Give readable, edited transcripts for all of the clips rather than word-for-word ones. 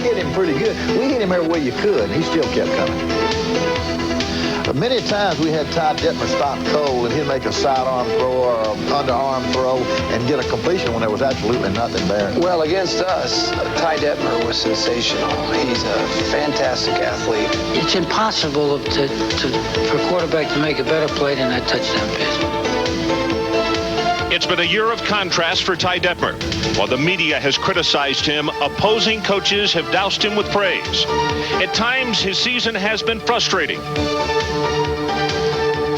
hit him pretty good. We hit him everywhere you could, and he still kept coming. But many times we had Ty Detmer stop Cole, and he'd make a sidearm throw or an underarm throw and get a completion when there was absolutely nothing there. Well, against us, Ty Detmer was sensational. He's a fantastic athlete. It's impossible for a quarterback to make a better play than that touchdown pass. It's been a year of contrast for Ty Detmer. While the media has criticized him, opposing coaches have doused him with praise. At times, his season has been frustrating.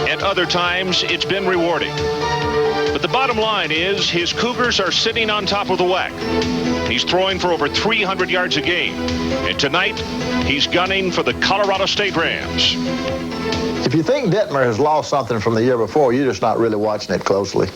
At other times, it's been rewarding. But the bottom line is his Cougars are sitting on top of the WAC. He's throwing for over 300 yards a game. And tonight, he's gunning for the Colorado State Rams. If you think Detmer has lost something from the year before, you're just not really watching it closely.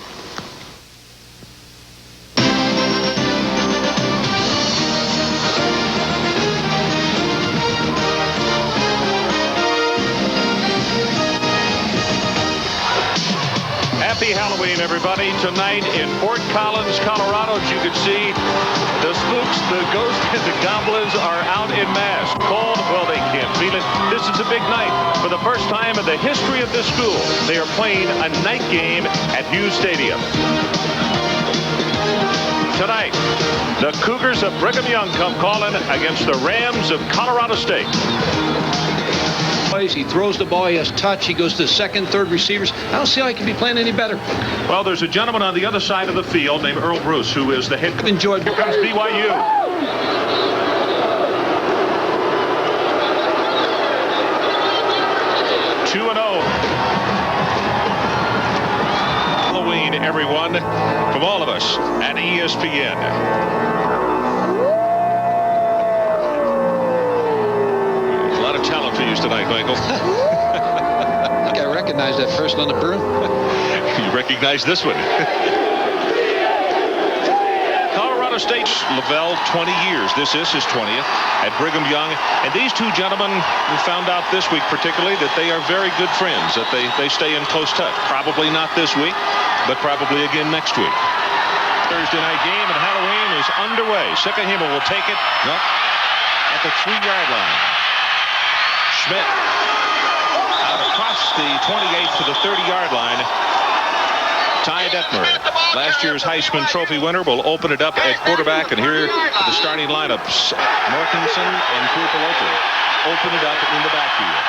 Happy Halloween, everybody. Tonight in Fort Collins, Colorado, as you can see, the spooks, the ghosts, and the goblins are out in mass. Cold? Well, they can't feel it. This is a big night. For the first time in the history of this school, they are playing a night game at Hughes Stadium. Tonight, the Cougars of Brigham Young come calling against the Rams of Colorado State. He throws the ball, he has touch, he goes to second, third receivers. I don't see how he can be playing any better. Well, there's a gentleman on the other side of the field named Earl Bruce, who is the head coach. Enjoyed. Here comes BYU. Two and 0. Halloween, everyone, from all of us at ESPN. Talent for you tonight, Michael. I think I recognize that person on the broom. You recognize this one. Colorado State, Lavelle, 20 years. This is his 20th at Brigham Young. And these two gentlemen, we found out this week particularly that they are very good friends, that they stay in close touch. Probably not this week, but probably again next week. Thursday night game and Halloween is underway. Sickahima will take it at the 3-yard line. Schmidt out across the 28 to the 30-yard line. Ty Detmer, last year's Heisman Trophy winner, will open it up at quarterback. And here are the starting lineups. Mortensen and Tuipulotu open it up in the backfield.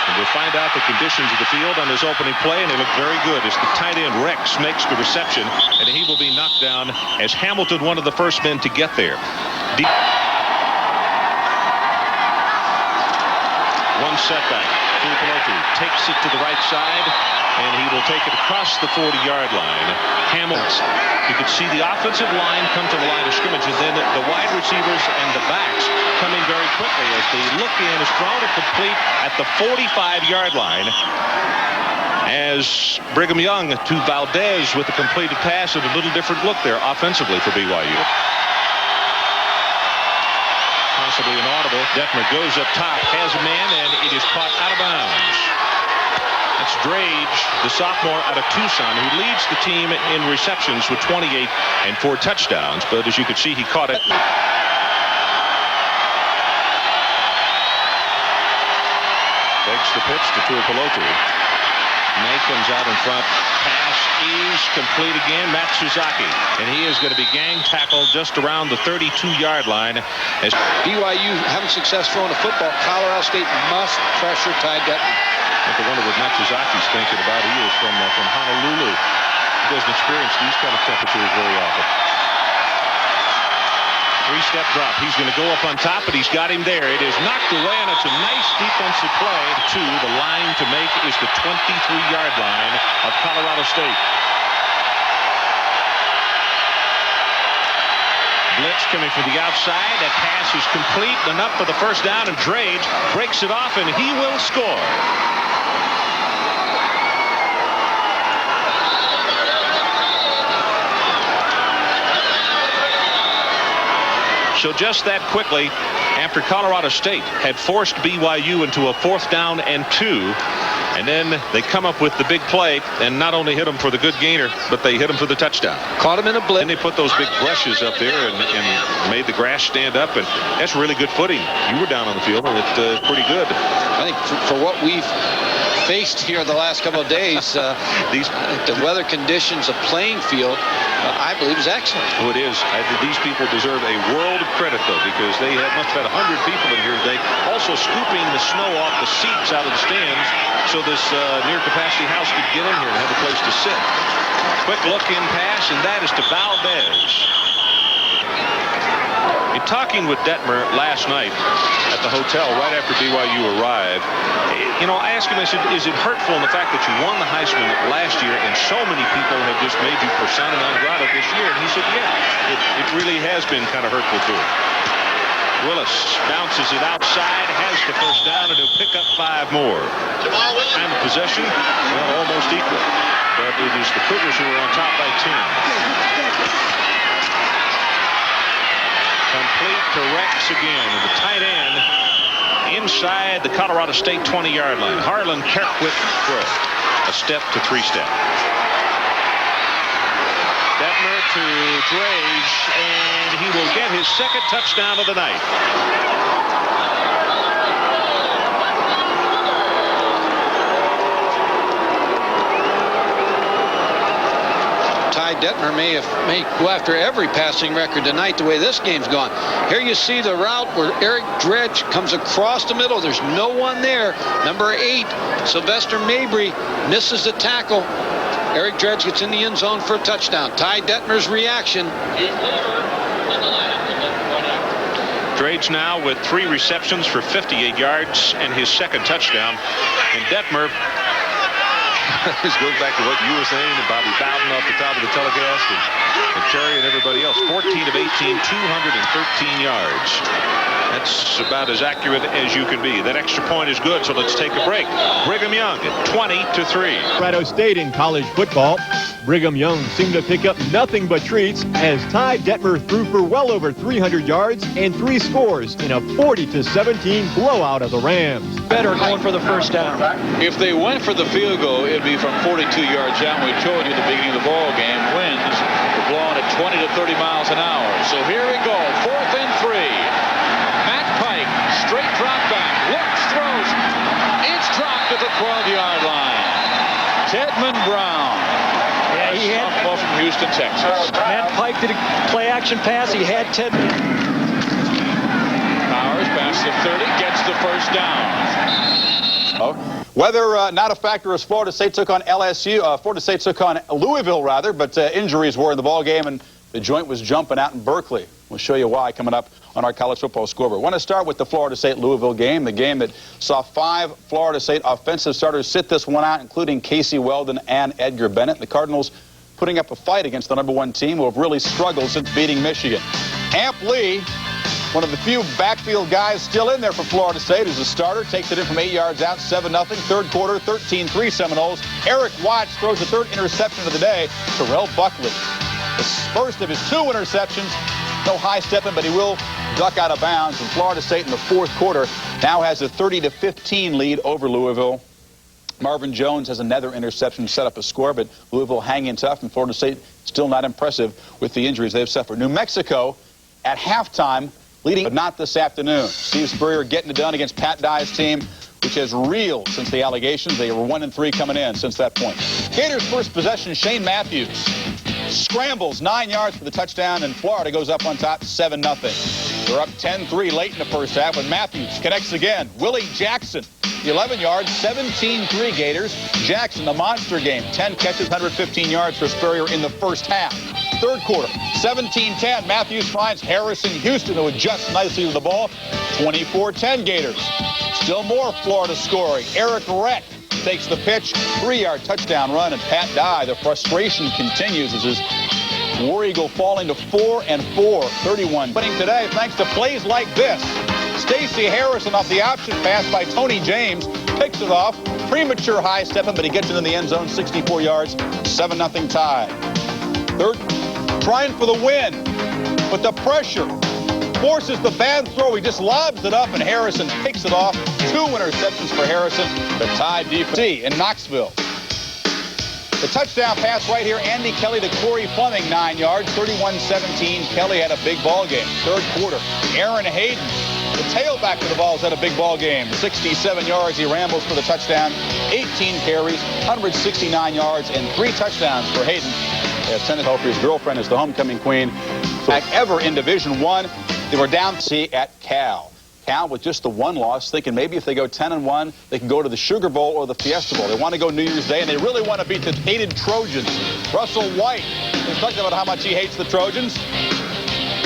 And we'll find out the conditions of the field on this opening play, and they look very good as the tight end Rex makes the reception, and he will be knocked down as Hamilton, one of the first men to get there. One setback. Tuipulotu takes it to the right side, and he will take it across the 40-yard line. Hamilton, you could see the offensive line come to the line of scrimmage, and then the wide receivers and the backs coming very quickly as the look in is thrown and complete at the 45-yard line. As Brigham Young to Valdez with a completed pass and a little different look there offensively for BYU. Possibly inaudible. Detmer goes up top, has a man, and it is caught out of bounds. That's Drage, the sophomore out of Tucson, who leads the team in receptions with 28 and 4 touchdowns. But as you can see, he caught it. Takes the pitch to Tuipulotu. May comes out in front. Pass is complete again. Matt Suzaki. And he is going to be gang tackled just around the 32-yard line. As BYU having success throwing the football, Colorado State must pressure Ty Detmer. I wonder what Matt Suzaki's thinking about. He is from Honolulu. He doesn't experience these kind of temperatures very often. 3-step drop. He's going to go up on top, but he's got him there. It is knocked away, and it's a nice defensive play. The line to make is the 23-yard line of Colorado State. Blitz coming from the outside. That pass is complete, enough for the first down, and Drage breaks it off, and he will score. So just that quickly, after Colorado State had forced BYU into a 4th down and 2, and then they come up with the big play and not only hit them for the good gainer, but they hit them for the touchdown. Caught him in a blitz. And they put those big brushes up there and made the grass stand up, and that's really good footing. You were down on the field, and it's pretty good. I think for what we've faced here the last couple of days, the weather conditions, the playing field, I believe is excellent. Oh, it is. I think these people deserve a world of credit, though, because they must have had 100 people in here today, also scooping the snow off the seats out of the stands so this near-capacity house could get in here and have a place to sit. Quick look in pass, and that is to Valdez. In talking with Detmer last night at the hotel right after BYU arrived, I asked him, I said, is it hurtful in the fact that you won the Heisman last year and so many people have just made you persona non grata this year? And he said, yeah, it really has been kind of hurtful to him. Willis bounces it outside, has the first down, and he'll pick up 5 more. Time of possession, well, almost equal. But it is the Cougars who are on top by 10. Complete to Rex again, and the tight end inside the Colorado State 20-yard line. Harlan Kerquick throw. A step to 3-step. Detmer to Drage, and he will get his 2nd touchdown of the night. Ty Detmer may go after every passing record tonight the way this game's gone. Here you see the route where Eric Dredge comes across the middle. There's no one there. Number 8, Sylvester Mabry, misses the tackle. Eric Dredge gets in the end zone for a touchdown. Ty Detmer's reaction. Dredge now with 3 receptions for 58 yards and his 2nd touchdown. And Detmer, this goes back to what you were saying and Bobby Bowden off the top of the telecast and Terry and everybody else. 14 of 18, 213 yards. That's about as accurate as you can be. That extra point is good, so let's take a break. Brigham Young at 20-3. Colorado State in college football. Brigham Young seemed to pick up nothing but treats as Ty Detmer threw for well over 300 yards and 3 scores in a 40-17 blowout of the Rams. Better going for the first down. If they went for the field goal, it'd be from 42 yards out. We told you at the beginning of the ball game, winds were blowing at 20 to 30 miles an hour. So here we go, 4th and 3. Matt Pike, straight drop back, looks, throws. It's dropped at the 12-yard line. Tedman Brown. Yeah, he had softball from Houston, Texas. Matt Pike did a play-action pass. He had Tedman. Powers past the 30, gets the first down. Weather not a factor as Florida State took on Florida State took on Louisville, rather, but injuries were in the ball game, and the joint was jumping out in Berkeley. We'll show you why coming up on our college football scoreboard. I want to start with the Florida State-Louisville game, the game that saw 5 Florida State offensive starters sit this one out, including Casey Weldon and Edgar Bennett. The Cardinals putting up a fight against the #1 team who have really struggled since beating Michigan. Amp Lee, one of the few backfield guys still in there for Florida State, is a starter, takes it in from 8 yards out, 7-0. 3rd quarter, 13-3 Seminoles. Eric Watts throws the 3rd interception of the day. Terrell Buckley, the first of his 2 interceptions. No high stepping, but he will duck out of bounds. And Florida State in the 4th quarter now has a 30-15 lead over Louisville. Marvin Jones has another interception to set up a score, but Louisville hanging tough, and Florida State still not impressive with the injuries they've suffered. New Mexico at halftime leading, but not this afternoon. Steve Spurrier getting it done against Pat Dye's team, which has reeled since the allegations. They were 1-3 coming in since that point. Gators' first possession, Shane Matthews scrambles 9 yards for the touchdown, and Florida goes up on top 7-0. They're up 10-3 late in the first half when Matthews connects again. Willie Jackson, 11 yards, 17-3 Gators. Jackson, the monster game, 10 catches, 115 yards for Spurrier in the first half. 3rd quarter, 17-10. Matthews finds Harrison Houston, who adjusts nicely to the ball. 24-10 Gators. Still more Florida scoring. Eric Rett takes the pitch, 3-yard touchdown run, and Pat Dye, the frustration continues as his War Eagle falling to 4-4, 31. Winning today thanks to plays like this. Stacey Harrison off the option pass by Tony James, picks it off, premature high stepping, but he gets it in the end zone, 64 yards, 7-0 tie. 3rd, trying for the win, but the pressure forces the bad throw. He just lobs it up, and Harrison picks it off. 2 interceptions for Harrison. The Tide defense in Knoxville. The touchdown pass right here, Andy Kelly to Corey Fleming, 9 yards, 31-17. Kelly had a big ball game. Third quarter, Aaron Hayden, the tailback of the ball, has had a big ball game. 67 yards, he rambles for the touchdown. 18 carries, 169 yards, and 3 touchdowns for Hayden. As Tennessee Hoper's girlfriend is the homecoming queen. Back ever in Division I, they were down at Cal. Cal with just the 1 loss, thinking maybe if they go 10-1, they can go to the Sugar Bowl or the Fiesta Bowl. They want to go New Year's Day, and they really want to beat the hated Trojans. Russell White is talking about how much he hates the Trojans.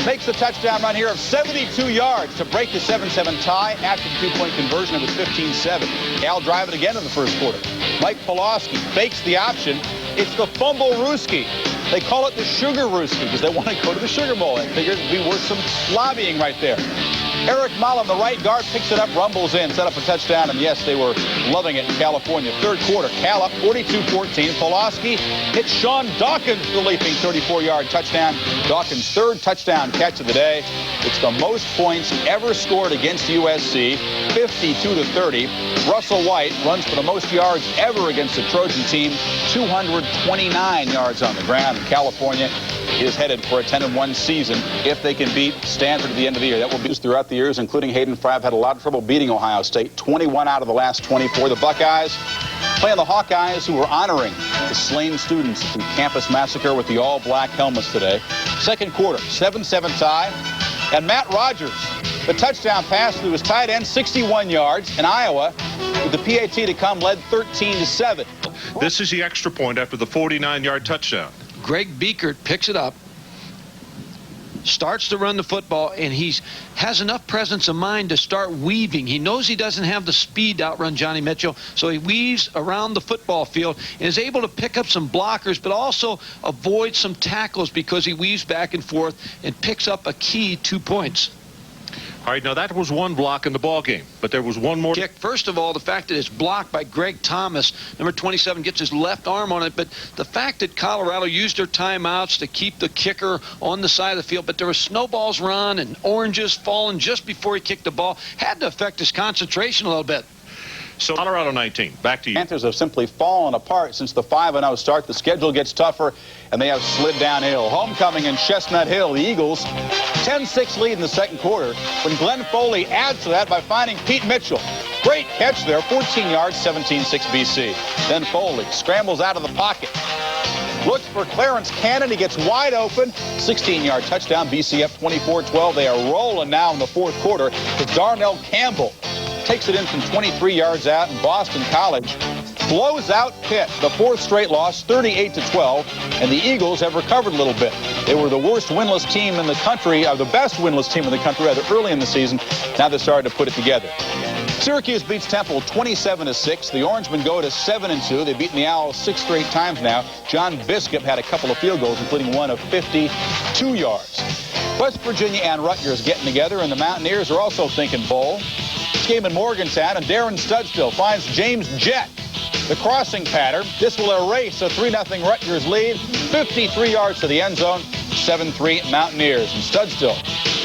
Makes the touchdown run here of 72 yards to break the 7-7 tie. After the 2-point conversion, it was 15-7. Cal drive it again in the first quarter. Mike Pulaski fakes the option. It's the fumble Rooski. They call it the Sugar Rooski because they want to go to the Sugar Bowl. I figured it'd be worth some lobbying right there. Eric Mullen, the right guard, picks it up, rumbles in, set up a touchdown, and yes, they were loving it in California. Third quarter, Cal up 42-14. Pulaski hits Sean Dawkins for the leaping 34-yard touchdown. Dawkins' 3rd touchdown catch of the day. It's the most points ever scored against USC, 52-30. Russell White runs for the most yards ever against the Trojan team, 229 yards on the ground. And California is headed for a 10-1 season if they can beat Stanford at the end of the year. That will be throughout the years, including Hayden Fry, have had a lot of trouble beating Ohio State. 21 out of the last 24. The Buckeyes playing the Hawkeyes, who were honoring the slain students in Campus Massacre with the all-black helmets today. Second quarter, 7-7 tie. And Matt Rogers, the touchdown pass to his tight end, 61 yards. And Iowa, with the PAT to come, led 13-7. This is the extra point after the 49-yard touchdown. Greg Biekert picks it up, starts to run the football, and he has enough presence of mind to start weaving. He knows he doesn't have the speed to outrun Johnny Mitchell, so he weaves around the football field and is able to pick up some blockers, but also avoid some tackles because he weaves back and forth and picks up a key 2 points. All right, now that was one block in the ball game, but there was one more. Kick. First of all, the fact that it's blocked by Greg Thomas, number 27, gets his left arm on it, but the fact that Colorado used their timeouts to keep the kicker on the side of the field, but there were snowballs run and oranges falling just before he kicked the ball, had to affect his concentration a little bit. So Colorado 19, back to you. Panthers have simply fallen apart since the 5-0 start. The schedule gets tougher, and they have slid downhill. Homecoming in Chestnut Hill. The Eagles, 10-6 lead in the second quarter, when Glenn Foley adds to that by finding Pete Mitchell. Great catch there, 14 yards, 17-6 BC. Then Foley scrambles out of the pocket. Looks for Clarence Cannon. He gets wide open. 16-yard touchdown. BC up 24-12. They are rolling now in the fourth quarter with Darnell Campbell. Takes it in from 23 yards out, and Boston College blows out Pitt. The 4th straight loss, 38-12, and the Eagles have recovered a little bit. They were the worst winless team in the country, or the best winless team in the country, rather, early in the season. Now they're starting to put it together. Syracuse beats Temple 27-6. The Orangemen go to 7-2. They've beaten the Owls 6 straight times now. John Biscup had a couple of field goals, including one of 52 yards. West Virginia and Rutgers getting together, and the Mountaineers are also thinking bowl. This game in Morgantown, and Darren Studstill finds James Jett. The crossing pattern. This will erase a 3-0 Rutgers lead. 53 yards to the end zone. 7-3 Mountaineers. And Studstill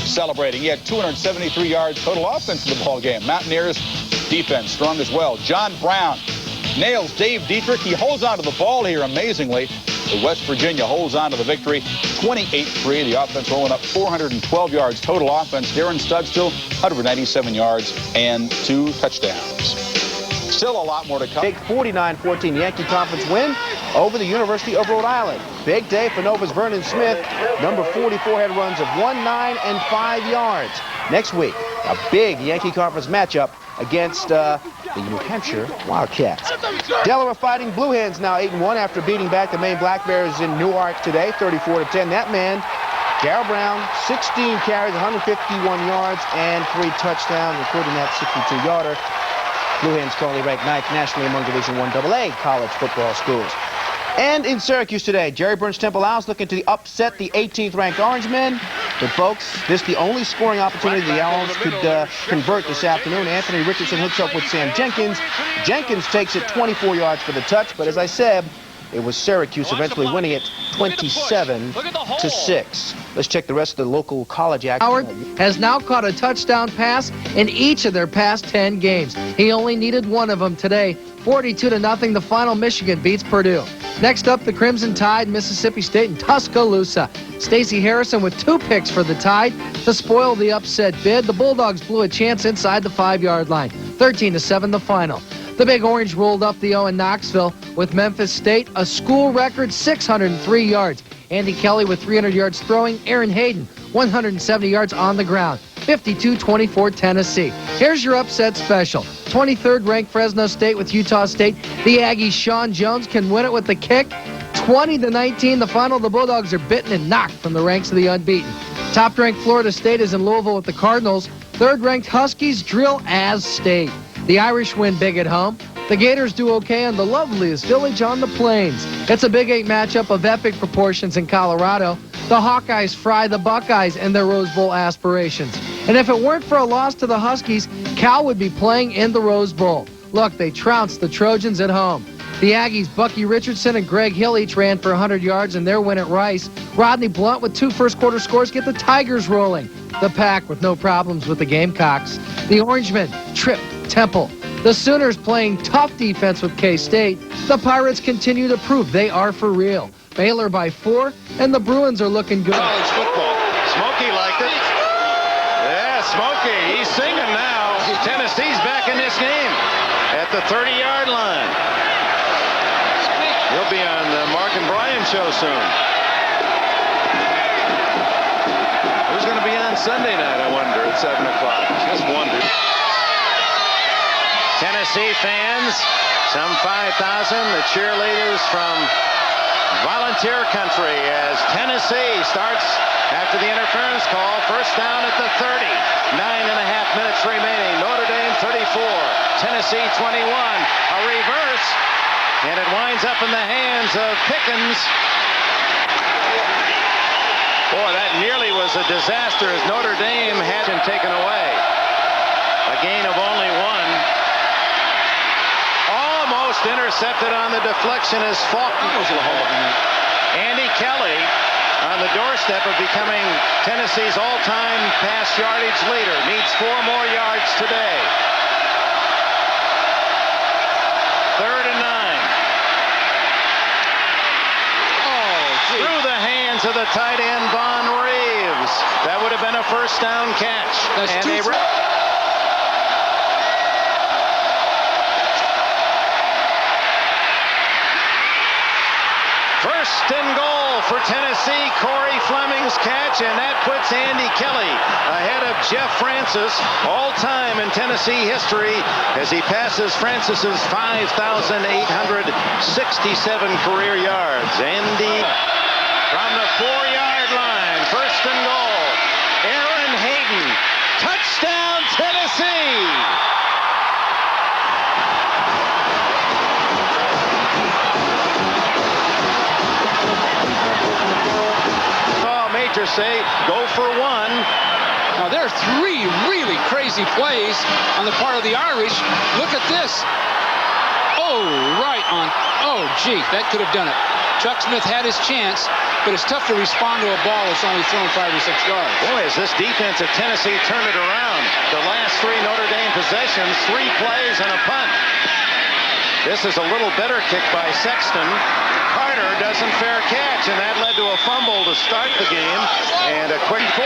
celebrating. He had 273 yards total offense in the ball game. Mountaineers defense strong as well. John Brown nails Dave Dietrich. He holds on to the ball here amazingly. But West Virginia holds on to the victory. 28-3. The offense rolling up 412 yards total offense. Darren Studstill, 197 yards and 2 touchdowns. Still a lot more to come. Big 49-14 Yankee Conference win over the University of Rhode Island. Big day for Nova's Vernon Smith. Number 44 had runs of 1, 9, and 5 yards. Next week, a big Yankee Conference matchup against the New Hampshire Wildcats. Delaware Fighting Blue Hens now 8-1 after beating back the Maine Black Bears in Newark today, 34-10. That man, Darrell Brown, 16 carries, 151 yards, and 3 touchdowns, including that 62-yarder. Blue Hens currently ranked 9th nationally among Division I AA college football schools. And in Syracuse today, Jerry Burns Temple Owls looking to upset the 18th-ranked Orangemen. But, folks, this is the only scoring opportunity the Owls could convert this afternoon. Anthony Richardson hooks up with Sam Jenkins. Jenkins takes it 24 yards for the touch. But, as I said, It was Syracuse eventually winning it 27-6. Let's check the rest of the local college action. Howard has now caught a touchdown pass in each of their past 10 games. He only needed one of them today. 42-0, the final. Michigan beats Purdue. Next up, the Crimson Tide, Mississippi State, and Tuscaloosa. Stacey Harrison with 2 picks for the Tide to spoil the upset bid. The Bulldogs blew a chance inside the 5-yard line. 13-7, the final. The Big Orange rolled up the O in Knoxville with Memphis State, a school record 603 yards. Andy Kelly with 300 yards throwing. Aaron Hayden, 170 yards on the ground. 52-24 Tennessee. Here's your upset special. 23rd ranked Fresno State with Utah State. The Aggies' Sean Jones can win it with the kick. 20-19 the final. The Bulldogs are bitten and knocked from the ranks of the unbeaten. Top-ranked Florida State is in Louisville with the Cardinals. 3rd-ranked Huskies drill as State. The Irish win big at home. The Gators do okay in the loveliest village on the plains. It's a Big 8 matchup of epic proportions in Colorado. The Hawkeyes fry the Buckeyes in their Rose Bowl aspirations. And if it weren't for a loss to the Huskies, Cal would be playing in the Rose Bowl. Look, they trounced the Trojans at home. The Aggies, Bucky Richardson and Greg Hill each ran for 100 yards in their win at Rice. Rodney Blunt with 2 first-quarter scores get the Tigers rolling. The Pack with no problems with the Gamecocks. The Orangemen trip Temple. The Sooners playing tough defense with K-State. The Pirates continue to prove they are for real. Baylor by 4, and the Bruins are looking good. College football. Smokey liked it. Yeah, Smokey, he's singing now. Tennessee's back in this game at the 30-yard line. He'll be on the Mark and Brian show soon. Who's going to be on Sunday night, I wonder, at 7 o'clock? Just wonder. Tennessee fans, some 5,000, the cheerleaders from Volunteer Country as Tennessee starts after the interference call. First down at the 30. 9.5 minutes remaining. Notre Dame 34. Tennessee 21. A reverse. And it winds up in the hands of Pickens. Boy, that nearly was a disaster as Notre Dame had him taken away. A gain of only 1. Almost intercepted on the deflection as Faulkner. Andy Kelly on the doorstep of becoming Tennessee's all-time pass yardage leader. Needs 4 more yards today. 3rd and 9. Through the hands of the tight end, Von Reeves. That would have been a first down catch. That's and First and goal for Tennessee. Corey Fleming's catch, and that puts Andy Kelly ahead of Jeff Francis, all-time in Tennessee history, as he passes Francis's 5,867 career yards. Andy from the 4-yard line. First and goal. Aaron Hayden. Touchdown, Tennessee! Say go for 1. Now there are 3 really crazy plays on the part of the Irish. Look at this. Oh, right on. Oh, gee, that could have done it. Chuck Smith had his chance, but it's tough to respond to a ball that's only thrown 5 or 6 yards. Boy, as this defense of Tennessee turned it around. The last 3 Notre Dame possessions, 3 plays and a punt. This is a little better kick by Sexton. Carter doesn't fair catch, and that led to a fumble to start the game, and a quick 4-7.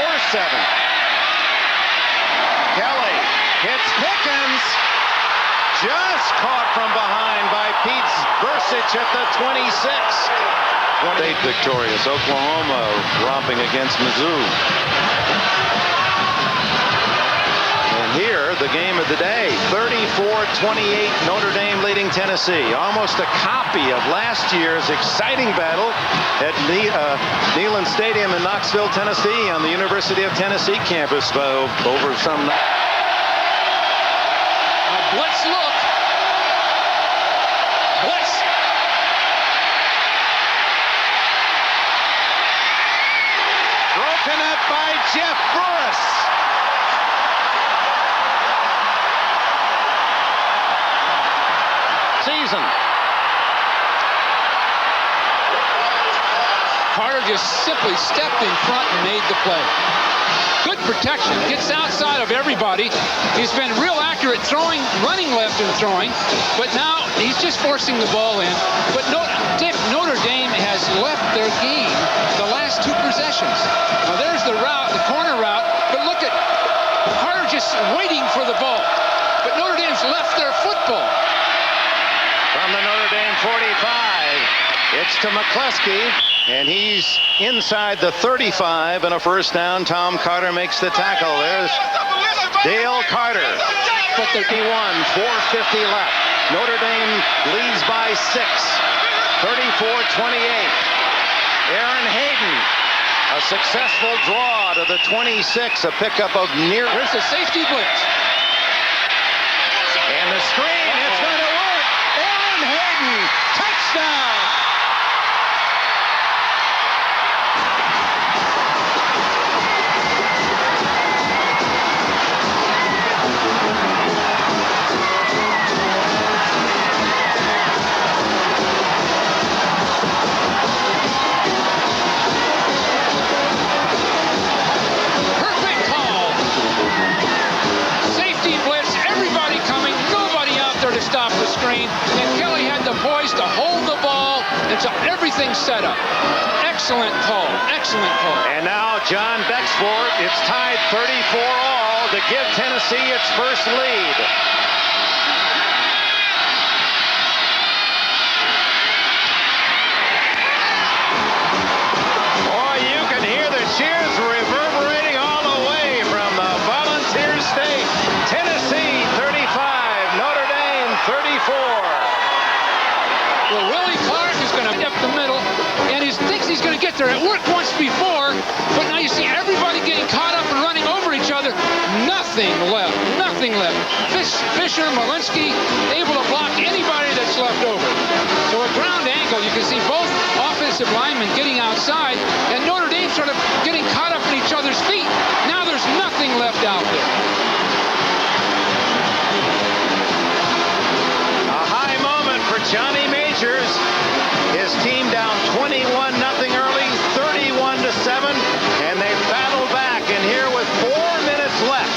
Kelly hits Pickens, just caught from behind by Pete Bursich at the 26. State victorious. Oklahoma romping against Mizzou. Here, the game of the day, 34-28, Notre Dame leading Tennessee. Almost a copy of last year's exciting battle at Neyland Stadium in Knoxville, Tennessee, on the University of Tennessee campus over some... Blitz look. Blitz. Broken up by Jeff Burris. Season. just simply stepped in front and made the play. Good protection, gets outside of everybody. He's been real accurate throwing, running left and throwing, but now he's just forcing the ball in. But Notre Dame has left their game the last 2 possessions. Now there's the route, the corner route, but look at Carter just waiting for the ball. But Notre Dame's left their football. From the Notre Dame 45, it's to McCluskey, and he's inside the 35 and a first down. Tom Carter makes the tackle. There's Dale Carter. But 51, 4:50 left. Notre Dame leads by 6, 34-28. Aaron Hayden, a successful draw to the 26, a pickup of near. There's a safety blitz. And the screen, it's going to work. Aaron Hayden, touchdown. And Kelly had the poise to hold the ball until everything's set up. Excellent call. Excellent call. And now John Bexford. It's tied 34-all to give Tennessee its first lead. Boy, you can hear the cheers reverberating all the way from the Volunteer State. Tennessee 35, Notre Dame 34. Well, Willie Clark is going to up the middle, and he thinks he's going to get there. It worked once before, but now you see everybody getting caught up and running over each other. Nothing left. Nothing left. Fisher, Malinsky, able to block anybody that's left over. So at ground angle, you can see both offensive linemen getting outside, and Notre Dame sort of getting caught up in each other's feet. Now there's nothing left out there. For Johnny Majors, his team down 21-0 early, 31-7, and they battle back. And here with 4 minutes left,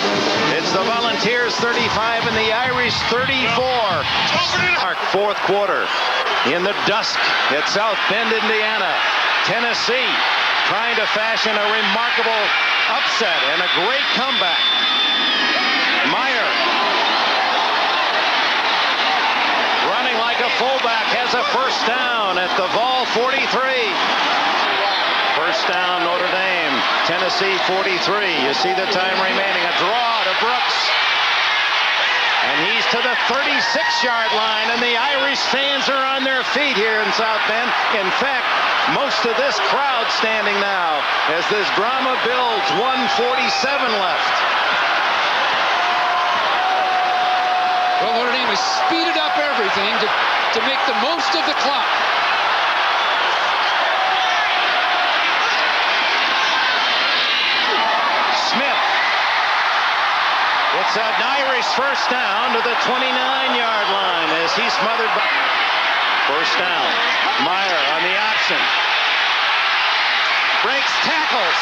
it's the Volunteers 35 and the Irish 34. Fourth quarter in the dusk at South Bend, Indiana. Tennessee trying to fashion a remarkable upset and a great comeback. Meyer, running like a fullback, has a first down at the Vol 43. First down, Notre Dame. Tennessee 43. You see the time remaining. A draw to Brooks. And he's to the 36-yard line, and the Irish fans are on their feet here in South Bend. In fact, most of this crowd standing now as this drama builds. 1:47 left. Well, Notre Dame has speeded up everything to make the most of the clock. Smith. It's an Irish first down to the 29-yard line as he's smothered by. First down. Meyer on the option. Breaks tackles.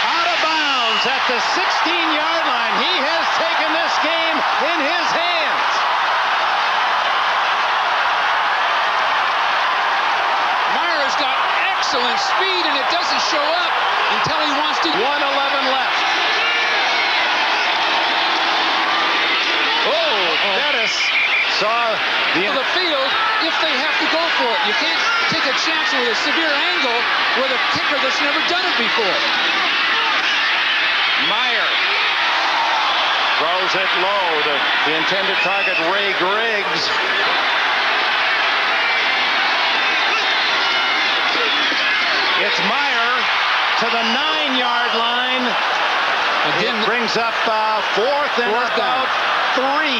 Out of bounds at the 16-yard line. He has taken this game in his hands. Meyer's got excellent speed, and it doesn't show up until he wants to. 1:11 left. Oh, Dennis saw the field if they have to go for it. You can't take a chance with a severe angle with a kicker that's never done it before. Meyer throws it low to the intended target, Ray Griggs. It's Meyer to the 9-yard line. Again, it brings up fourth and about 3.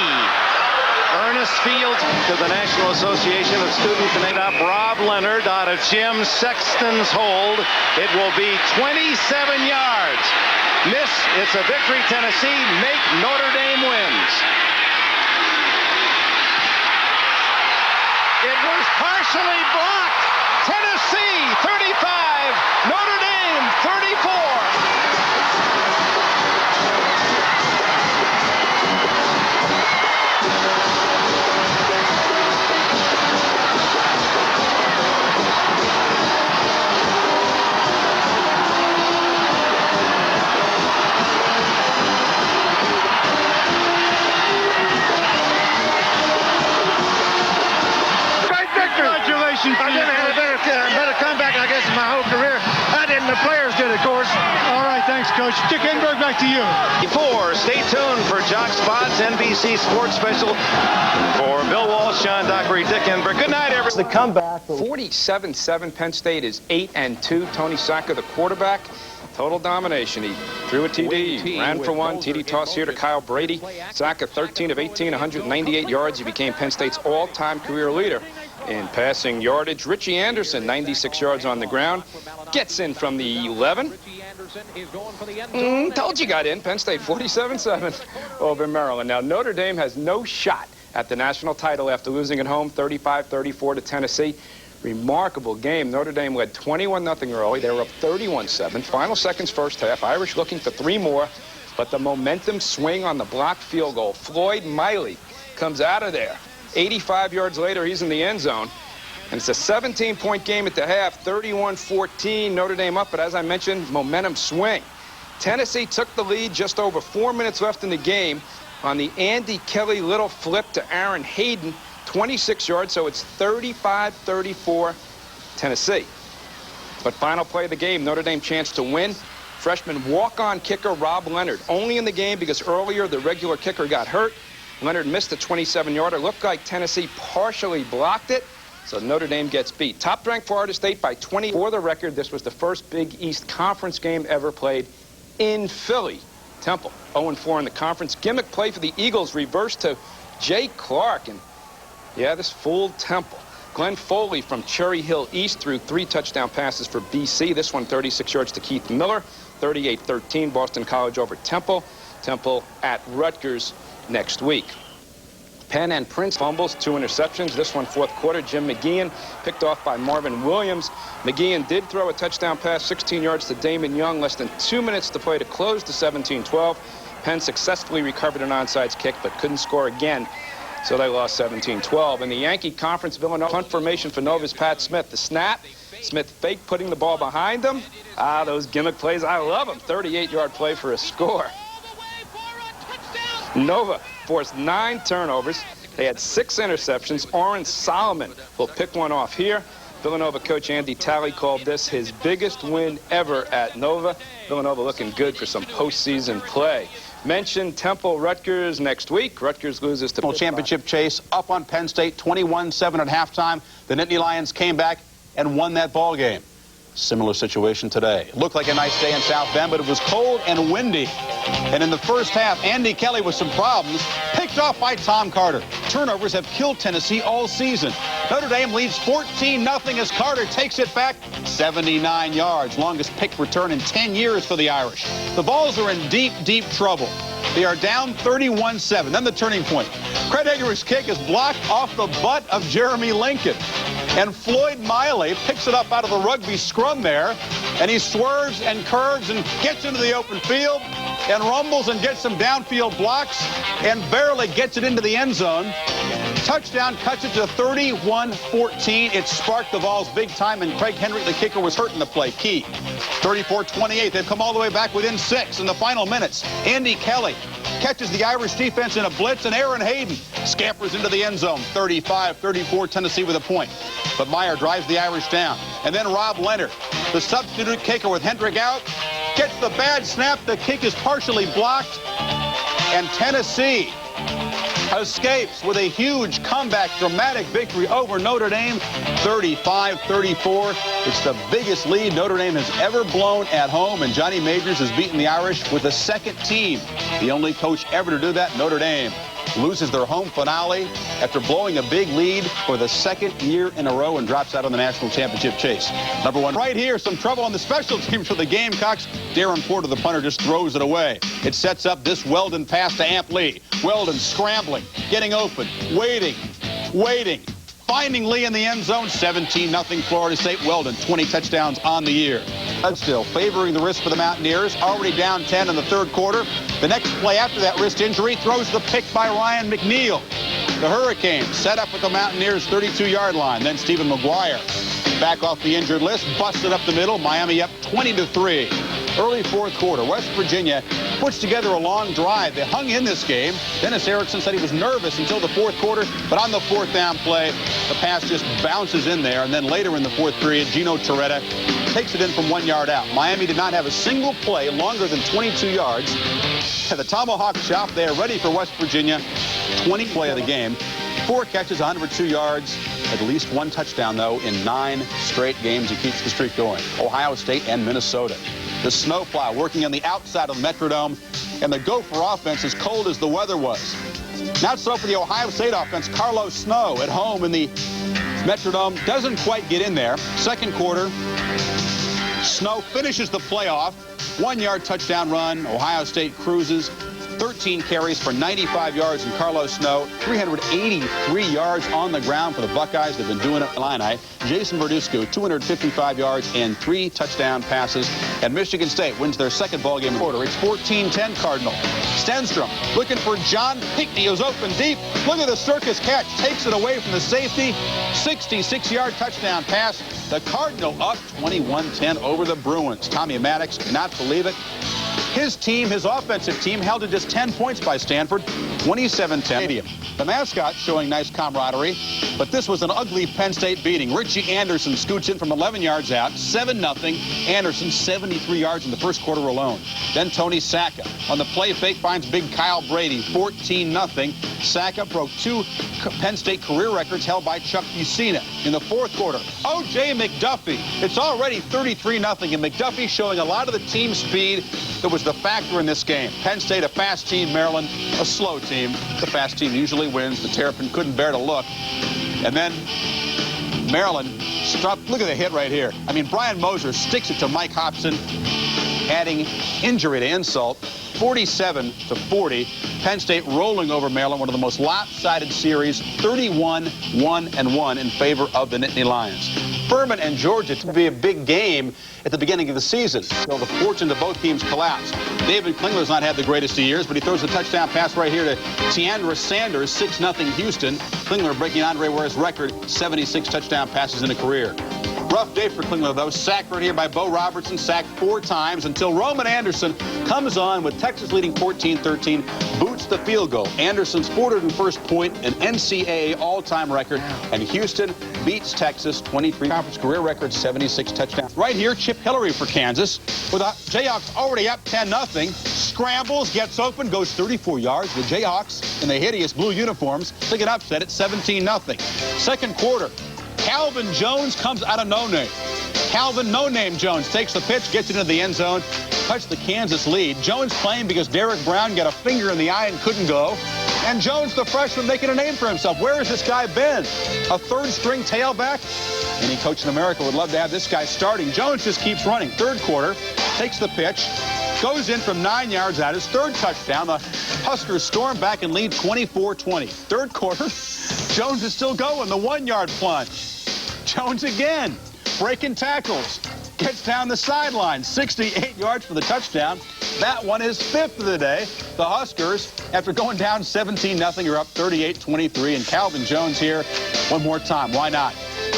Ernest Fields to the National Association of Students and up Rob Leonard out of Jim Sexton's hold. It will be 27 yards. Miss, it's a victory. Tennessee make Notre Dame wins. It was partially blocked. Tennessee 35, Notre 34. I didn't have a better comeback, I guess, in my whole career. I didn't. The players did, of course. All right, thanks, Coach. Dick Enberg, back to you. Stay tuned for Jock Spots, NBC Sports Special. For Bill Walsh, Sean Dockery, Dick Enberg. Good night, everyone. The comeback. 47-7. Penn State is 8-2. Tony Sacca, the quarterback. Total domination. He threw a TD, ran for one. TD toss here to Kyle Brady. Sacca 13 of 18, 198 yards. He became Penn State's all-time career leader in passing yardage. Richie Anderson, 96 yards on the ground. Gets in from the 11. Told you got in. Penn State 47-7 over Maryland. Now, Notre Dame has no shot at the national title after losing at home 35-34 to Tennessee. Remarkable game. Notre Dame led 21-0 early. They were up 31-7. Final seconds first half. Irish looking for 3 more, but the momentum swing on the blocked field goal. Floyd Miley comes out of there. 85 yards later, he's in the end zone. And it's a 17-point game at the half, 31-14. Notre Dame up, but as I mentioned, momentum swing. Tennessee took the lead just over 4 minutes left in the game on the Andy Kelly little flip to Aaron Hayden. 26 yards, so it's 35-34 Tennessee. But final play of the game, Notre Dame chance to win. Freshman walk-on kicker Rob Leonard, only in the game because earlier the regular kicker got hurt. Leonard missed a 27-yarder. Looked like Tennessee partially blocked it, so Notre Dame gets beat. Top-ranked Florida State by 20. For the record, this was the first Big East Conference game ever played in Philly. Temple 0-4 in the conference. Gimmick play for the Eagles reversed to Jay Clark, and yeah, this fooled Temple. Glenn Foley from Cherry Hill East threw 3 touchdown passes for BC. This one 36 yards to Keith Miller. 38-13 Boston College over Temple. Temple at Rutgers next week. Penn and Prince fumbles, 2 interceptions. This one fourth quarter. Jim McGeehan picked off by Marvin Williams. McGeehan did throw a touchdown pass, 16 yards to Damon Young. Less than 2 minutes to play to close the 17-12. Penn successfully recovered an onside kick but couldn't score again, so they lost 17-12. In the Yankee Conference, Villanova punt formation for Nova's Pat Smith. The snap, Smith fake putting the ball behind him. Those gimmick plays, I love them. 38-yard play for a score. Nova forced 9 turnovers. They had 6 interceptions. Oren Solomon will pick one off here. Villanova coach Andy Talley called this his biggest win ever at Nova. Villanova looking good for some postseason play. Mentioned Temple Rutgers next week. Rutgers loses to championship chase up on Penn State 21-7 at halftime. The Nittany Lions came back and won that ball game. Similar situation today. It looked like a nice day in South Bend, but it was cold and windy. And in the first half, Andy Kelly with some problems, picked off by Tom Carter. Turnovers have killed Tennessee all season. Notre Dame leads 14-0 as Carter takes it back 79 yards. Longest pick return in 10 years for the Irish. The Vols are in deep, deep trouble. They are down 31-7. Then the turning point. Craig Hager's kick is blocked off the butt of Jeremy Lincoln. And Floyd Miley picks it up out of the rugby scrum there, and he swerves and curves and gets into the open field and rumbles and gets some downfield blocks and barely gets it into the end zone. Touchdown, cuts it to 31-14. It sparked the Vols big time, and Craig Henry, the kicker, was hurt in the play. Key. 34-28. They've come all the way back within 6 in the final minutes. Andy Kelly catches the Irish defense in a blitz, and Aaron Hayden scampers into the end zone. 35-34, Tennessee with a point. But Meyer drives the Irish down. And then Rob Leonard, the substitute kicker with Hendrick out, gets the bad snap. The kick is partially blocked. And Tennessee escapes with a huge comeback, dramatic victory over Notre Dame, 35-34. It's the biggest lead Notre Dame has ever blown at home, and Johnny Majors has beaten the Irish with the second team. The only coach ever to do that, Notre Dame, loses their home finale after blowing a big lead for the second year in a row and drops out on the national championship chase. Number one right here, some trouble on the special teams for the Gamecocks. Darren Porter, the punter, just throws it away. It sets up this Weldon pass to Amp Lee. Weldon scrambling, getting open, waiting, finding Lee in the end zone. 17-0 Florida State. Weldon, 20 touchdowns on the year. Still favoring the wrist for the Mountaineers, already down 10 in the third quarter. The next play after that wrist injury throws the pick by Ryan McNeil. The Hurricanes set up at the Mountaineers' 32-yard line. Then Stephen McGuire back off the injured list, busted up the middle. Miami up 20-3. Early fourth quarter, West Virginia puts together a long drive. They hung in this game. Dennis Erickson said he was nervous until the fourth quarter, but on the fourth down play, the pass just bounces in there. And then later in the fourth period, Gino Torretta takes it in from 1 yard out. Miami did not have a single play longer than 22 yards. At the Tomahawk Chop, they are ready for West Virginia. 20 play of the game. 4 catches, 102 yards. At least 1 touchdown, though, in 9 straight games. He keeps the streak going. Ohio State and Minnesota. The snowplow working on the outside of the Metrodome, and the Gopher offense as cold as the weather was. Not so for the Ohio State offense. Carlos Snow at home in the Metrodome doesn't quite get in there. Second quarter, Snow finishes the playoff. 1-yard touchdown run. Ohio State cruises. 13 carries for 95 yards, and Carlos Snow 383 yards on the ground for the Buckeyes. They've been doing it at Illini. Jason Verduzco 255 yards and 3 touchdown passes. And Michigan State wins their second ball game in the quarter. It's 14-10 Cardinal. Stenstrom looking for John Pinckney, who's open deep. Look at the circus catch. Takes it away from the safety. 66-yard touchdown pass. The Cardinal up 21-10 over the Bruins. Tommy Maddox cannot believe it. His team, his offensive team, held to just 10 points by Stanford, 27-10. The mascot showing nice camaraderie, but this was an ugly Penn State beating. Richie Anderson scoots in from 11 yards out, 7-0. Anderson 73 yards in the first quarter alone. Then Tony Sacca on the play fake finds big Kyle Brady, 14-0. Sacca broke 2 Penn State career records held by Chuck Bucina in the fourth quarter. O.J. McDuffie. It's already 33-0, and McDuffie showing a lot of the team speed that was the factor in this game. Penn State, a fast team. Maryland, a slow team. The fast team usually wins. The Terrapin couldn't bear to look. And then Maryland stopped. Look at the hit right here. I mean, Brian Moser sticks it to Mike Hobson, adding injury to insult. 47-40. Penn State rolling over Maryland, one of the most lopsided series, 31-1-1 in favor of the Nittany Lions. Furman and Georgia to be a big game at the beginning of the season. So the fortunes of both teams collapsed. David Klingler's not had the greatest of years, but he throws a touchdown pass right here to Tiandra Sanders, 6-0 Houston. Klingler breaking Andre Ware's record, 76 touchdown passes in a career. Rough day for Klingler, though. Sacked right here by Bo Robertson, sacked 4 times until Roman Anderson comes on with Texas leading 14-13, boots the field goal. Anderson's 401st point, an NCAA all-time record, and Houston beats Texas 23. Conference career record, 76 touchdowns. Right here, Chip Hillary for Kansas, with the Jayhawks already up 10-0. Scrambles, gets open, goes 34 yards. The Jayhawks in the hideous blue uniforms take an upset at 17-0. Second quarter. Calvin Jones comes out of no-name. Calvin No-Name Jones takes the pitch, gets it into the end zone, cuts the Kansas lead. Jones playing because Derek Brown got a finger in the eye and couldn't go. And Jones, the freshman, making a name for himself. Where has this guy been? A third-string tailback? Any coach in America would love to have this guy starting. Jones just keeps running. Third quarter, takes the pitch, goes in from 9 yards out. His third touchdown. The Huskers storm back and lead 24-20. Third quarter, Jones is still going. The 1-yard plunge. Jones again, breaking tackles, gets down the sideline, 68 yards for the touchdown. That one is 5th of the day. The Huskers, after going down 17-0, are up 38-23, and Calvin Jones here one more time. Why not?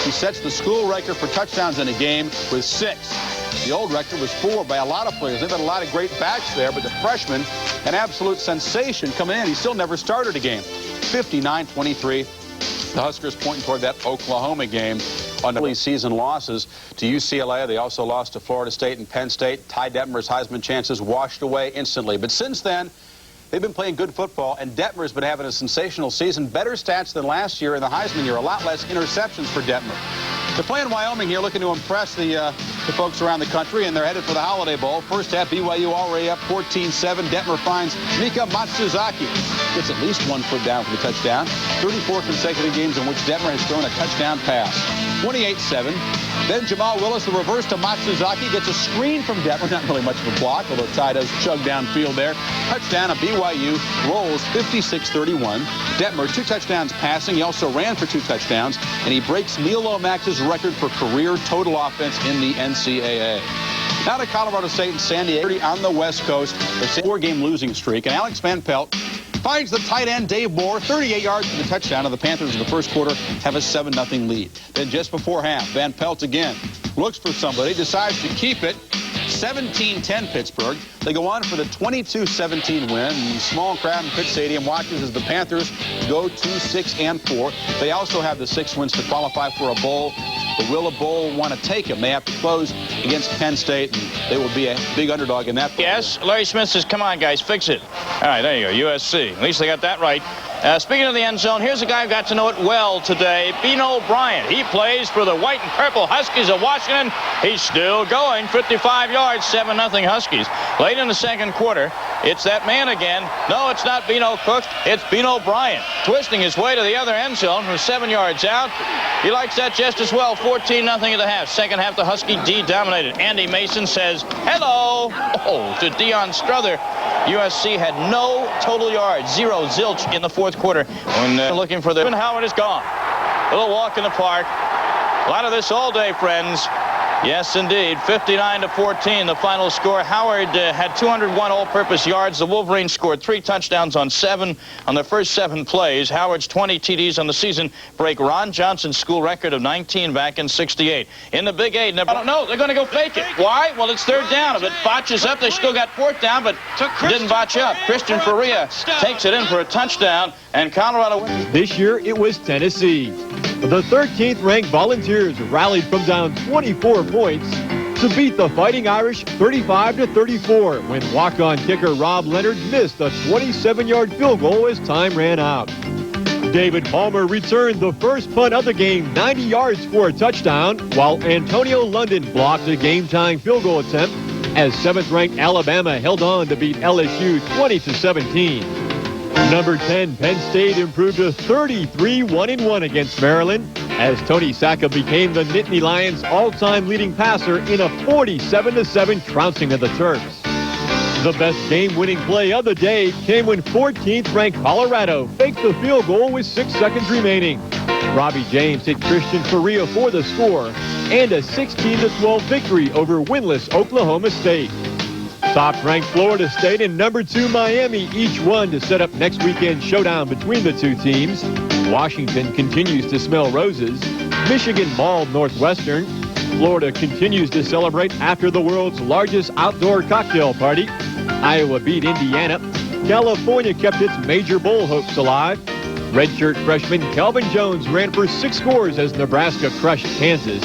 He sets the school record for touchdowns in a game with 6. The old record was 4 by a lot of players. They've had a lot of great backs there, but the freshman, an absolute sensation coming in. He still never started a game. 59-23. The Huskers pointing toward that Oklahoma game on early season losses to UCLA. They also lost to Florida State and Penn State. Ty Detmer's Heisman chances washed away instantly. But since then, they've been playing good football, and Detmer's been having a sensational season. Better stats than last year in the Heisman year. A lot less interceptions for Detmer. They're playing Wyoming here, looking to impress the folks around the country, and they're headed for the Holiday Bowl. First half, BYU already up 14-7. Detmer finds Mika Matsuzaki. Gets at least 1 foot down for the touchdown. 34 consecutive games in which Detmer has thrown a touchdown pass. 28-7. Then Jamal Willis, the reverse to Matsuzaki, gets a screen from Detmer. Not really much of a block, although Ty does chug downfield there. Touchdown of BYU, rolls 56-31. Detmer, 2 touchdowns passing. He also ran for 2 touchdowns, and he breaks Neil Lomax's record for career total offense in the NCAA. Now to Colorado State and San Diego on the West Coast. A 4-game losing streak. And Alex Van Pelt finds the tight end Dave Moore, 38 yards for the touchdown. And the Panthers in the first quarter have a 7-0 lead. Then just before half, Van Pelt again looks for somebody, decides to keep it. 17-10 Pittsburgh. They go on for the 22-17 win. The small crowd in Pitt Stadium watches as the Panthers go 2-6-4. They also have the 6 wins to qualify for a bowl. But will a bowl want to take them? They have to close against Penn State, and they will be a big underdog in that. Yes, Larry Smith says, come on, guys, fix it. All right, there you go, USC. At least they got that right. Speaking of the end zone, here's a guy who got to know it well today, Bino Bryant. He plays for the white and purple Huskies of Washington. He's still going, 55 yards, 7-0 Huskies. Late in the second quarter, it's that man again. No, it's not Bino Cook, it's Bino Bryant, twisting his way to the other end zone from 7 yards out. He likes that just as well, 14-0 at the half. Second half, the Husky D dominated. Andy Mason says, hello, to Deion Strother. USC had no total yards, 0 zilch in the fourth quarter. When looking for the... Howard is gone. A little walk in the park. A lot of this all day, friends. Yes, indeed. 59-14, the final score. Howard had 201 all-purpose yards. The Wolverines scored 3 touchdowns on 7 on their first 7 plays. Howard's 20 TDs on the season break Ron Johnson's school record of 19 back in '68. In the Big 8, I don't know. They're going to go fake it. Why? Well, it's third down. If it botches up, they still got fourth down, but didn't botch up. Christian Faria takes it in for a touchdown, and Colorado... This year, it was Tennessee. The 13th-ranked Volunteers rallied from down 24 points to beat the Fighting Irish 35-34 when walk-on kicker Rob Leonard missed a 27-yard field goal as time ran out. David Palmer returned the first punt of the game 90 yards for a touchdown, while Antonio London blocked a game-tying field goal attempt as 7th-ranked Alabama held on to beat LSU 20-17. Number 10, Penn State improved to 33-1-1 against Maryland as Tony Sacca became the Nittany Lions' all-time leading passer in a 47-7 trouncing of the Terps. The best game-winning play of the day came when 14th-ranked Colorado faked the field goal with 6 seconds remaining. Robbie James hit Christian Faria for the score and a 16-12 victory over winless Oklahoma State. Top-ranked Florida State and number 2 Miami each won to set up next weekend's showdown between the two teams. Washington continues to smell roses. Michigan mauled Northwestern. Florida continues to celebrate after the world's largest outdoor cocktail party. Iowa beat Indiana. California kept its major bowl hopes alive. Redshirt freshman Calvin Jones ran for 6 scores as Nebraska crushed Kansas.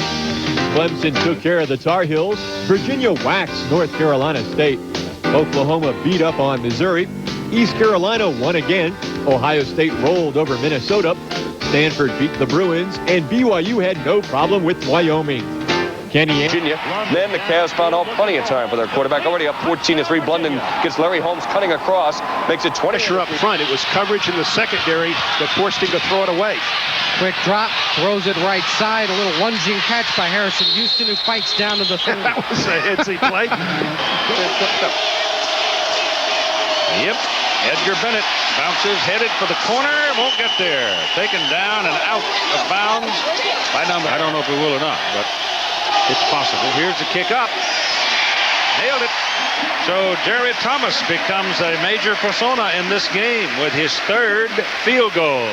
Clemson took care of the Tar Heels. Virginia waxed North Carolina State. Oklahoma beat up on Missouri. East Carolina won again. Ohio State rolled over Minnesota. Stanford beat the Bruins, and BYU had no problem with Wyoming. Kenny Virginia. Then the Cavs found out plenty of time for their quarterback. Already up 14-3. Blunden gets Larry Holmes cutting across. Makes it 20. Pressure up front. It was coverage in the secondary that forced him to throw it away. Quick drop, throws it right side. A little lunging catch by Harrison Houston, who fights down to the 30. That was a hitsy play. Yep. Edgar Bennett bounces, headed for the corner, won't get there. Taken down and out of bounds by number. I don't know if he will or not, but it's possible. Here's the kick up. Nailed it. So Jerry Thomas becomes a major persona in this game with his 3rd field goal.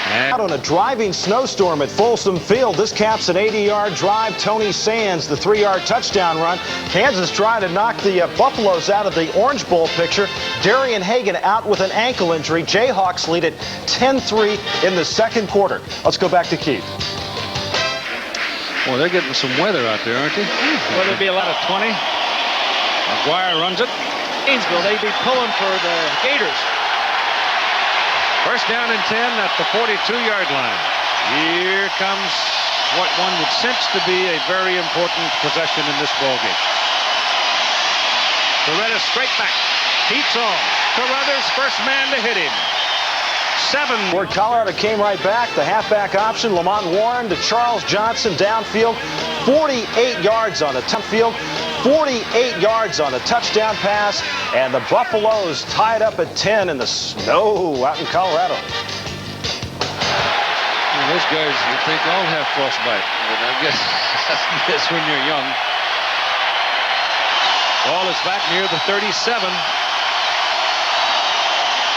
Out on a driving snowstorm at Folsom Field. This caps an 80-yard drive. Tony Sands, the 3-yard touchdown run. Kansas trying to knock the Buffaloes out of the Orange Bowl picture. Darian Hagan out with an ankle injury. Jayhawks lead it 10-3 in the second quarter. Let's go back to Keith. Well, they're getting some weather out there, aren't they? Well, there'll be a lot of 20. McGuire runs it. Gainesville, they'd be pulling for the Gators. First down and 10 at the 42-yard line. Here comes what one would sense to be a very important possession in this ballgame. Coretta straight back. Heats on. Carruthers, first man to hit him. 7. Where Colorado came right back. The halfback option, Lamont Warren to Charles Johnson downfield. 48 yards on the downfield. 48 yards on a touchdown pass, and the Buffaloes tied up at 10 in the snow out in Colorado. Well, those guys, you think, all have frostbite, but I guess when you're young. Ball is back near the 37.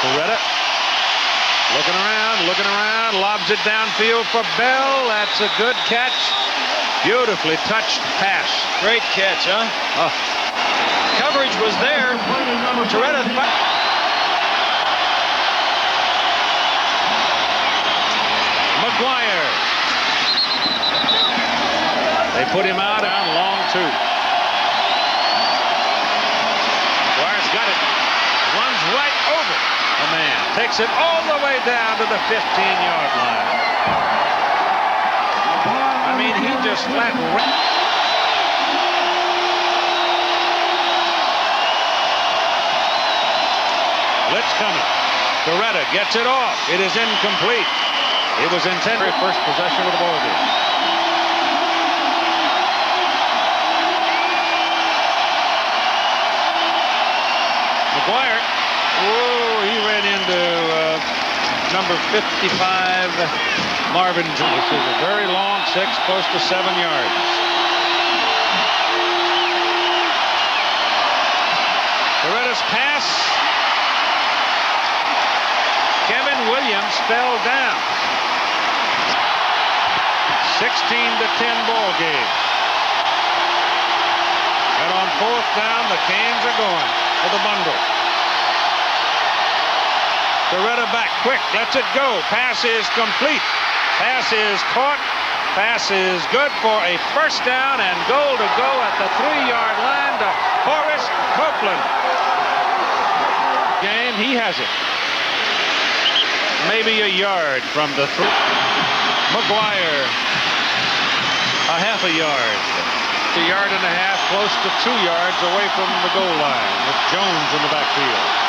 Coretta looking around, lobs it downfield for Bell. That's a good catch. Beautifully touched pass. Great catch, huh? Coverage was there. Coretta. McGuire. They put him out on long two. McGuire's got it. Runs right over a man. Takes it all the way down to the 15-yard line. I mean, he just flat ran. Blitz coming. Coretta gets it off. It is incomplete. It was intended first possession of the ball game. McGuire. Whoa, he ran into number 55, Marvin Jones. This is a very long 6, close to 7 yards. Coretta's pass. Kevin Williams fell down. 16-10 ball game. And on 4th down, the Canes are going for the bundle. Coretta back quick, lets it go. Pass is complete. Pass is caught. Pass is good for a first down and goal to go at the 3-yard line to Horace Copeland. Game, he has it. Maybe a yard from the 3. McGuire, a half a yard. A yard and a half, close to 2 yards away from the goal line with Jones in the backfield.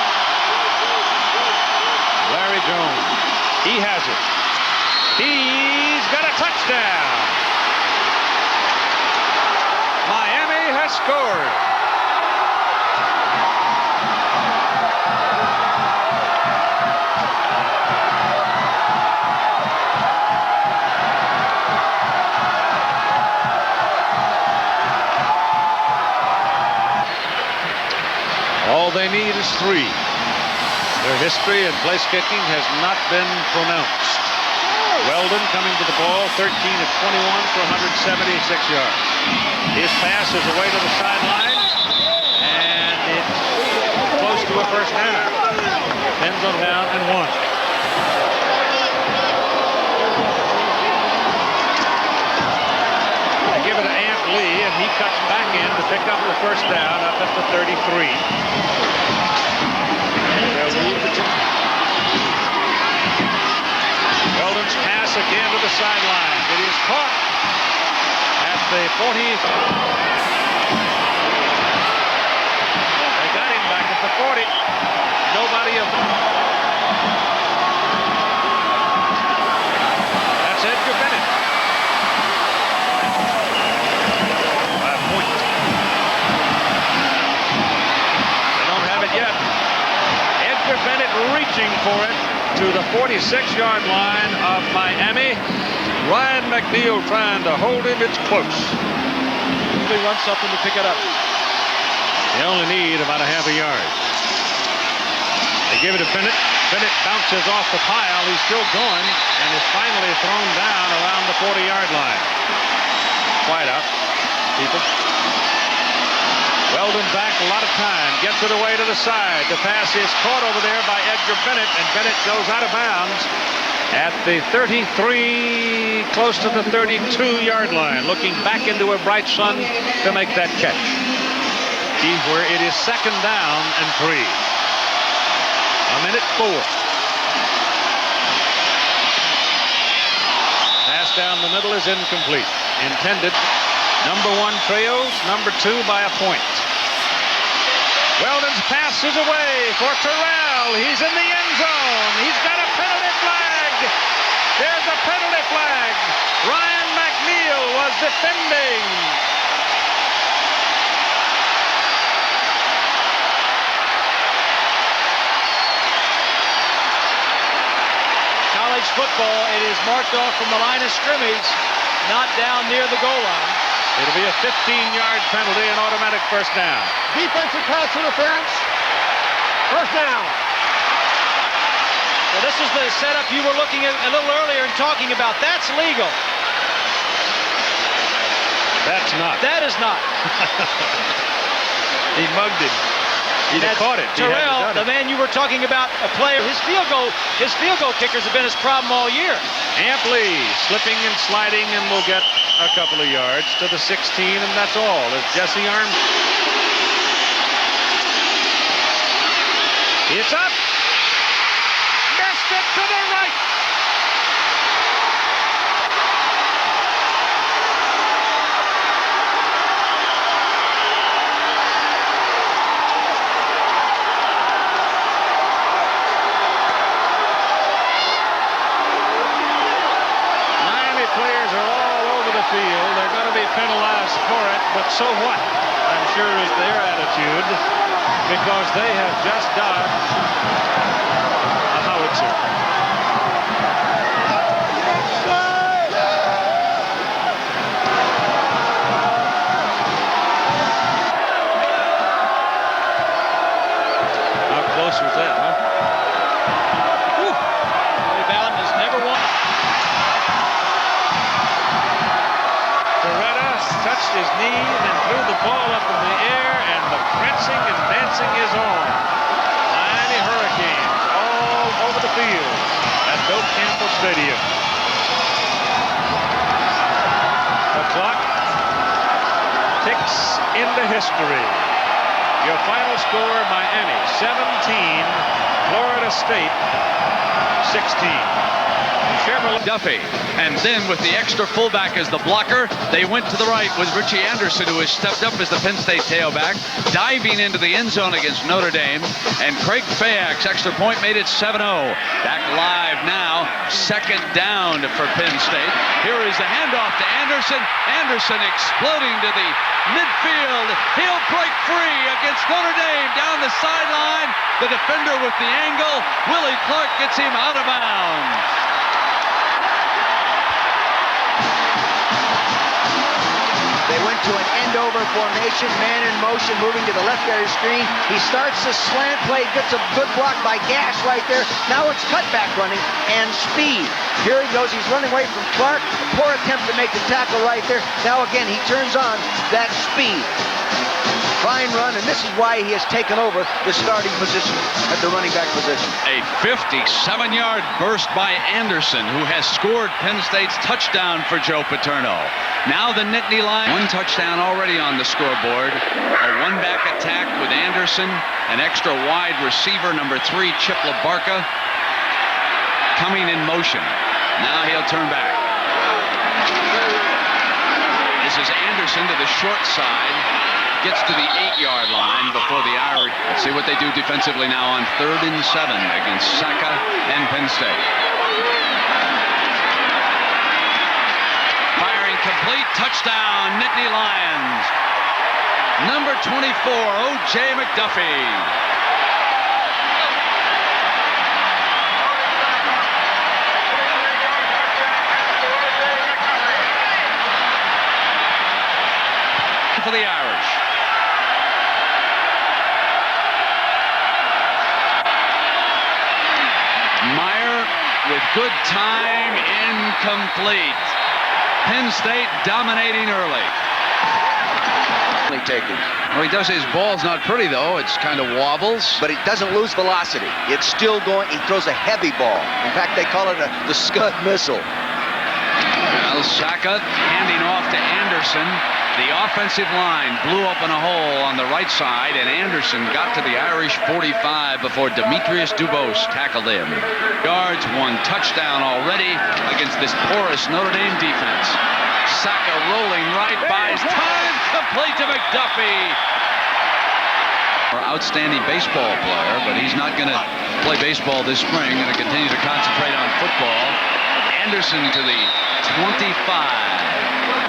Larry Jones, he has it. He's got a touchdown. Miami has scored. All they need is 3. Their history in place kicking has not been pronounced. Weldon coming to the ball, 13 of 21 for 176 yards. His pass is away to the sideline, and it's close to a first down. Ends on down and 1. They give it to Amp Lee, and he cuts back in to pick up the first down up at the 33. Weldon's pass again to the sideline. It is caught at the 40. They got him back at the 40. Nobody of them. That's Edgar Bennett. By a point. They don't have it yet. Edgar Bennett reaching for it to the 46-yard line of Miami. Ryan McNeil trying to hold him. It's close. They want something to pick it up. They only need about a half a yard. They give it to Bennett. Bennett bounces off the pile. He's still going and is finally thrown down around the 40-yard line. Quiet out, people. Weldon back a lot of time, gets it away to the side. The pass is caught over there by Edgar Bennett, and Bennett goes out of bounds at the 33, close to the 32-yard line, looking back into a bright sun to make that catch. Where it is 2nd down and 3. A minute 4. Pass down the middle is incomplete. Intended. Number 1 trails, number 2 by a point. Weldon's pass is away for Terrell. He's in the end zone. He's got a penalty flag. There's a penalty flag. Ryan McNeil was defending. College football, it is marked off from the line of scrimmage, not down near the goal line. It'll be a 15-yard penalty and automatic first down. Defensive pass interference. First down. Well, this is the setup you were looking at a little earlier and talking about. That's legal. That's not. That is not. He mugged him. He'd have caught it. Terrell, the man you were talking about, a player, his field goal kickers have been his problem all year. Amply slipping and sliding, and will get a couple of yards to the 16, and that's all. As Jesse Arms. It's up. Missed it to the right. Field. They're going to be penalized for it, but so what? I'm sure is their attitude, because they have just dodged a howitzer. How close was that, huh? Whew. Ray Ballard has never won. Touched his knee, then threw the ball up in the air, and the prancing and dancing is on. Miami Hurricanes all over the field at Bill Campbell Stadium. The clock ticks into history. Your final score, Miami 17, Florida State 16. Duffy, and then with the extra fullback as the blocker, they went to the right with Richie Anderson, who has stepped up as the Penn State tailback, diving into the end zone against Notre Dame, and Craig Fayax, extra point, made it 7-0. Back live now, second down for Penn State. Here is the handoff to Anderson. Anderson exploding to the midfield. He'll break free against Notre Dame down the sideline. The defender with the angle. Willie Clark gets him out of bounds. They went to an end-over formation, man in motion, moving to the left area screen. He starts the slant play, gets a good block by Gash right there. Now it's cutback running and speed. Here he goes, he's running away from Clark. A poor attempt to make the tackle right there. Now again, he turns on that speed. Fine run, and this is why he has taken over the starting position at the running back position. A 57-yard burst by Anderson, who has scored Penn State's touchdown for Joe Paterno. Now the Nittany Lions, one touchdown already on the scoreboard. A one-back attack with Anderson, an extra wide receiver, number 3, Chip LaBarca, coming in motion. Now he'll turn back. This is Anderson to the short side. Gets to the 8-yard line before the Irish. Let's see what they do defensively now on 3rd and 7 against Saka and Penn State. Firing complete, touchdown, Nittany Lions. Number 24, O.J. McDuffie. For the Irish. Meyer with good time, incomplete. Penn State dominating early. Taken. Well, he does. His ball's not pretty, though. It's kind of wobbles. But it doesn't lose velocity. It's still going. He throws a heavy ball. In fact, they call it the Scud missile. Well, Saka handing off to Anderson. The offensive line blew open a hole on the right side, and Anderson got to the Irish 45 before Demetrius Dubose tackled him. Yards, 1 touchdown already against this porous Notre Dame defense. Saka rolling right, buys time, complete to McDuffie. Outstanding baseball player, but he's not going to play baseball this spring. Going to continue to concentrate on football. Anderson to the 25.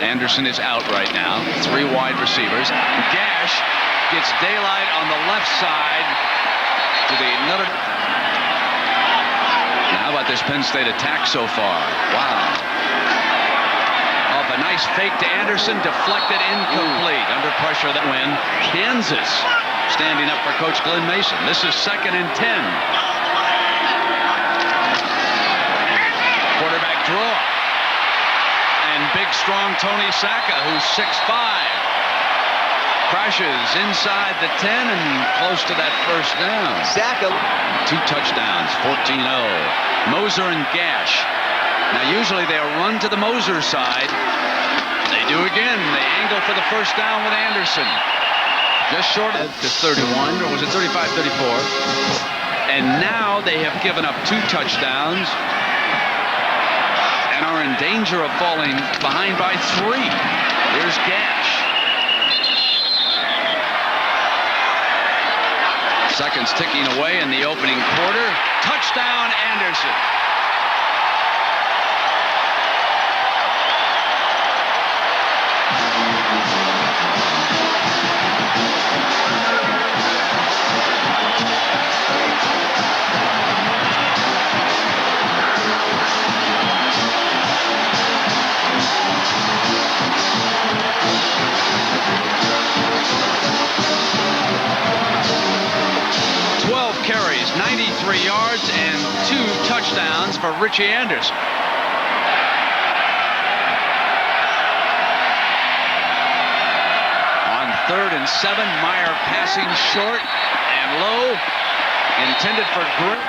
Anderson is out right now. 3 wide receivers. Gash gets daylight on the left side to the another. Now, how about this Penn State attack so far? Wow. A nice fake to Anderson, deflected, incomplete. Under pressure that win. Kansas standing up for Coach Glenn Mason. This is 2nd and 10. Quarterback draw. And big, strong Tony Sacca, who's 6'5", crashes inside the 10 and close to that first down. Sacca. 2 touchdowns, 14-0. Moser and Gash. Now, usually they'll run to the Moser side. They do again. They angle for the first down with Anderson. Just short of the 31, or was it 35-34? And now they have given up 2 touchdowns and are in danger of falling behind by 3. Here's Gash. Seconds ticking away in the opening quarter. Touchdown, Anderson. Carries, 93 yards and 2 touchdowns for Richie Anderson. On 3rd and 7, Meyer passing short and low, intended for Grip.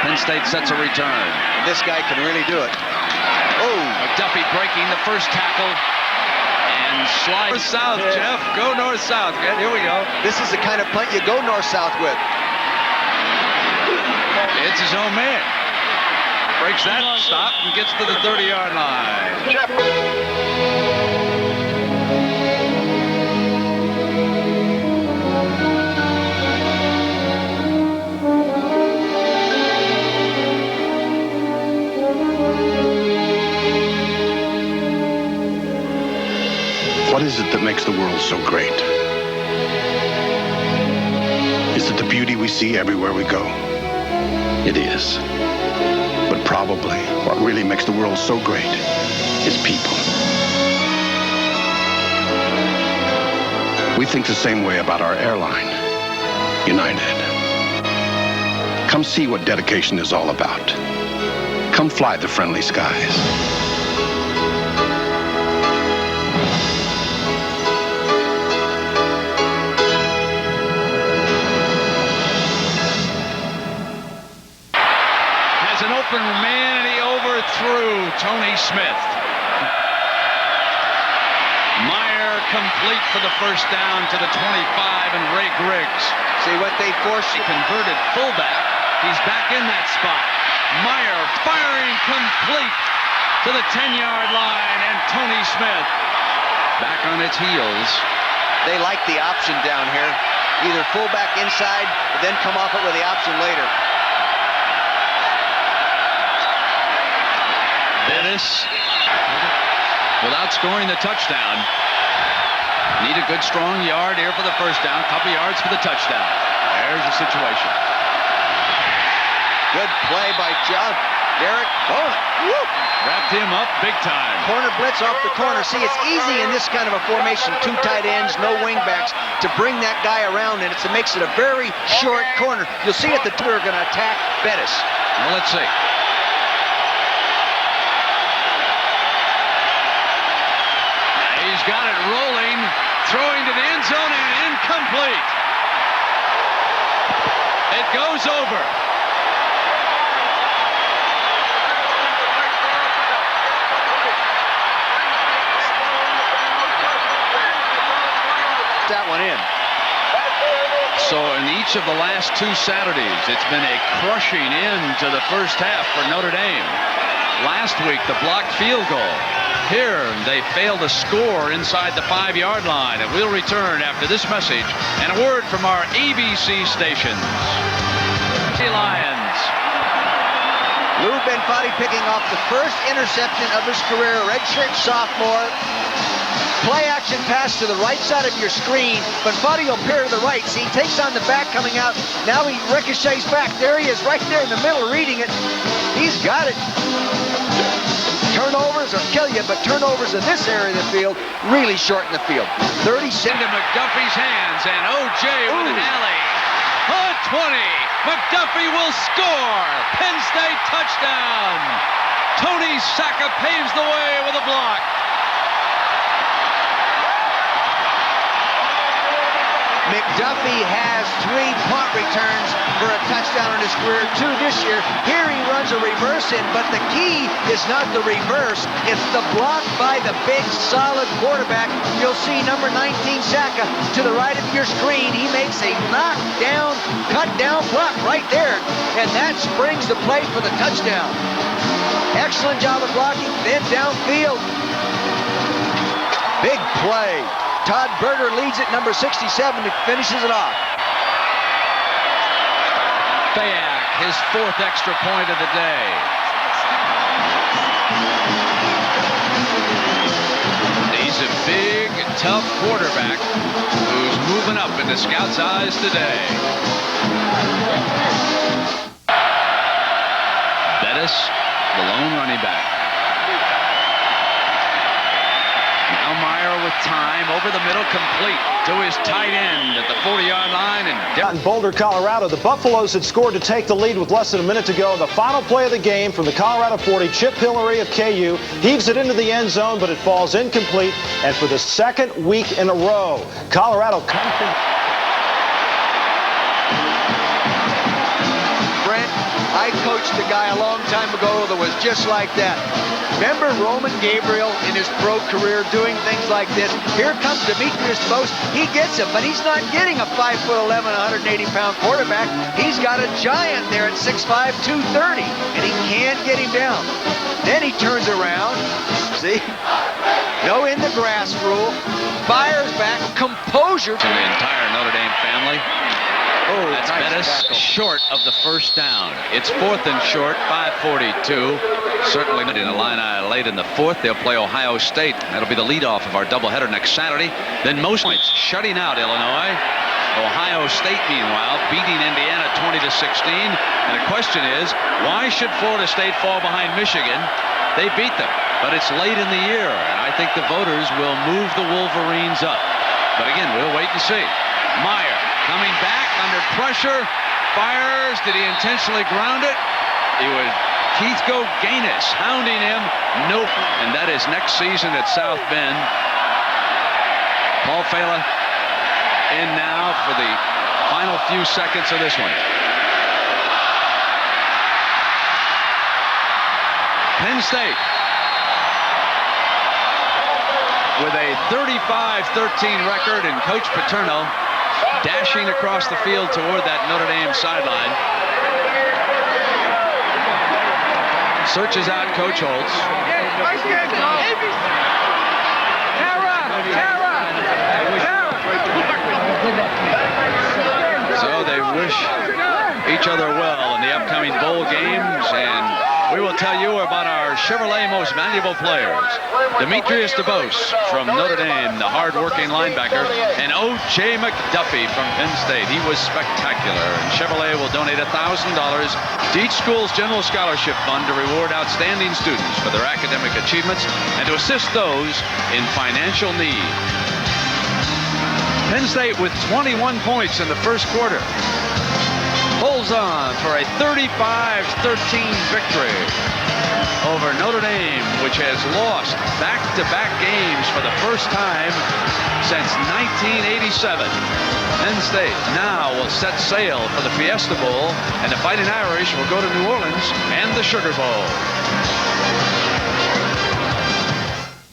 Penn State sets a return. This guy can really do it. Oh, McDuffie breaking the first tackle. And slide north-south, Jeff. Go north-south. Here we go. This is the kind of punt you go north-south with. It's his own man. Breaks that stop and gets to the 30-yard line. What is it that makes the world so great? Is it the beauty we see everywhere we go? It is. But probably what really makes the world so great is people. We think the same way about our airline, United. Come see what dedication is all about. Come fly the friendly skies. Open man, and he overthrew Tony Smith. Meyer complete for the first down to the 25, and Ray Griggs. See what they forced? He converted fullback. He's back in that spot. Meyer firing complete to the 10-yard line, and Tony Smith back on its heels. They like the option down here. Either fullback inside, then come off it with the option later. Dennis, without scoring the touchdown, need a good strong yard here for the first down, couple yards for the touchdown. There's the situation. Good play by John Derek Bowen. Wrapped him up big time. Corner blitz off the corner. See, it's easy in this kind of a formation, 2 tight ends, no wingbacks, to bring that guy around, and it makes it a very short corner. You'll see it, the two are going to attack Bettis. Well, let's see. He's got it rolling, throwing to the end zone, and incomplete. It goes over. That one in. So in each of the last 2 Saturdays, it's been a crushing end to the first half for Notre Dame. Last week, the blocked field goal. Here, they failed to score inside the 5-yard line, and we'll return after this message and a word from our ABC stations. Lions. Lou Benfatti picking off the first interception of his career, redshirt sophomore. Play action pass to the right side of your screen. Benfatti will pair to the right. See, he takes on the back coming out. Now he ricochets back. There he is, right there in the middle, reading it. He's got it. Turnovers will kill you, but turnovers in this area of the field really shorten the field. 36. Into McDuffie's hands, and O.J. with an alley. On 20. McDuffie will score. Penn State touchdown. Tony Sacca paves the way with a block. McDuffie has 3 punt returns for a touchdown in his career, 2 this year. Here he runs a reverse in, but the key is not the reverse, it's the block by the big, solid quarterback. You'll see number 19, Sacca, to the right of your screen. He makes a knockdown, cut-down block right there, and that springs the play for the touchdown. Excellent job of blocking, then downfield. Big play. Todd Berger leads it, number 67, and finishes it off. Fayak, his 4th extra point of the day. He's a big, tough quarterback who's moving up in the scouts' eyes today. Bettis, the lone running back. Now Meyer with time over the middle, complete to his tight end at the 40-yard line. And in Boulder, Colorado, the Buffaloes had scored to take the lead with less than a minute to go. The final play of the game from the Colorado 40, Chip Hillary of KU heaves it into the end zone, but it falls incomplete. And for the 2nd week in a row, Colorado comes in. Brent, I coached a guy a long time ago that was just like that. Remember Roman Gabriel in his pro career doing things like this? Here comes Demetrius Bose. He gets him, but he's not getting a 5'11", 180-pound quarterback. He's got a giant there at 6'5", 230, and he can't get him down. Then he turns around. See? No in the grass rule. Fires back. Composure. To the entire Notre Dame family. Oh, that's nice Bettis tackle. Short of the first down. It's 4th and short, 5:42. Certainly in Illini late in the 4th. They'll play Ohio State. That'll be the leadoff of our doubleheader next Saturday. Then most points shutting out Illinois. Ohio State, meanwhile, beating Indiana 20-16. And the question is, why should Florida State fall behind Michigan? They beat them, but it's late in the year, and I think the voters will move the Wolverines up. But again, we'll wait and see. Meyer coming back under pressure, fires. Did he intentionally ground it? He would. Keith Goganis hounding him. Nope. And that is next season at South Bend. Paul Fela in now for the final few seconds of this one. Penn State with a 35-13 record, and Coach Paterno dashing across the field toward that Notre Dame sideline. Searches out Coach Holtz. So they wish each other well in the upcoming bowl games, and we will tell you about our Chevrolet most valuable players. Demetrius DeBose from Notre Dame, the hard-working linebacker, and O.J. McDuffie from Penn State. He was spectacular, and Chevrolet will donate $1,000 to each school's general scholarship fund to reward outstanding students for their academic achievements and to assist those in financial need. Penn State with 21 points in the first quarter holds on for a 35-13 victory over Notre Dame, which has lost back-to-back games for the first time since 1987. Penn State now will set sail for the Fiesta Bowl, and the Fighting Irish will go to New Orleans and the Sugar Bowl.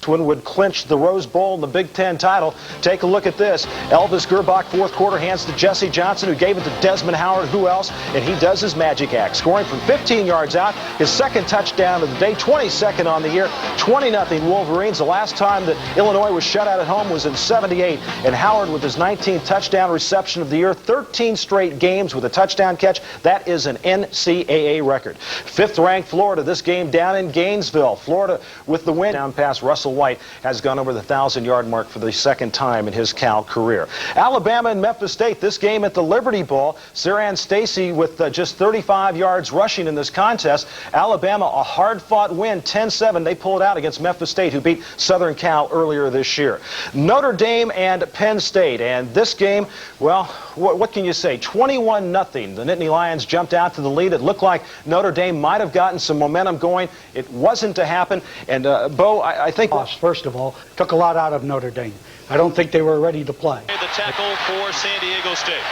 Would clinch the Rose Bowl and the Big Ten title. Take a look at this. Elvis Gerbach, 4th quarter, hands to Jesse Johnson, who gave it to Desmond Howard. Who else? And he does his magic act, scoring from 15 yards out. His 2nd touchdown of the day, 22nd on the year, 20-0 Wolverines. The last time that Illinois was shut out at home was in '78. And Howard with his 19th touchdown reception of the year, 13 straight games with a touchdown catch. That is an NCAA record. 5th-ranked Florida, this game down in Gainesville. Florida with the win down past Russell White has gone over the 1,000-yard mark for the second time in his Cal career. Alabama and Memphis State, this game at the Liberty Bowl. Saran Stacy with just 35 yards rushing in this contest. Alabama, a hard-fought win, 10-7. They pulled out against Memphis State, who beat Southern Cal earlier this year. Notre Dame and Penn State, and this game, well, what can you say? 21-0. The Nittany Lions jumped out to the lead. It looked like Notre Dame might have gotten some momentum going. It wasn't to happen. And Bo, I think... First of all, took a lot out of Notre Dame. I don't think they were ready to play. The tackle for San Diego State.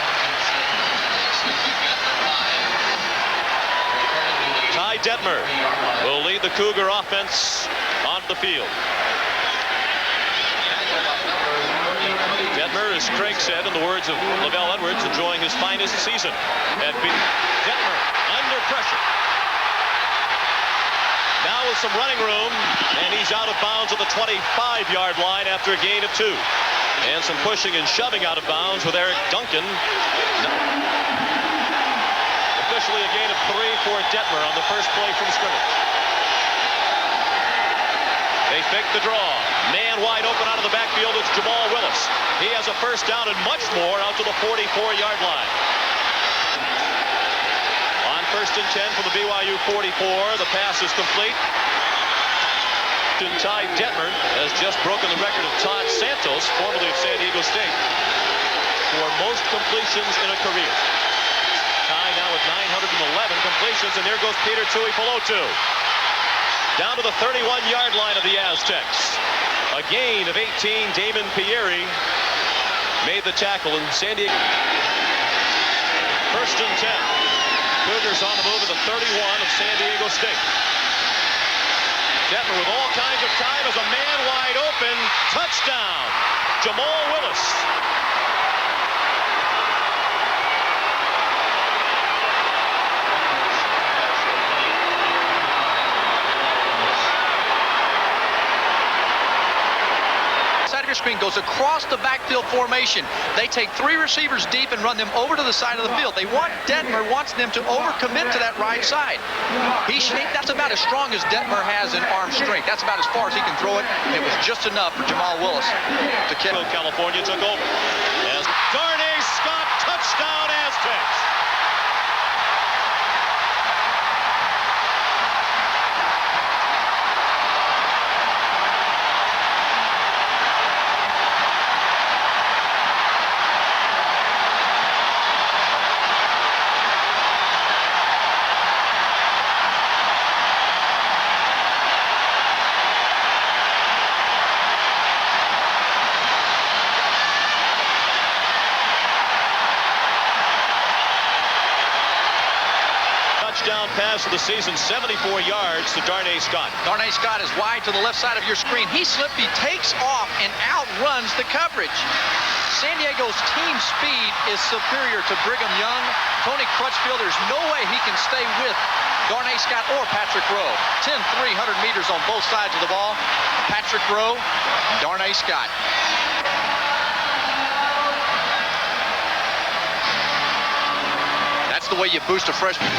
Ty Detmer will lead the Cougar offense onto the field. Detmer, as Craig said, in the words of Lavelle Edwards, enjoying his finest season. Detmer under pressure. Now with some running room, and he's out of bounds at the 25-yard line after a gain of 2. And some pushing and shoving out of bounds with Eric Duncan. Officially a gain of 3 for Detmer on the first play from scrimmage. They fake the draw. Man wide open out of the backfield. It's Jamal Willis. He has a first down and much more out to the 44-yard line. On first and 10 from the BYU 44. The pass is complete. Ty Detmer has just broken the record of Todd Santos, formerly of San Diego State, for most completions in a career. Ty now with 911 completions, and there goes Peter Tuipulotu. Down to the 31-yard line of the Aztecs. A gain of 18. Damon Pieri made the tackle in San Diego. First and 10. Cougars on the move at the 31 of San Diego State. Detmer with all kinds of time as a man wide open. Touchdown. Jamal Willis. Screen goes across the backfield formation. They take 3 receivers deep and run them over to the side of the field. Detmer wants them to overcommit to that right side. That's about as strong as Detmer has in arm strength. That's about as far as he can throw it. It was just enough for Jamal Willis to kill. California took over. As Darnay Scott, touchdown Aztecs. Touchdown pass of the season, 74 yards to Darnay Scott. Darnay Scott is wide to the left side of your screen. He slipped, he takes off and outruns the coverage. San Diego's team speed is superior to Brigham Young. Tony Crutchfield, there's no way he can stay with Darnay Scott or Patrick Rowe. 10 300 meters on both sides of the ball. Patrick Rowe, Darnay Scott. That's the way you boost a freshman.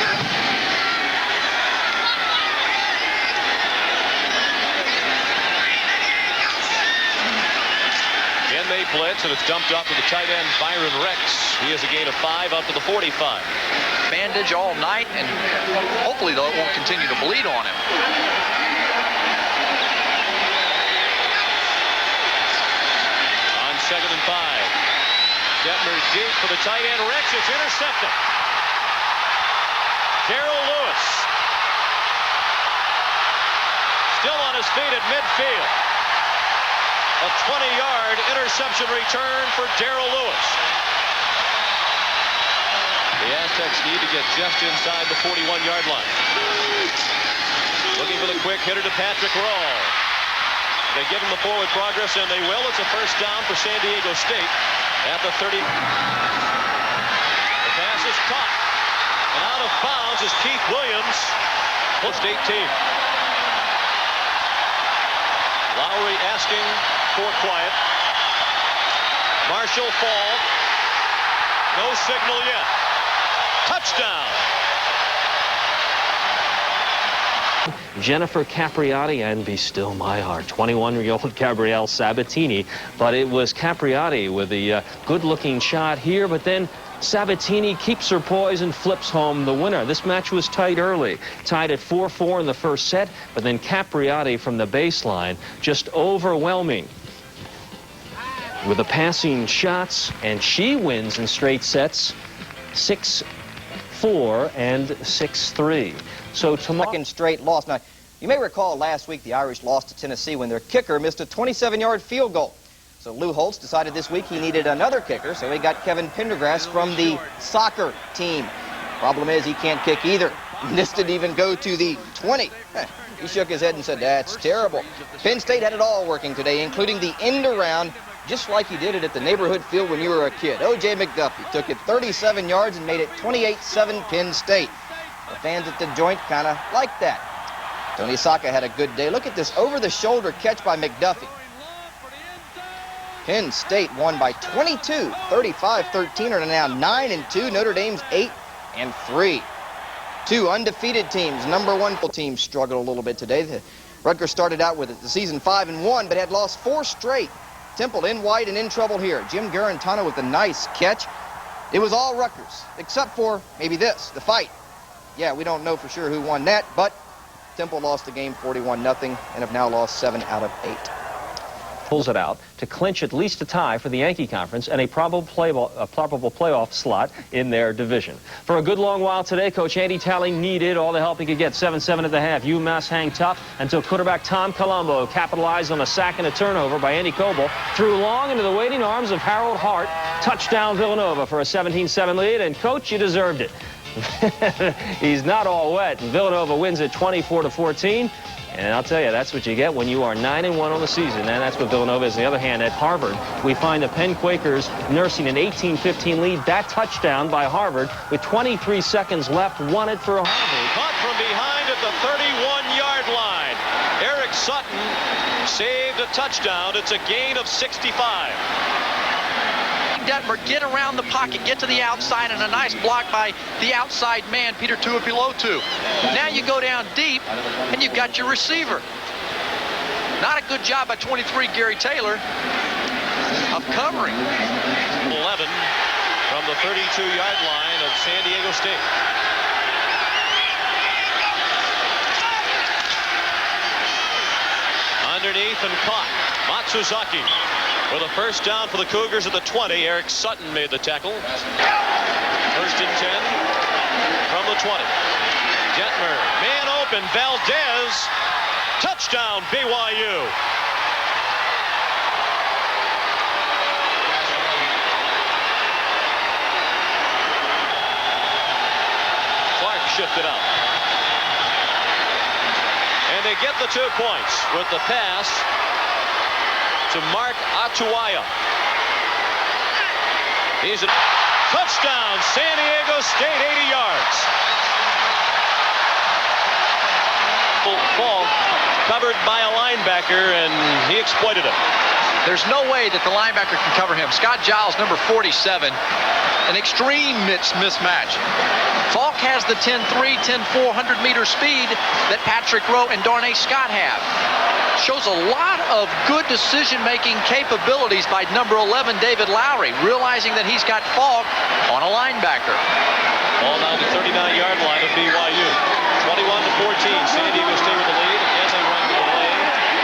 And they blitz, and it's dumped off to the tight end, Byron Rex. He has a gain of 5 up to the 45. Bandage all night, and hopefully, though, it won't continue to bleed on him. On 2nd and 5. Detmer deep for the tight end. Rex is intercepted. Darrell Lewis still on his feet at midfield. A 20-yard interception return for Darrell Lewis. The Aztecs need to get just inside the 41-yard line. Looking for the quick hitter to Patrick Rowe. They give him the forward progress, and they will. It's a first down for San Diego State at the 30. The pass is caught. And out of bounds is Keith Williams. Post 18. Lowry asking for quiet. Marshall fall. No signal yet. Touchdown. Jennifer Capriati, and be still my heart, 21-year-old Gabrielle Sabatini. But it was Capriati with the good-looking shot here, but then Sabatini keeps her poise and flips home the winner. This match was tight early, tied at 4-4 in the first set, but then Capriati from the baseline just overwhelming with the passing shots, and she wins in straight sets 6-4 and 6-3. So tomorrow, second straight loss. Now, you may recall last week the Irish lost to Tennessee when their kicker missed a 27-yard field goal. So Lou Holtz decided this week he needed another kicker, so he got Kevin Pendergrass from the soccer team. Problem is he can't kick either. This didn't even go to the 20. He shook his head and said, that's terrible. Penn State had it all working today, including the end around, just like you did it at the neighborhood field when you were a kid. O.J. McDuffie took it 37 yards and made it 28-7 Penn State. The fans at the joint kind of liked that. Tony Saka had a good day. Look at this over-the-shoulder catch by McDuffie. Penn State won by 22, 35-13, are now 9-2. Notre Dame's 8-3. Two undefeated teams, number one team, struggled a little bit today. The Rutgers started out with the season 5-1, but had lost 4 straight. Temple in white and in trouble here. Jim Garantano with a nice catch. It was all Rutgers, except for maybe this, the fight. Yeah, we don't know for sure who won that, but Temple lost the game 41-0 and have now lost 7 out of 8. Pulls it out to clinch at least a tie for the Yankee Conference and a probable playoff slot in their division. For a good long while today, Coach Andy Talley needed all the help he could get. 7-7 at the half. UMass hang tough until quarterback Tom Colombo capitalized on a sack and a turnover by Andy Coble. Threw long into the waiting arms of Harold Hart. Touchdown Villanova for a 17-7 lead, and Coach, you deserved it. He's not all wet, and Villanova wins at 24-14. And I'll tell you, that's what you get when you are 9-1 on the season, and that's what Villanova is. On the other hand, at Harvard, we find the Penn Quakers nursing an 18-15 lead. That touchdown by Harvard with 23 seconds left won it for Harvard. Caught from behind at the 31-yard line. Eric Sutton saved a touchdown. It's a gain of 65. Detmer get around the pocket, get to the outside, and a nice block by the outside man, Peter Tuipulotu. Now you go down deep, and you've got your receiver. Not a good job by 23, Gary Taylor, of covering. 11 from the 32-yard line of San Diego State. Underneath and caught. Matsuzaki with a first down for the Cougars at the 20. Eric Sutton made the tackle. First and 10 from the 20. Detmer, man open, Valdez. Touchdown, BYU. Clark shifted up. And they get the 2 points with the pass to Mark Atuaya. He's a touchdown, San Diego State, 80 yards. Ball covered by a linebacker, and he exploited it. There's no way that the linebacker can cover him. Scott Giles, number 47, an extreme mismatch. Falk has the 10-3, 10-4, 100-meter speed that Patrick Rowe and Darnay Scott have. Shows a lot of good decision-making capabilities by number 11, David Lowry, realizing that he's got Falk on a linebacker. Ball down to 39-yard line of BYU. 21-14, San Diego State with the lead. Again, they run to the lane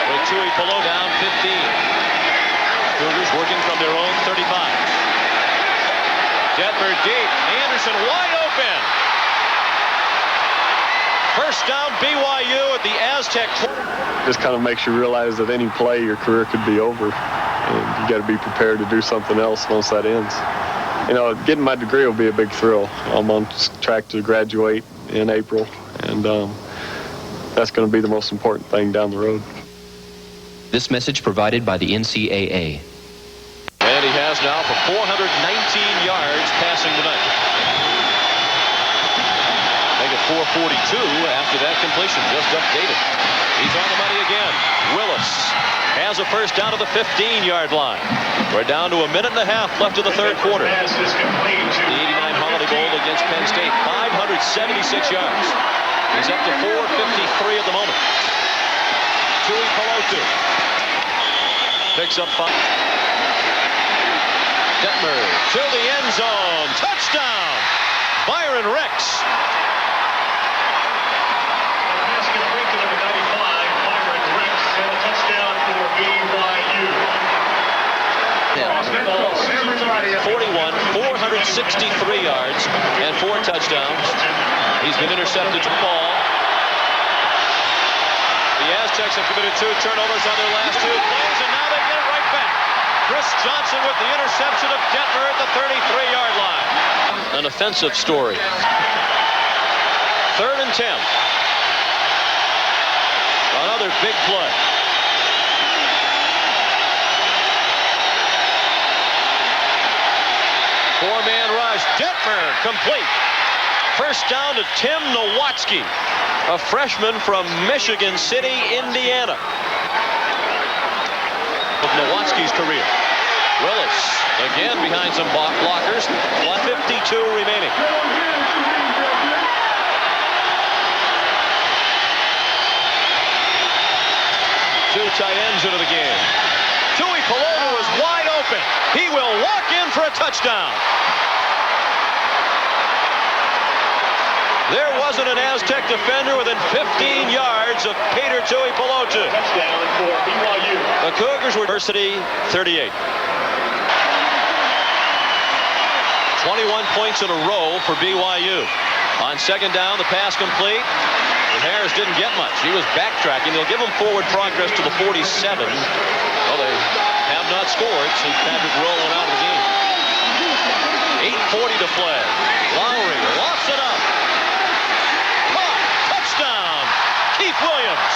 with Tuipulo down 15. Cougars working from their own 35. Detmer deep. Anderson wide open. First down, BYU at the Aztec. Just kind of makes you realize that any play, your career could be over. And you got to be prepared to do something else once that ends. You know, getting my degree will be a big thrill. I'm on track to graduate in April, and that's going to be the most important thing down the road. This message provided by the NCAA. And he has now for 419 yards passing tonight. Make it 442 after that completion, just updated. He's on the money again. Willis has a first down to the 15-yard line. We're down to a minute and a half left in the third quarter. The 89 Holiday Bowl against Penn State, 576 yards. He's up to 453 at the moment. Tui Pelotu picks up 5. Detmer to the end zone. Touchdown! Byron Rex. Basket break to number 95, Byron Rex, and a touchdown for BYU. 41, 463 yards, and 4 touchdowns. He's been intercepted to Paul. The Aztecs have committed 2 turnovers on their last 2 plays, and now they get it right back. Chris Johnson with the interception of Detmer at the 33-yard line. An offensive story. 3rd and 10. Another big play. Four-man rush. Detmer complete. First down to Tim Nowatzki, a freshman from Michigan City, Indiana. Of Nowatzki's career. Willis again behind some blockers. 1:52 remaining. Two tight ends into the game. Tui Pelotu is wide open. He will walk in for a touchdown. There wasn't an Aztec defender within 15 yards of Peter Tui Pelotu. Touchdown for BYU. The Cougars were University 38. 21 points in a row for BYU. On second down, the pass complete. And Harris didn't get much. He was backtracking. They'll give him forward progress to the 47. Well, they have not scored since Patrick Rowe went out of the game. 8:40 to play. Lowry lofts it up. Touchdown, Keith Williams.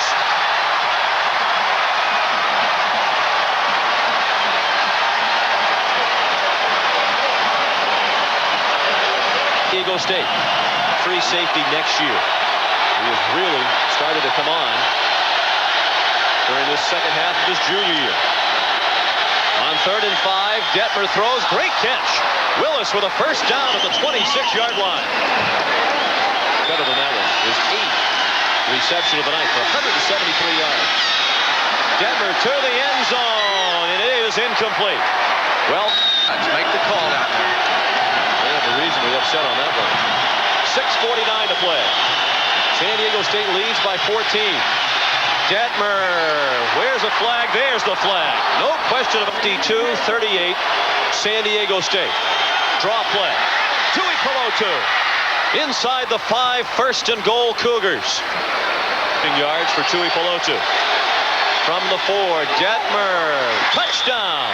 Diego State, free safety next year. He has really started to come on during this second half of his junior year. On 3rd and 5, Detmer throws. Great catch. Willis with a first down at the 26-yard line. Better than that one. His 8th reception of the night for 173 yards. Detmer to the end zone, and it is incomplete. Well, let's make the call down there. They have a reasonably upset on that one. 6:49 to play. San Diego State leads by 14. Detmer, where's the flag? There's the flag. No question of 52-38, San Diego State. Draw play. Tui Pelotu. Inside the 5, 1st and goal Cougars. Yards for Tui Pelotu. From the 4, Detmer. Touchdown.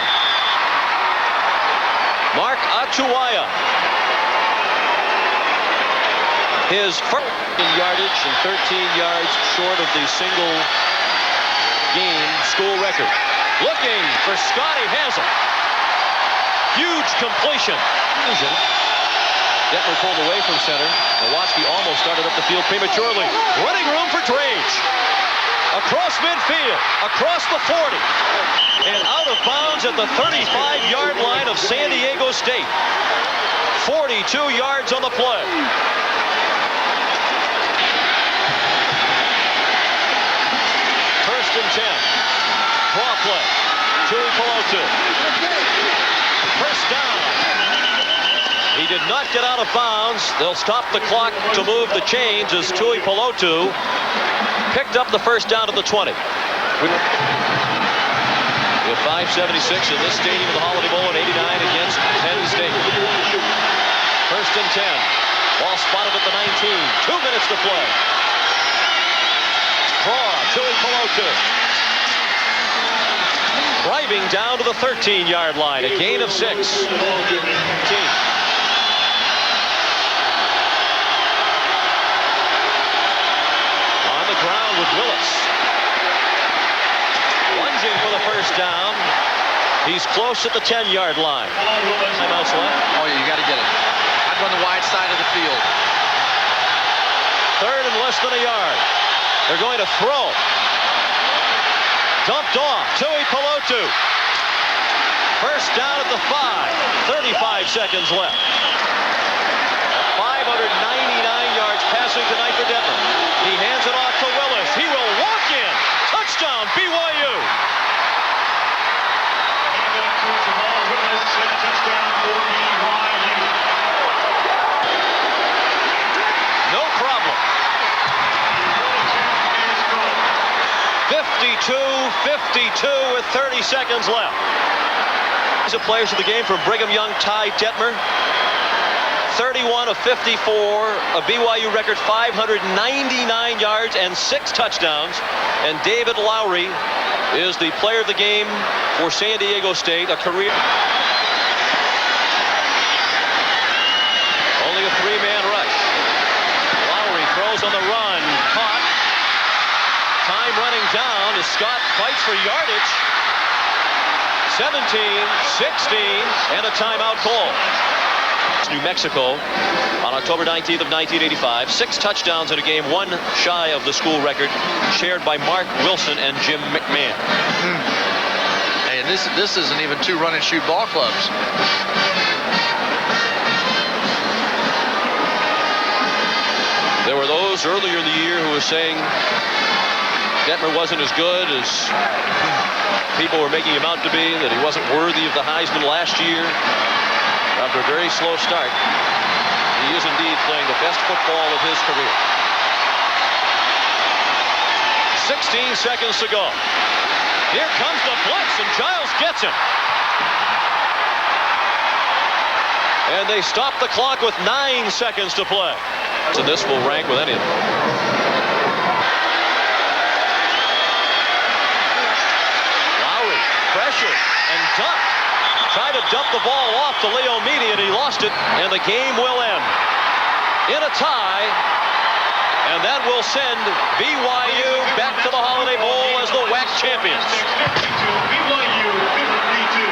Mark Atuaya. His first yardage and 13 yards short of the single game school record. Looking for Scotty Hazel. Huge completion. Detmer pulled away from center. Nowatzki almost started up the field prematurely. Running room for Drage. Across midfield. Across the 40. And out of bounds at the 35-yard line of San Diego State. 42 yards on the play. First and 10. Draw play. Tui Pelotu. First down. He did not get out of bounds. They'll stop the clock to move the chains as Tui Pelotu picked up the first down at the 20. With 5:76 in this stadium of the Holiday Bowl at 89 against Penn State. First and 10. Ball spotted at the 19. 2 minutes to play. Draw, Tui Pelotu. Driving down to the 13-yard line. A gain of 6. On the ground with Willis. Lunging for the first down. He's close at the 10-yard line. Timeouts left. Oh, yeah, you got to get it. I'd run the wide side of the field. 3rd and less than a yard. They're going to throw. Dumped off. Tui Pelotu. First down at the 5. 35 seconds left. 599 yards passing tonight for Detmer. He hands it off to Willis. He will walk in. Touchdown, with 30 seconds left. These are players of the game from Brigham Young. Ty Detmer, 31 of 54, a BYU record 599 yards and 6 touchdowns. And David Lowry is the player of the game for San Diego State, a career. Only a 3-man rush. Lowry throws on the run, caught. Time running down as Scott fights for yardage. 17, 16, and a timeout call. New Mexico on October 19th of 1985. 6 touchdowns in a game, 1 shy of the school record, shared by Mark Wilson and Jim McMahon. Hey, and this isn't even 2 run-and-shoot ball clubs. There were those earlier in the year who were saying Detmer wasn't as good as people were making him out to be, that he wasn't worthy of the Heisman last year. After a very slow start, he is indeed playing the best football of his career. 16 seconds to go. Here comes the blitz, and Giles gets him. And they stop the clock with 9 seconds to play. So this will rank with any of them. Lowry, pressure, and dumped. Tried to dump the ball off to Leo Meany, and he lost it, and the game will end in a tie, and that will send BYU back to the Holiday Bowl as the WAC champions. BYU 52.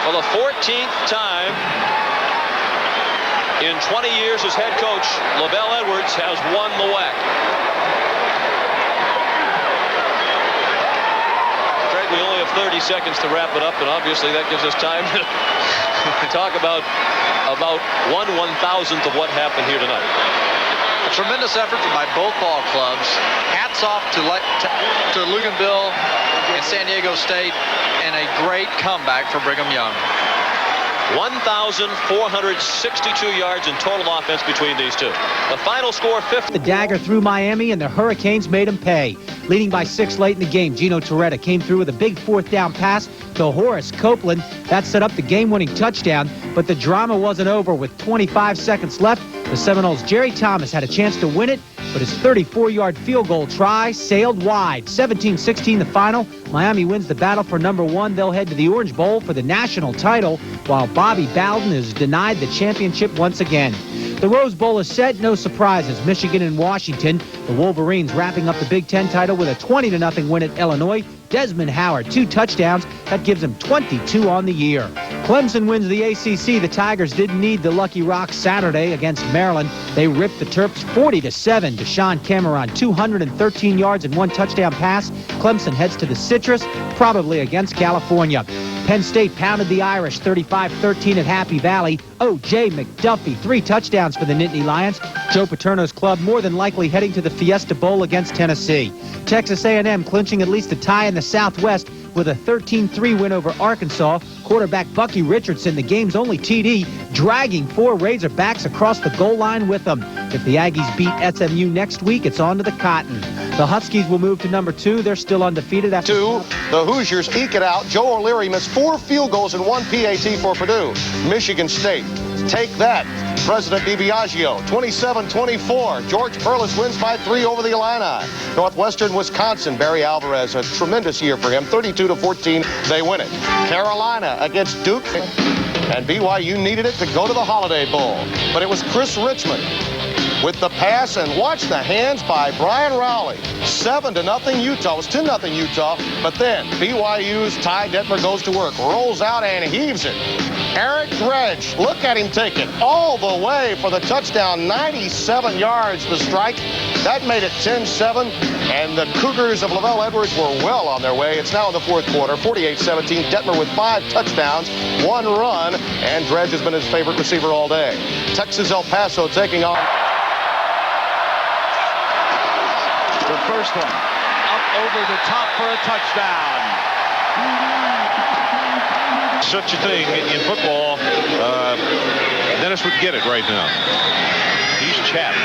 For the 14th time in 20 years as head coach, Lavelle Edwards has won the WAC. Craig, we only have 30 seconds to wrap it up, and obviously that gives us time to talk about 1/1000th of what happened here tonight. A tremendous effort by both ball clubs. Hats off to Luganville and San Diego State, and a great comeback for Brigham Young. 1,462 yards in total offense between these two. The final score, 50. The dagger through Miami, and the Hurricanes made him pay. Leading by 6 late in the game, Gino Torretta came through with a big 4th down pass to Horace Copeland. That set up the game-winning touchdown, but the drama wasn't over. With 25 seconds left, the Seminoles' Jerry Thomas had a chance to win it, but his 34-yard field goal try sailed wide. 17-16 the final. Miami wins the battle for number 1. They'll head to the Orange Bowl for the national title, while Bobby Bowden is denied the championship once again. The Rose Bowl is set. No surprises. Michigan and Washington. The Wolverines wrapping up the Big Ten title with a 20-0 win at Illinois. Desmond Howard, 2 touchdowns. That gives him 22 on the year. Clemson wins the ACC. The Tigers didn't need the Lucky Rock Saturday against Maryland. They ripped the Terps 40-7. Deshaun Cameron, 213 yards and 1 touchdown pass. Clemson heads to the Citrus, probably against California. Penn State pounded the Irish 35-13 at Happy Valley. O.J. McDuffie, 3 touchdowns for the Nittany Lions. Joe Paterno's club more than likely heading to the Fiesta Bowl against Tennessee. Texas A&M clinching at least a tie in the Southwest with a 13-3 win over Arkansas. Quarterback Bucky Richardson, the game's only TD, dragging 4 Razorbacks across the goal line with them. If the Aggies beat SMU next week, it's on to the Cotton. The Huskies will move to number 2. They're still undefeated after... The Hoosiers eke it out. Joe O'Leary missed 4 field goals and 1 PAT for Purdue. Michigan State, take that. President DiBiagio, 27-24. George Perlis wins by 3 over the Illini. Northwestern Wisconsin, Barry Alvarez, a tremendous year for him. 32-14, they win it. Carolina against Duke, and BYU needed it to go to the Holiday Bowl. But it was Chris Richmond with the pass, and watch the hands by Brian Rowley. 7-0 Utah. It was 10-0 Utah, but then BYU's Ty Detmer goes to work, rolls out and heaves it. Eric Dredge, look at him take it all the way for the touchdown. 97 yards the strike. That made it 10-7, and the Cougars of Lavelle Edwards were well on their way. It's now in the 4th quarter, 48-17. Detmer with 5 touchdowns, 1 run, and Dredge has been his favorite receiver all day. Texas El Paso taking on... The first one up over the top for a touchdown. Such a thing in football. Dennis would get it right now. He's chapped.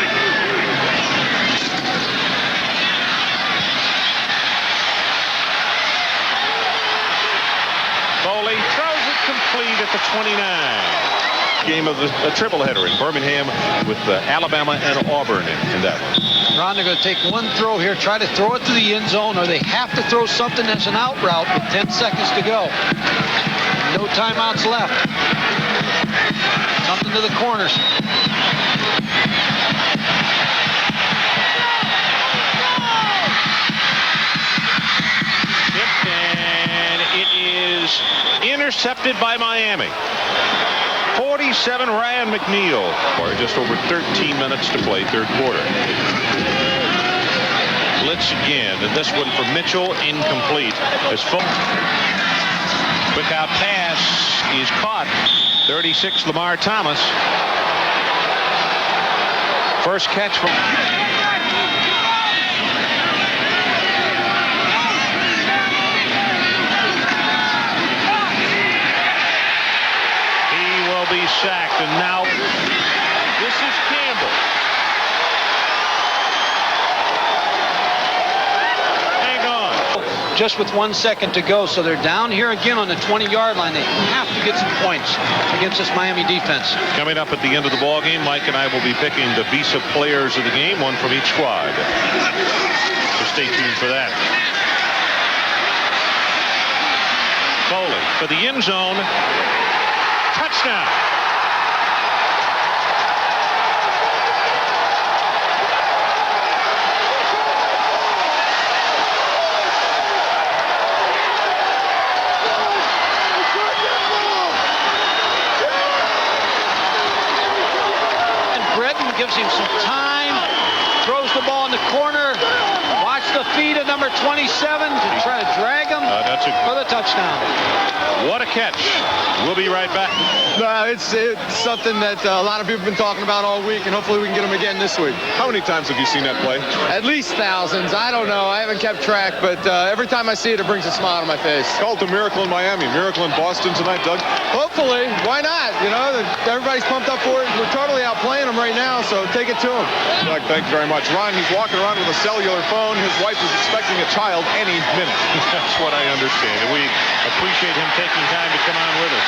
Foley throws it complete at the 29. Game of a triple header in Birmingham with Alabama and Auburn in that one. Ron, they're going to take one throw here, try to throw it to the end zone, or they have to throw something that's an out route with 10 seconds to go. No timeouts left. Something to the corners. And it is intercepted by Miami. 47, Ryan McNeil. Or just over 13 minutes to play third quarter. Blitz again, and this one for Mitchell, incomplete. As quick out pass is caught. 36, Lamar Thomas. First catch from... be sacked, and now this is Campbell. Hang on. Just with 1 second to go, so they're down here again on the 20-yard line. They have to get some points against this Miami defense. Coming up at the end of the ball game, Mike and I will be picking the Visa players of the game, one from each squad. So stay tuned for that. Foley for the end zone. Touchdown. And Breton gives him some time, throws the ball in the corner. Watch the feet of number 27 to try to drag him for the touchdown. What a catch. We'll be right back. It's something that a lot of people have been talking about all week, and hopefully we can get them again this week. How many times have you seen that play? At least thousands. I don't know. I haven't kept track, but every time I see it, it brings a smile to my face. Called a miracle in Miami, miracle in Boston tonight, Doug. Hopefully. Why not? You know, everybody's pumped up for it. We're totally outplaying them right now, so take it to them. Doug, thank you very much. Ron, he's walking around with a cellular phone. His wife is expecting a child any minute. That's what I understand. And we appreciate him taking time to come on with us.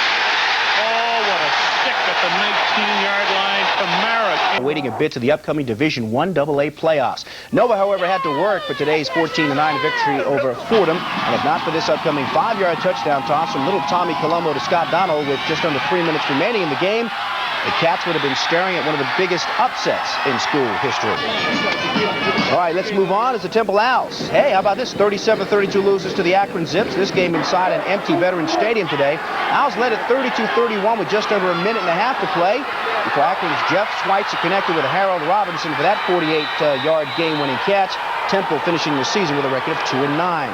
Oh, what a stick at the 19-yard line. Kamara. Waiting a bit to the upcoming Division I AA playoffs. Nova, however, had to work for today's 14-9 victory over Fordham. And if not for this upcoming 5-yard touchdown toss from little Tommy Colombo to Scott Donald with just under 3 minutes remaining in the game, the Cats would have been staring at one of the biggest upsets in school history. All right, let's move on. It's the Temple Owls. Hey, how about this? 37-32 loses to the Akron Zips. This game inside an empty Veterans Stadium today. Owls led at 32-31 with just under a minute and a half to play before Akron's Jeff Schweitzer connected with Harold Robinson for that 48-yard game-winning catch. Temple finishing the season with a record of 2-9.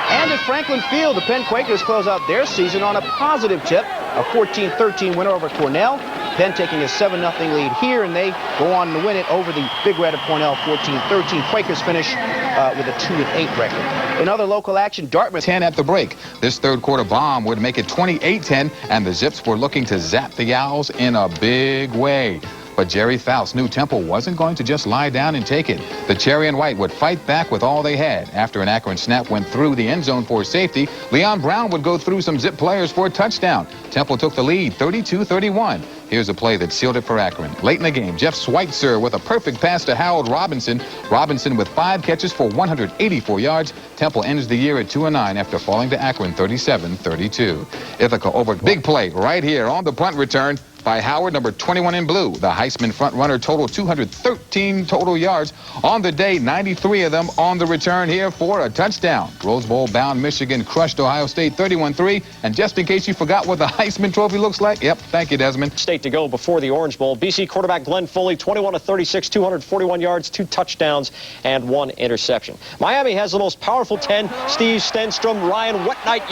And at Franklin Field, the Penn Quakers close out their season on a positive tip, a 14-13 winner over Cornell. Penn taking a 7-0 lead here, and they go on to win it over the Big Red of Cornell 14-13. Quakers finish with a 2-8 record. In other local action, Dartmouth 10 at the break. This third quarter bomb would make it 28-10, and the Zips were looking to zap the Owls in a big way. But Jerry Faust knew Temple wasn't going to just lie down and take it. The Cherry and White would fight back with all they had. After an Akron snap went through the end zone for safety, Leon Brown would go through some Zip players for a touchdown. Temple took the lead 32-31. Here's a play that sealed it for Akron. Late in the game, Jeff Schweitzer with a perfect pass to Harold Robinson. Robinson with 5 catches for 184 yards. Temple ends the year at 2-9 after falling to Akron 37-32. Ithaca over big play right here on the punt return by Howard, number 21 in blue. The Heisman front runner totaled 213 total yards on the day, 93 of them on the return here for a touchdown. Rose Bowl bound Michigan crushed Ohio State 31-3. And just in case you forgot what the Heisman Trophy looks like, yep, thank you, Desmond. State to go before the Orange Bowl. BC quarterback Glenn Foley, 21-36, 241 yards, 2 touchdowns, and 1 interception. Miami has the most powerful 10. Steve Stenstrom, Ryan Wetnight,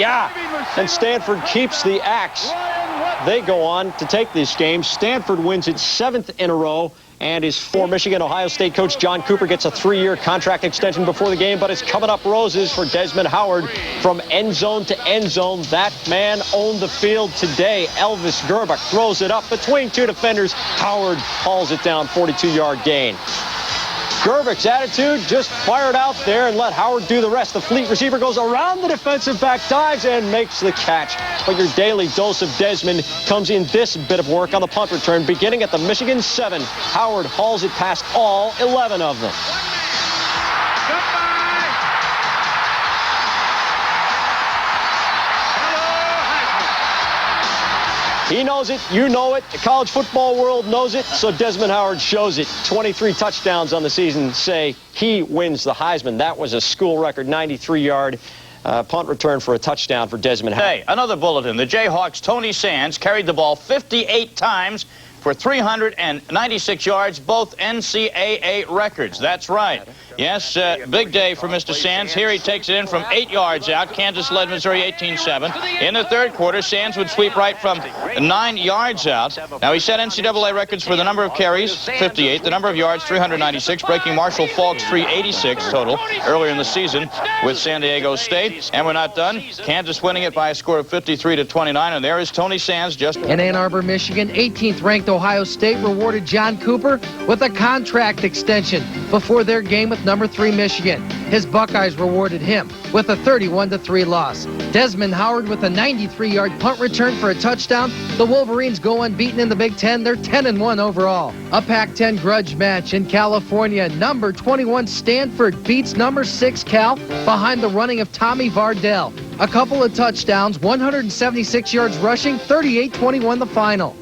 and Stanford keeps the axe. They go on to take this game. Stanford wins its 7th in a row and is for Michigan. Ohio State coach John Cooper gets a 3-year contract extension before the game, but it's coming up roses for Desmond Howard from end zone to end zone. That man owned the field today. Elvis Gerbach throws it up between two defenders. Howard hauls it down, 42-yard gain. Gerbach's attitude, just fire it out there and let Howard do the rest. The fleet receiver goes around the defensive back, dives and makes the catch. But your daily dose of Desmond comes in this bit of work on the punt return, beginning at the Michigan 7. Howard hauls it past all 11 of them. He knows it, you know it, the college football world knows it, so Desmond Howard shows it. 23 touchdowns on the season say he wins the Heisman. That was a school record 93-yard punt return for a touchdown for Desmond Howard. Hey, another bulletin. The Jayhawks' Tony Sands carried the ball 58 times for 396 yards, both NCAA records. That's right. Yes, big day for Mr. Sands. Here he takes it in from 8 yards out. Kansas led Missouri 18-7. In the third quarter, Sands would sweep right from 9 yards out. Now, he set NCAA records for the number of carries, 58, the number of yards, 396, breaking Marshall Faulk's 386 total earlier in the season with San Diego State. And we're not done. Kansas winning it by a score of 53-29, and there is Tony Sands just... In Ann Arbor, Michigan, 18th ranked Ohio State rewarded John Cooper with a contract extension before their game with number 3 Michigan. His Buckeyes rewarded him with a 31-3 loss. Desmond Howard with a 93-yard punt return for a touchdown. The Wolverines go unbeaten in the Big Ten. They're 10-1 overall. A Pac-10 grudge match in California. Number 21 Stanford beats number 6 Cal behind the running of Tommy Vardell. A couple of touchdowns, 176 yards rushing, 38-21 the final.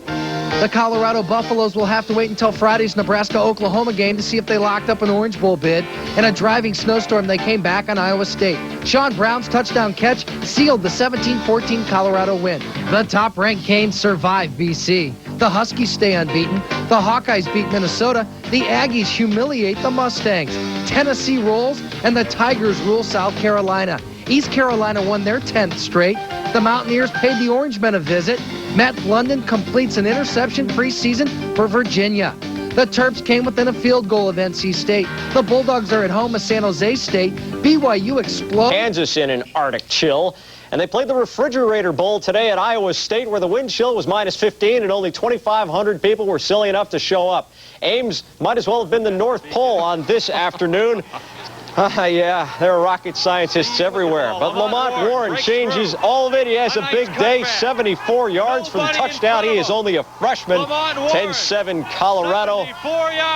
The Colorado Buffaloes will have to wait until Friday's Nebraska-Oklahoma game to see if they locked up an Orange Bowl bid. In a driving snowstorm, they came back on Iowa State. Sean Brown's touchdown catch sealed the 17-14 Colorado win. The top-ranked Canes survive BC. The Huskies stay unbeaten. The Hawkeyes beat Minnesota. The Aggies humiliate the Mustangs. Tennessee rolls, and the Tigers rule South Carolina. East Carolina won their 10th straight. The Mountaineers paid the Orangemen a visit. Matt London completes an interception-free season for Virginia. The Terps came within a field goal of NC State. The Bulldogs are at home with San Jose State. BYU explodes. Kansas in an Arctic chill. And they played the Refrigerator Bowl today at Iowa State, where the wind chill was -15 and only 2,500 people were silly enough to show up. Ames might as well have been the North Pole on this afternoon. Yeah, there are rocket scientists everywhere. But Lamont Warren changes all of it. He has a big day, 74 yards for the touchdown. He is only a freshman. 10-7 Colorado.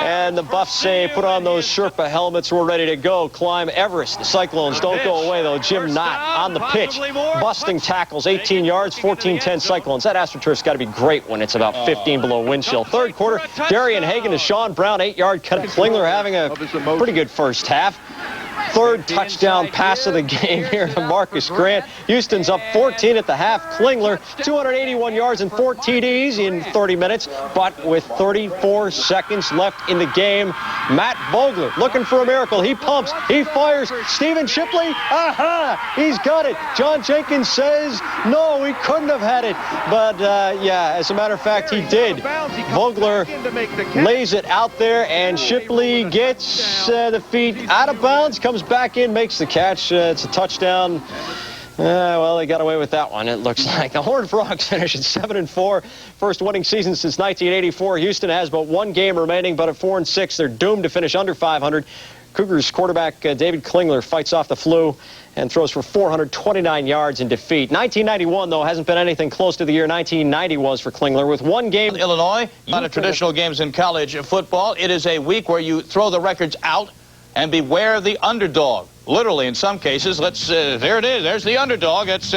And the Buffs say, put on those Sherpa helmets. We're ready to go. Climb Everest. The Cyclones don't go away, though. Jim Knott on the pitch. Busting tackles, 18 yards, 14-10 Cyclones. That AstroTurf's got to be great when it's about 15 below wind chill. Third quarter, Darian Hagan to Sean Brown, 8-yard cut. Klingler having a pretty good first half. Third touchdown pass of the game here to Marcus Grant. Houston's up 14 at the half. Klingler, 281 yards and 4 TDs in 30 minutes. But with 34 seconds left in the game, Matt Vogler looking for a miracle. He pumps, he fires. Stephen Shipley, aha, he's got it. John Jenkins says, no, he couldn't have had it. But, yeah, as a matter of fact, he did. Vogler lays it out there, and Shipley gets the feet out of bounds, comes back in, makes the catch. It's a touchdown. Well, they got away with that one, it looks like. The Horned Frogs finish at 7-4. First winning season since 1984. Houston has but one game remaining, but at 4-6, they're doomed to finish under 500. Cougars quarterback David Klingler fights off the flu and throws for 429 yards in defeat. 1991, though, hasn't been anything close to the year 1990 was for Klingler, with one game. Illinois, a lot of traditional games in college football. It is a week where you throw the records out and beware the underdog. Literally, in some cases. There it is. There's the underdog. That's,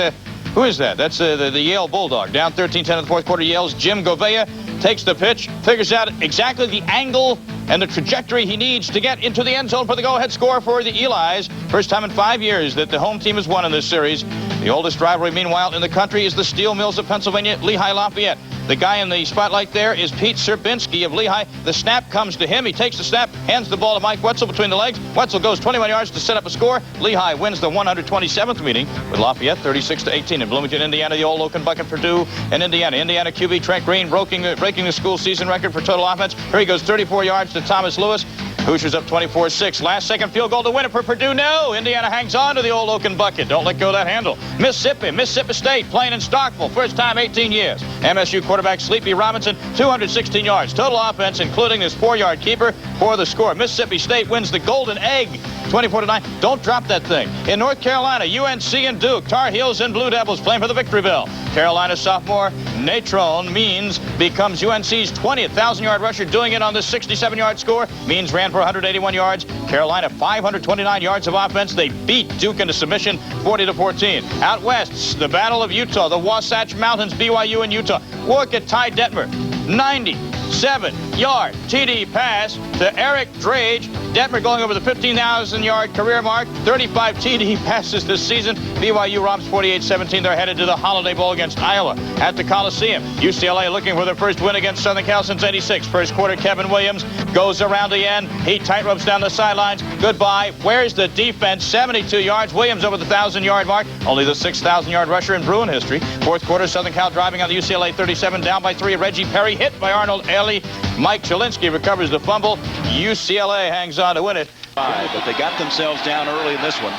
who is that? That's the Yale Bulldog. Down 13-10 in the fourth quarter. Yale's Jim Govea takes the pitch, figures out exactly the angle and the trajectory he needs to get into the end zone for the go-ahead score for the Elis. First time in 5 years that the home team has won in this series. The oldest rivalry, meanwhile, in the country is the Steel Mills of Pennsylvania, Lehigh Lafayette. The guy in the spotlight there is Pete Serbinski of Lehigh. The snap comes to him. He takes the snap, hands the ball to Mike Wetzel between the legs. Wetzel goes 21 yards to set up a score. Lehigh wins the 127th meeting with Lafayette 36-18. In Bloomington, Indiana, the old Oaken Bucket, Purdue, and Indiana. Indiana QB Trent Green breaking the school season record for total offense. Here he goes 34 yards to Thomas Lewis. Hoosiers up 24-6. Last second field goal to win it for Purdue. No. Indiana hangs on to the old Oaken Bucket. Don't let go of that handle. Mississippi State playing in Starkville. First time 18 years. MSU quarterback Sleepy Robinson, 216 yards. Total offense, including this 4-yard keeper for the score. Mississippi State wins the Golden Egg, 24-9. Don't drop that thing. In North Carolina, UNC and Duke. Tar Heels and Blue Devils playing for the victory bell. Carolina sophomore Natron Means becomes UNC's 20th 1,000-yard rusher, doing it on this 67-yard score. Means ran for 181 yards. Carolina 529 yards of offense. They beat Duke into submission 40-14. Out west, the Battle of Utah, the Wasatch Mountains, BYU and Utah. Look at Ty Detmer, 97-yard TD pass to Eric Drage. Detmer going over the 15,000-yard career mark. 35 TD passes this season. BYU romps 48-17. They're headed to the Holiday Bowl against Iowa at the Coliseum. UCLA looking for their first win against Southern Cal since '86. First quarter, Kevin Williams goes around the end. He tightropes down the sidelines. Goodbye. Where's the defense? 72 yards. Williams over the 1,000-yard mark. Only the 6,000-yard rusher in Bruin history. Fourth quarter, Southern Cal driving on the UCLA 37, down by 3. Reggie Perry hit by Arnold Early. Mike Chilinsky recovers the fumble. UCLA hangs on to win it. But they got themselves down early in this one.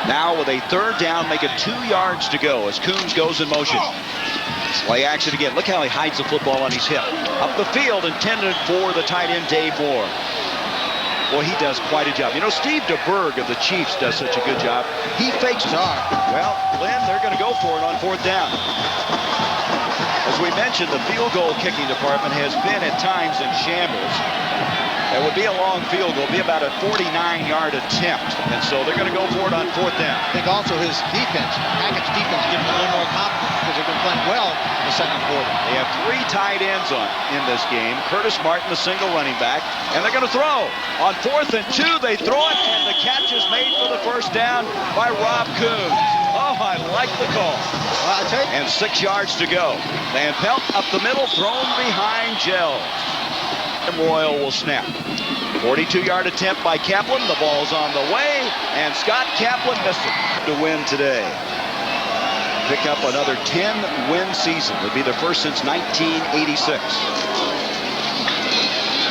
Now with a third down, make it 2 yards to go as Coombs goes in motion. Play action again. Look how he hides the football on his hip. Up the field, intended for the tight end, Dave Moore. Boy, he does quite a job. You know, Steve DeBerg of the Chiefs does such a good job. He fakes his arm. Well, Glenn, they're going to go for it on fourth down. As we mentioned, the field goal kicking department has been at times in shambles. It would be a long field goal, be about a 49-yard attempt. And so they're going to go for it on fourth down. I think also his defense, Hackett's defense, gives him a little more confidence because they've been playing well in the second quarter. They have 3 tight ends in this game. Curtis Martin, the single running back, and they're going to throw. On 4th and 2, they throw it, and the catch is made for the first down by Rob Coombs. Oh, I like the call. And 6 yards to go. Van Pelt up the middle, thrown behind Gell. Royal will snap. 42-yard attempt by Kaplan. The ball's on the way, and Scott Kaplan missed it to win today. Pick up another 10-win season. Would be the first since 1986.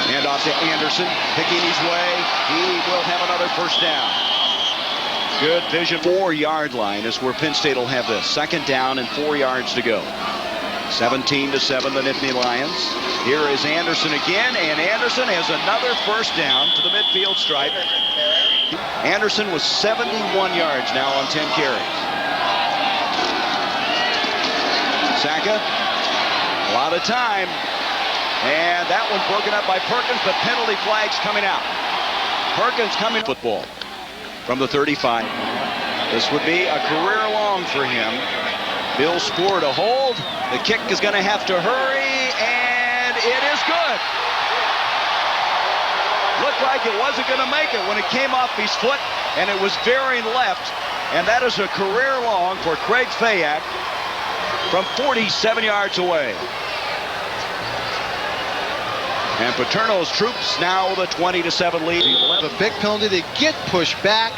Hand off to Anderson, picking his way. He will have another first down. Good vision. 4-yard line is where Penn State will have this. Second down and 4 yards to go. 17-7, the Nittany Lions. Here is Anderson again, and Anderson has another first down to the midfield stripe. Anderson was 71 yards now on 10 carries. Saka, a lot of time, and that one broken up by Perkins, but penalty flags coming out. Perkins coming football from the 35. This would be a career long for him. Bill Spoor to hold. The kick is going to have to hurry, and it is good. Looked like it wasn't going to make it when it came off his foot, and it was veering left. And that is a career long for Craig Fayak from 47 yards away. And Paterno's troops now with a 20-7 lead. A big penalty. They get pushed back.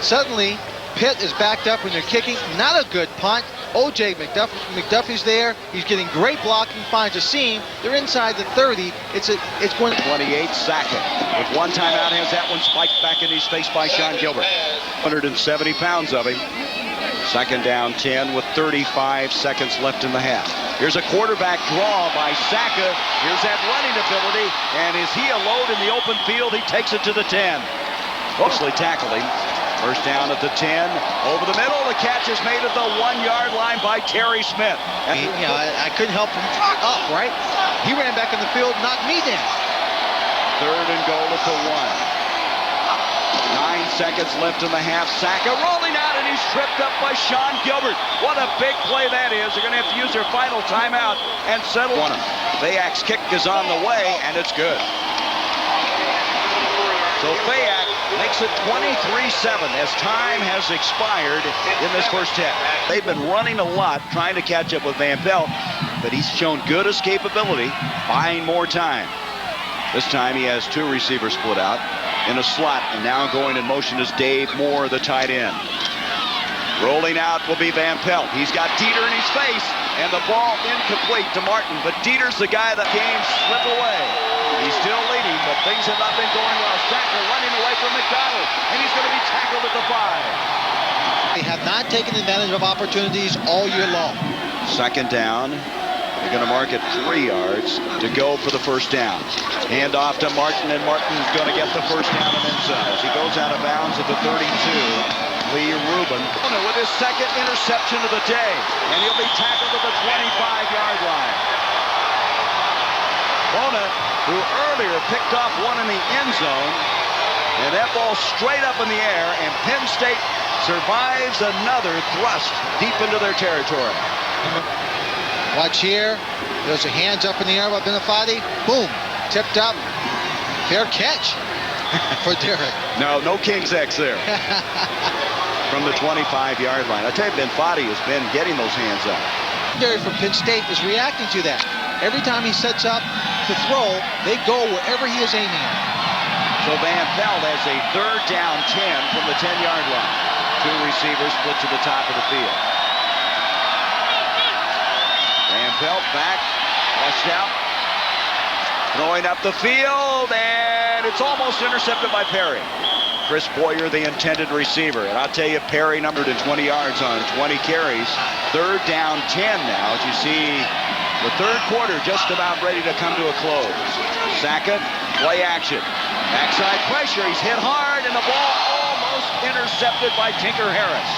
Suddenly, Pitt is backed up when they're kicking. Not a good punt. O.J. McDuffie's there. He's getting great blocking, finds a seam. They're inside the 30. It's going 28, Saka. With one timeout, has that one spiked back in his face by Sean Gilbert. 170 pounds of him. Second down 10 with 35 seconds left in the half. Here's a quarterback draw by Saka. Here's that running ability. And is he alone in the open field? He takes it to the 10. Mostly tackling. First down at the 10. Over the middle. The catch is made at the 1-yard line by Terry Smith. I couldn't help him up, right? He ran back in the field, knocked me down. Third and goal at the 1. 9 seconds left in the half. Saka rolling out, and he's tripped up by Sean Gilbert. What a big play that is. They're going to have to use their final timeout and settle one. Fayak's kick is on the way, and it's good. So Fayak makes it 23-7 as time has expired in this first half. They've been running a lot, trying to catch up with Van Pelt. but he's shown good escapability, buying more time. This time he has 2 receivers split out in a slot, and now going in motion is Dave Moore, the tight end. Rolling out will be Van Pelt. He's got Dieter in his face, and the ball incomplete to Martin, but Dieter's the guy that game slip away. He's still leading, but things have not been going well. Sackler running away from McDonald, and he's going to be tackled at the 5. They have not taken advantage of opportunities all year long. Second down. They're going to mark it 3 yards to go for the first down. Hand off to Martin, and Martin's going to get the first down and inside. As he goes out of bounds at the 32, Lee Rubin with his second interception of the day, and he'll be tackled at the 25-yard line. Bona, who earlier picked off one in the end zone, and that ball straight up in the air, and Penn State survives another thrust deep into their territory. Watch here. There's a hands up in the air by Benefati. Boom. Tipped up. Fair catch for Derek. No King's X there. From the 25-yard line. I tell you, Benefati has been getting those hands up. Derek from Penn State is reacting to that. Every time he sets up to throw, they go wherever he is aiming at. So Van Pelt has a 3rd down 10 from the 10-yard line. 2 receivers split to the top of the field. Van Pelt back, flushed out, throwing up the field, and it's almost intercepted by Perry. Chris Boyer, the intended receiver, and I'll tell you, Perry numbered in 20 yards on 20 carries. 3rd down 10 now, as you see the 3rd quarter just about ready to come to a close. Sackett, play action, backside pressure, he's hit hard, and the ball almost intercepted by Tinker Harris.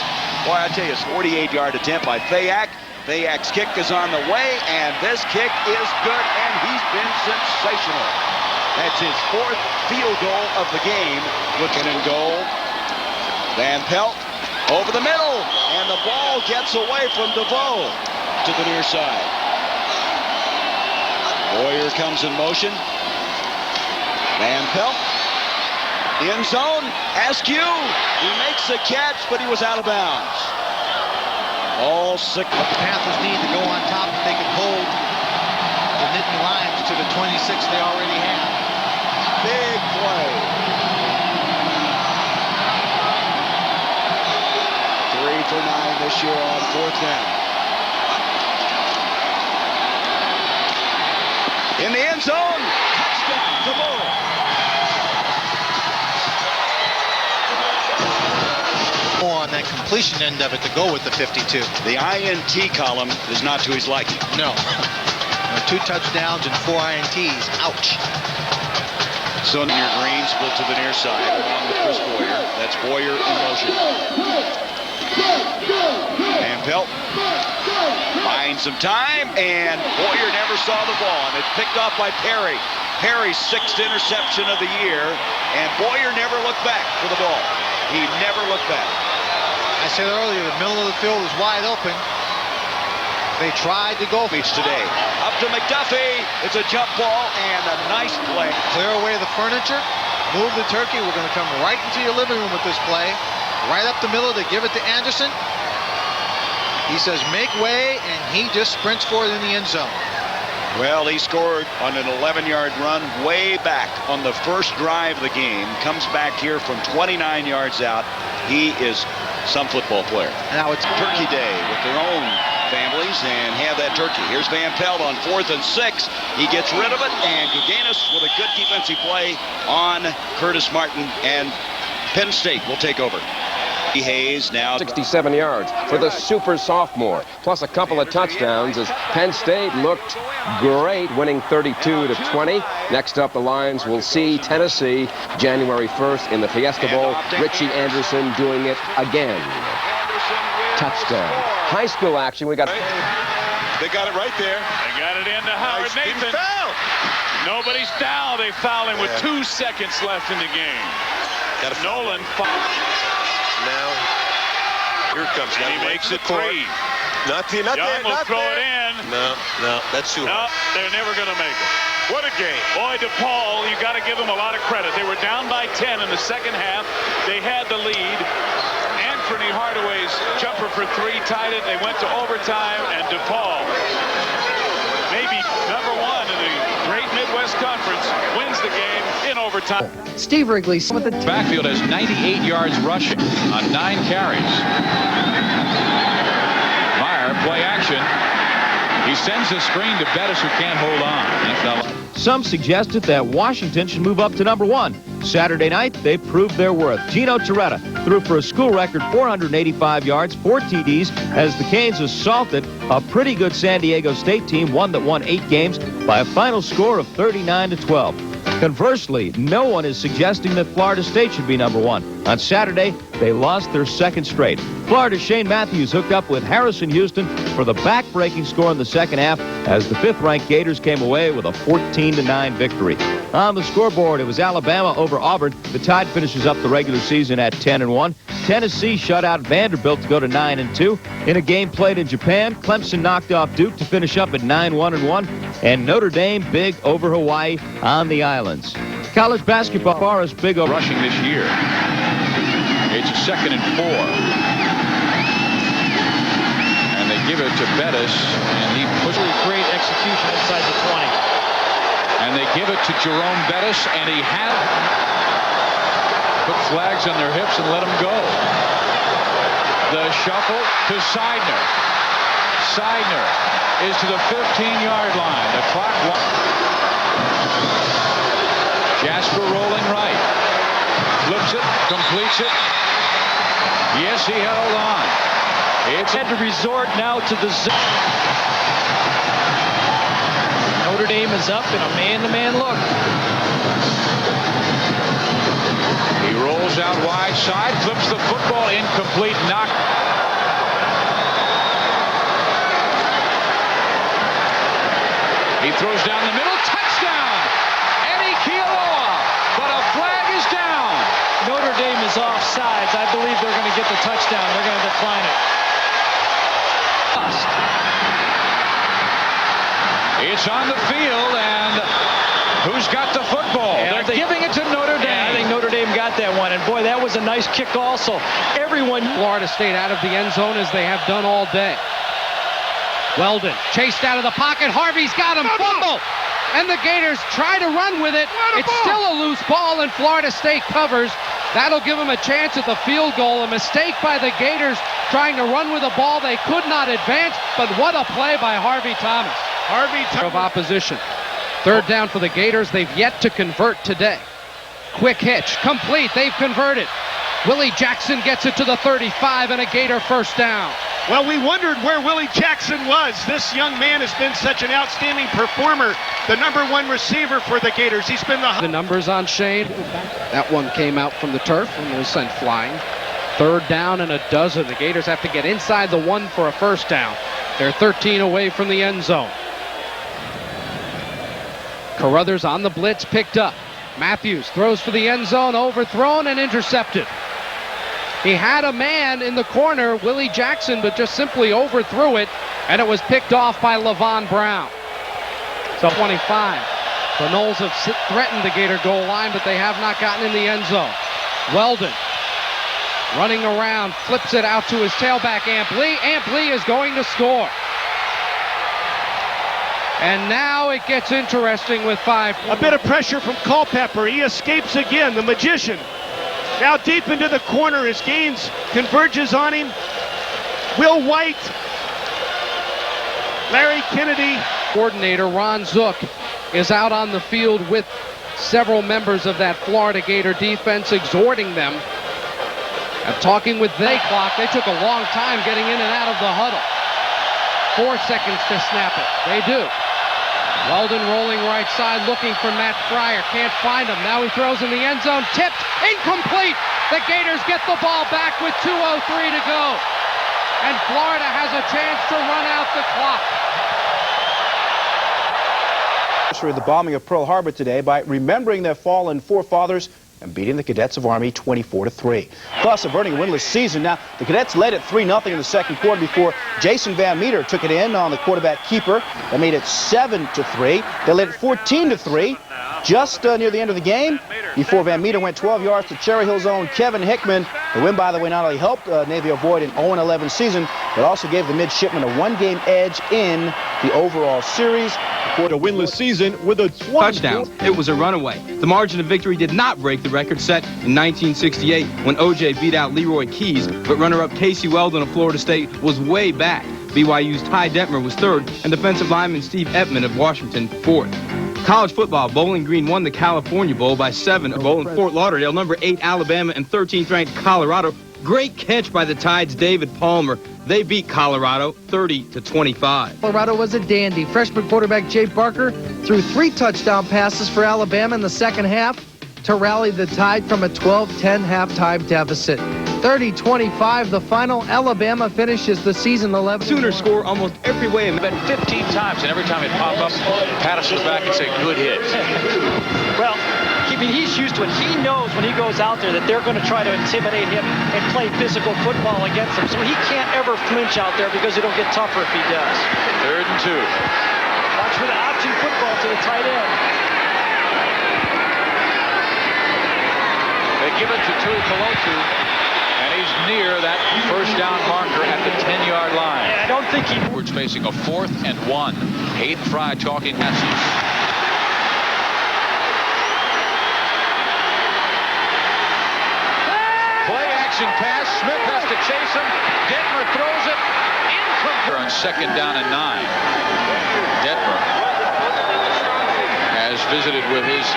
Boy, I tell you, it's a 48-yard attempt by Fayak. Fayak's kick is on the way, and this kick is good, and he's been sensational. That's his 4th field goal of the game. Looking in goal. Van Pelt over the middle, and the ball gets away from DeVoe to the near side. Boyer comes in motion. Van Pelt, end zone, Askew. He makes the catch, but he was out of bounds. All 6. But the Panthers need to go on top if they can hold the Nittany Lions to the 26 they already have. Big play. 3 for 9 this year on 4th down. In the end zone, touchdown to Bowler. On that completion end of it to go with the 52. The INT column is not to his liking. No. 2 touchdowns and 4 INTs. Ouch. So near Green split to the near side along with Chris Boyer. That's Boyer in motion. Van Pelt buying some time, and Boyer never saw the ball, and it's picked off by Perry. Perry's 6th interception of the year, and Boyer never looked back for the ball. He never looked back. I said earlier, the middle of the field is wide open. They tried to go each today. Up to McDuffie. It's a jump ball and a nice play. Clear away the furniture. Move the turkey. We're going to come right into your living room with this play. Right up the middle to give it to Anderson. He says, make way, and he just sprints for it in the end zone. Well, he scored on an 11-yard run way back on the first drive of the game. Comes back here from 29 yards out. He is some football player. Now it's Turkey Day with their own families and have that turkey. Here's Van Pelt on 4th and 6. He gets rid of it, and Guganis with a good defensive play on Curtis Martin, and Penn State will take over. Hayes now 67 yards for the super sophomore, plus a couple of touchdowns as Penn State looked great, winning 32-20. Next up, the Lions will see Tennessee January 1st in the Fiesta Bowl. Richie Anderson doing it again. Touchdown. High school action. We got. They got it right there. They got it into Howard Nathan. Nobody's down. They foul him with 2 seconds left in the game. Nolan. Now, here it comes. And he makes it 3. Young will throw it in. No, that's too high. They're never going to make it. What a game. Boy, DePaul, you got to give them a lot of credit. They were down by 10 in the second half. They had the lead. Anthony Hardaway's jumper for 3 tied it. They went to overtime, and DePaul Number one in the Great Midwest Conference wins the game in overtime. Steve Wrigley with the Backfield has 98 yards rushing on 9 carries. Meyer, play action. He sends a screen to Bettis, who can't hold on. Some suggested that Washington should move up to number 1. Saturday night, they proved their worth. Gino Torretta threw for a school record 485 yards, 4 TDs, as the Canes assaulted a pretty good San Diego State team, one that won 8 games by a final score of 39-12. Conversely, no one is suggesting that Florida State should be number 1. On Saturday, they lost their 2nd straight. Florida's Shane Matthews hooked up with Harrison Houston for the back-breaking score in the second half as the 5th-ranked Gators came away with a 14-9 victory. On the scoreboard, it was Alabama over Auburn. The Tide finishes up the regular season at 10-1. Tennessee shut out Vanderbilt to go to 9-2. In a game played in Japan, Clemson knocked off Duke to finish up at 9-1-1. And Notre Dame big over Hawaii on the islands. College basketball, Forest big over rushing this year. It's a 2nd and 4. And they give it to Bettis, and he pushes great execution inside the 20. And they give it to Jerome Bettis, and he had put flags on their hips and let them go. The shuffle to Seidner. Seidner is to the 15-yard line. The clock. Jasper rolling right. Flips it, completes it. Yes, he held on. It's had to resort now to the zone. Notre Dame is up in a man-to-man look. He rolls out wide side, flips the football, incomplete, knock. He throws down the middle, touchdown! Eddie Kealoha, but a flag is down. Notre Dame is offsides. I believe they're going to get the touchdown. They're going to decline it. It's on the field, and who's got the football? Yeah, They're giving it to Notre Dame. Yeah, I think Notre Dame got that one, and boy, that was a nice kick also. Everyone. Florida State out of the end zone as they have done all day. Weldon chased out of the pocket. Harvey's got him. Fumble. And the Gators try to run with it. It's still a loose ball, and Florida State covers. That'll give them a chance at the field goal. A mistake by the Gators trying to run with a ball they could not advance, but what a play by Harvey Thomas. Harvey Thomas of opposition. 3rd down for the Gators. They've yet to convert today. Quick hitch. Complete. They've converted. Willie Jackson gets it to the 35 and a Gator 1st down. Well, we wondered where Willie Jackson was. This young man has been such an outstanding performer. The number 1 receiver for the Gators. He's been the numbers on Shane. That one came out from the turf and was sent flying. 3rd down and a dozen. The Gators have to get inside the 1 for a 1st down. They're 13 away from the end zone. Carruthers on the blitz, picked up. Matthews throws for the end zone, overthrown and intercepted. He had a man in the corner, Willie Jackson, but just simply overthrew it, and it was picked off by Levon Brown. So 25. The Noles have threatened the Gator goal line, but they have not gotten in the end zone. Weldon running around, flips it out to his tailback, Amp Lee. Amp Lee is going to score. And now it gets interesting with 5. A bit of pressure from Culpepper. He escapes again, the magician. Now deep into the corner as Gaines converges on him. Will White. Larry Kennedy. Coordinator Ron Zook is out on the field with several members of that Florida Gator defense, exhorting them. And talking with the clock. They took a long time getting in and out of the huddle. 4 seconds to snap it. They do. Weldon rolling right side, looking for Matt Fryer. Can't find him. Now he throws in the end zone. Tipped. Incomplete. The Gators get the ball back with 2:03 to go. And Florida has a chance to run out the clock. The bombing of Pearl Harbor today by remembering their fallen forefathers and beating the Cadets of Army 24-3. Plus, averting a winless season. Now, the Cadets led at 3-0 in the 2nd quarter before Jason Van Meter took it in on the quarterback keeper. That made it 7-3. They led at 14-3 just near the end of the game before Van Meter went 12 yards to Cherry Hill's own Kevin Hickman. The win, by the way, not only helped Navy avoid an 0-11 season, but also gave the midshipmen a 1-game edge in the overall series. for the winless season with a touchdown. It was a runaway. The margin of victory did not break the record set in 1968 when O.J. beat out Leroy Keys, but runner-up Casey Weldon of Florida State was way back. BYU's Ty Detmer was third, and defensive lineman Steve Epman of Washington fourth. College football, Bowling Green won the California Bowl by 7. Bowl in Fort Lauderdale, number 8 Alabama and 13th ranked Colorado. Great catch by the Tide's David Palmer. They beat Colorado 30-25. Colorado was a dandy. Freshman quarterback Jay Barker threw 3 touchdown passes for Alabama in the second half to rally the Tide from a 12-10 halftime deficit. 30-25, the final. Alabama finishes the season 11. Sooners score almost every way. Been 15 times, and every time it popped up, Patterson's back and say, good hit. Well, I mean, he's used to it. He knows when he goes out there that they're going to try to intimidate him and play physical football against him. So he can't ever flinch out there because it'll get tougher if he does. 3rd and 2. Watch for the option football to the tight end. They give it to Tui Pelotu, and he's near that first down marker at the 10-yard line. I don't think he... We're facing a 4th and 1. Hayden Fry talking message. Play action pass. Smith has to chase him. Detmer throws it. Incomplete. On 2nd down and 9. Detmer has visited with his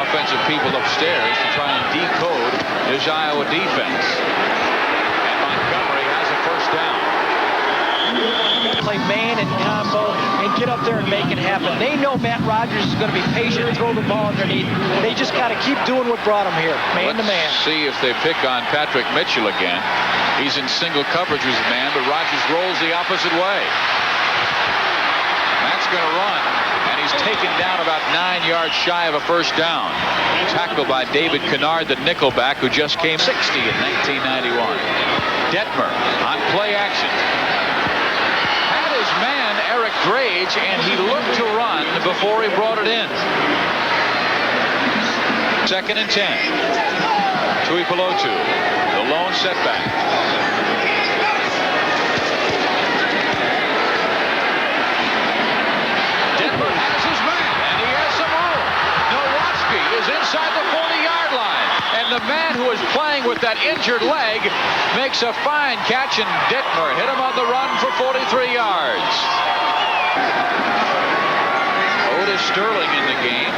offensive people upstairs to try and decode this Iowa defense. And Montgomery has a first down. Play man and combo and get up there and make it happen. They know Matt Rogers is going to be patient and throw the ball underneath. They just got to keep doing what brought them here, man to man. Let's see if they pick on Patrick Mitchell again. He's in single coverage with his man, but Rogers rolls the opposite way. Matt's going to run, and he's taken down about 9 yards shy of a first down. Tackled by David Kennard, the nickelback, who just came 60 in 1991. Detmer on play action. Had his man, Eric Grage, and he looked to run before he brought it in. 2nd and 10. Tui Pelotu, the lone setback. Denver has his man, and he has some room. Nowatzki is inside the 40-yard line, and the man who is playing with that injured leg makes a fine catch, and Detmer hit him on the run for 43 yards. Otis Sterling in the game.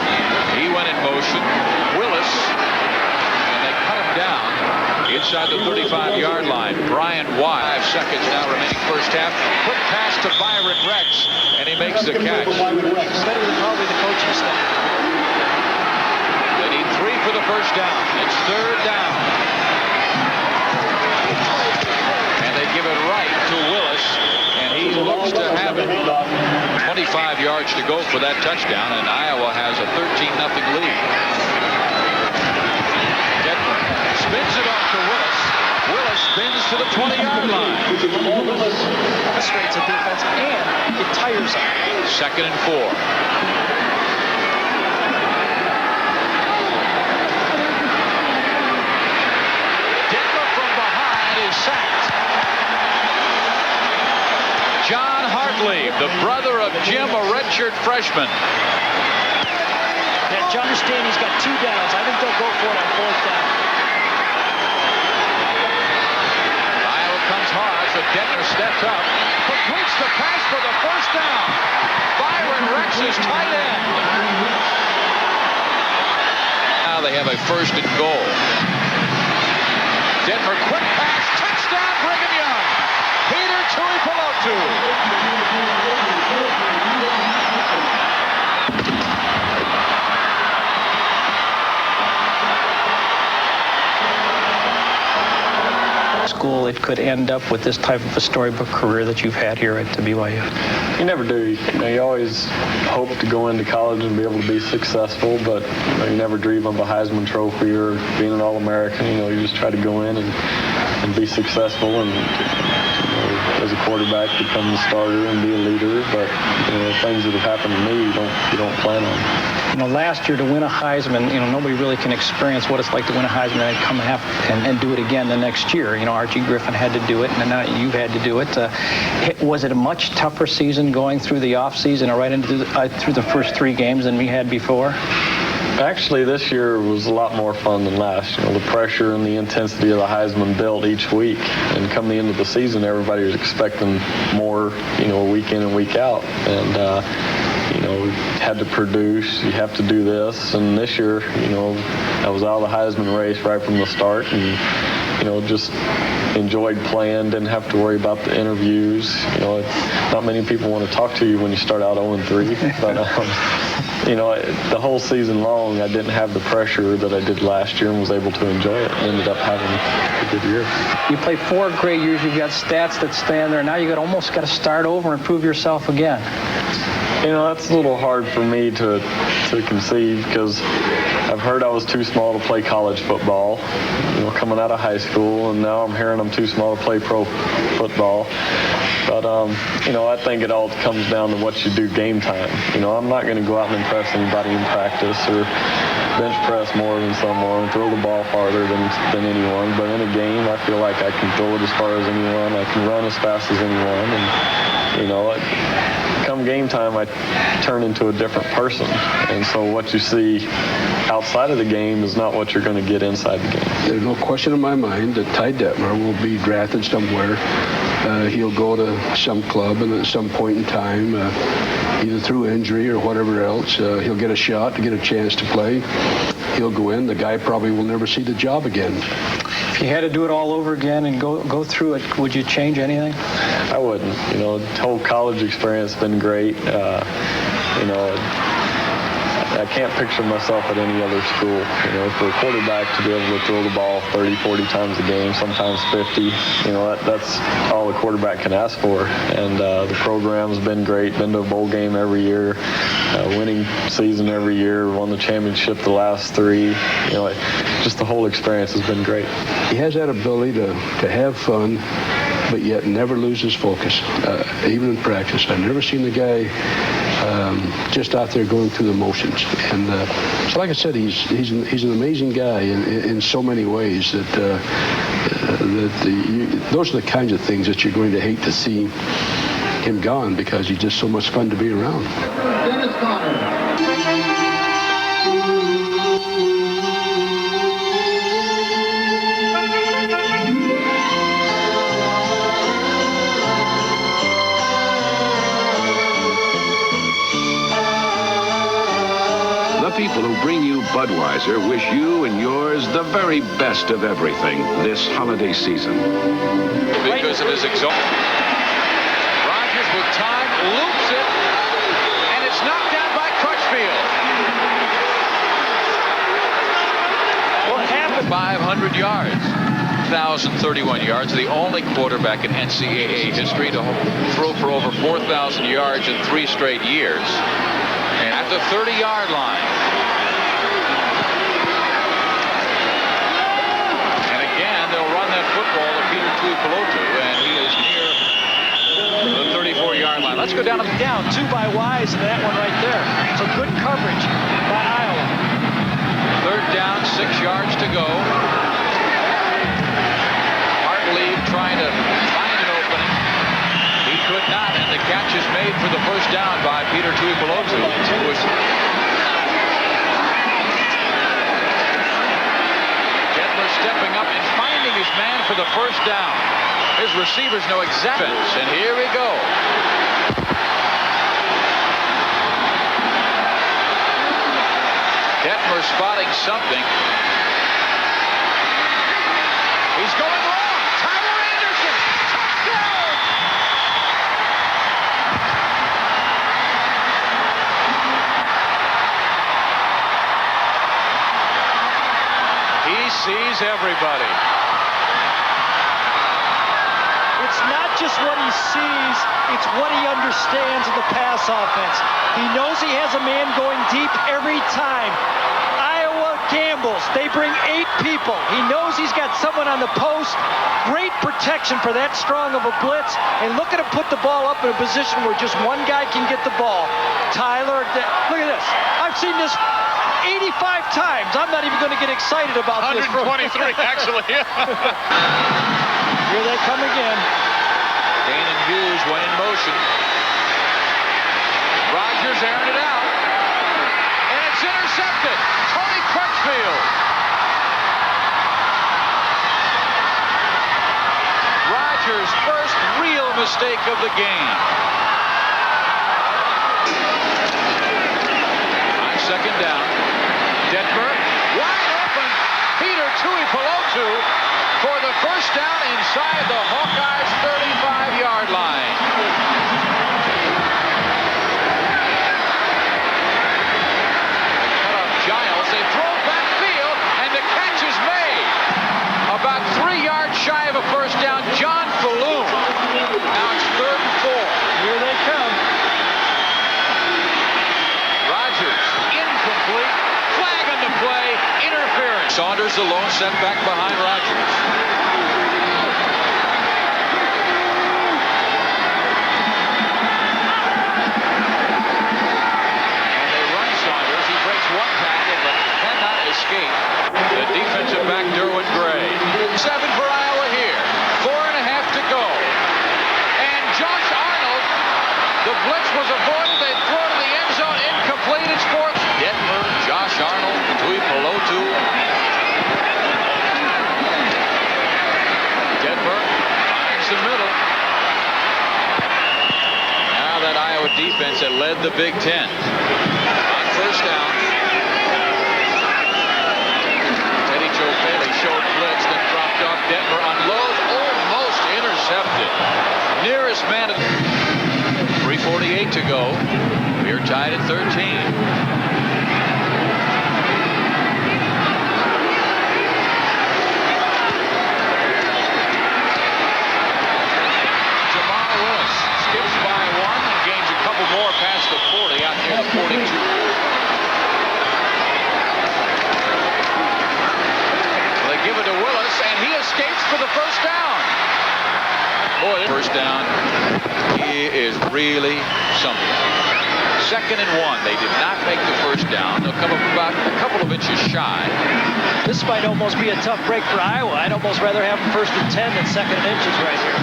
He went in motion. Willis, and they cut him down inside the 35-yard line. Brian Wise, 5 seconds now remaining first half. Quick pass to Byron Rex, and he makes the catch. Better than probably the coaching staff. They need 3 for the first down. It's 3rd down. And they give it right to Willis, and he looks to have it. 25 yards to go for that touchdown, and Iowa has a 13-0 lead. Detmer spins it off to Willis. Willis spins to the 20-yard line. Frustrates the defense, and it tires them. 2nd and 4. Detmer from behind is sacked. John Hartley, the brother of Jim, a redshirt freshman. Yeah, John understand he's got 2 downs. I think they'll go for it on 4th down. Iowa comes hard, so Detmer steps up, completes the pass for the first down. Byron Rex is tight end. Now they have a 1st and goal. Detmer, quick pass, touchdown, Brigham Young. Peter Tui Pelotu. School, it could end up with this type of a storybook career that you've had here at BYU. You never do. You always hope to go into college and be able to be successful, but you never dream of a Heisman Trophy or being an All-American. You just try to go in and be successful and as a quarterback become the starter and be a leader. But things that have happened to me, you don't plan on. last year to win a Heisman, nobody really can experience what it's like to win a Heisman and come and do it again the next year. Archie Griffin had to do it, and now you've had to do it. Was it a much tougher season going through the offseason or right into through the first 3 games than we had before? Actually, this year was a lot more fun than last. The pressure and the intensity of the Heisman built each week. And come the end of the season, everybody was expecting more, week in and week out. And, had to produce, you have to do this. And this year, I was out of the Heisman race right from the start. And, just enjoyed playing, didn't have to worry about the interviews. Not many people want to talk to you when you start out 0-3. But, the whole season long, I didn't have the pressure that I did last year and was able to enjoy it. And ended up having a good year. You played 4 great years. You've got stats that stand there. Now you almost got to start over and prove yourself again. That's a little hard for me to conceive because I've heard I was too small to play college football, coming out of high school, and now I'm hearing I'm too small to play pro football. But, I think it all comes down to what you do game time. I'm not going to go out and impress anybody in practice or bench press more than someone, throw the ball farther than anyone. But in a game, I feel like I can throw it as far as anyone. I can run as fast as anyone. And, come game time, I turn into a different person. And so what you see outside of the game is not what you're going to get inside the game. There's no question in my mind that Ty Detmer will be drafted somewhere. He'll go to some club, and at some point in time, either through injury or whatever else, he'll get a shot to get a chance to play. He'll go in. The guy probably will never see the job again. If you had to do it all over again and go through it, would you change anything? I wouldn't. The whole college experience has been great. I can't picture myself at any other school. For a quarterback to be able to throw the ball 30, 40 times a game, sometimes 50, that's all a quarterback can ask for. And the program's been great, been to a bowl game every year, winning season every year, won the championship the last 3. Just the whole experience has been great. He has that ability to have fun, but yet never loses focus, even in practice. I've never seen the guy just out there going through the motions. And so, like I said, he's an amazing guy in so many ways that those are the kinds of things that you're going to hate to see him gone because he's just so much fun to be around. Dennis Conner. People who bring you Budweiser wish you and yours the very best of everything this holiday season. Because of his exhaustion. Rodgers with time, loops it, and it's knocked down by Crutchfield. What happened? 500 yards. 1,031 yards. The only quarterback in NCAA history to throw for over 4,000 yards in 3 straight years. And at the 30-yard line. And again, they'll run that football to Peter Tuipulotu, and he is near the 34-yard line. Let's go down. 2 by Wise and that one right there. So good coverage by Iowa. 3rd down, 6 yards to go. Hartleib trying to find an opening. He could not, and the catch is made for the 1st down by Peter Tuipulotu. Detmer stepping up and finding his man for the 1st down. His receivers know exactly, and here we go. Detmer spotting something. He's going wrong. Tyler Anderson, touchdown! He sees everybody. It's not just what he sees, it's what he understands of the pass offense. He knows he has a man going deep every time. Iowa gambles. They bring 8 people. He knows he's got someone on the post. Great protection for that strong of a blitz. And look at him put the ball up in a position where just one guy can get the ball. Tyler, look at this. I I've seen this 85 times. I'm not even going to get excited about this. 123, actually. Here they come again. Kane and Hughes went in motion. Rogers airing it out. And it's intercepted. Tony Crutchfield. Rogers' first real mistake of the game. On second down. Detmer, wide open. Peter Tuipulotu for the first down inside the Hawkeyes' 35-yard line. Cut off Giles. They throw backfield, and the catch is made. About 3 yards shy of a first down. John Falloon. Now it's 3rd and 4. Here they come. Rogers, incomplete. Flag on the play. Interference. Saunders the lone setback behind Rogers. And they run Saunders. He breaks one tackle but cannot escape. The defensive back, Derwin Gray. 7 for Iowa here. 4.5 to go. And Josh Arnold, the blitz was avoided. They throw to the end zone. Incomplete. It's 4th. Detmer, Josh Arnold, Tuipulotu. Detmer finds the middle. Now that Iowa defense that led the Big Ten. On first down. Teddy Joe Bailey showed blitz, then dropped off. Detmer unloads, almost intercepted. Nearest man. 3:48 to go. We're tied at 13. More past the 40, out near the 42. Well, they give it to Willis, and he escapes for the first down. Boy, first down, he is really something. 2nd and 1. They did not make the first down. They'll come up about a couple of inches shy. This might almost be a tough break for Iowa. I'd almost rather have them 1st and 10 than 2nd and inches right here.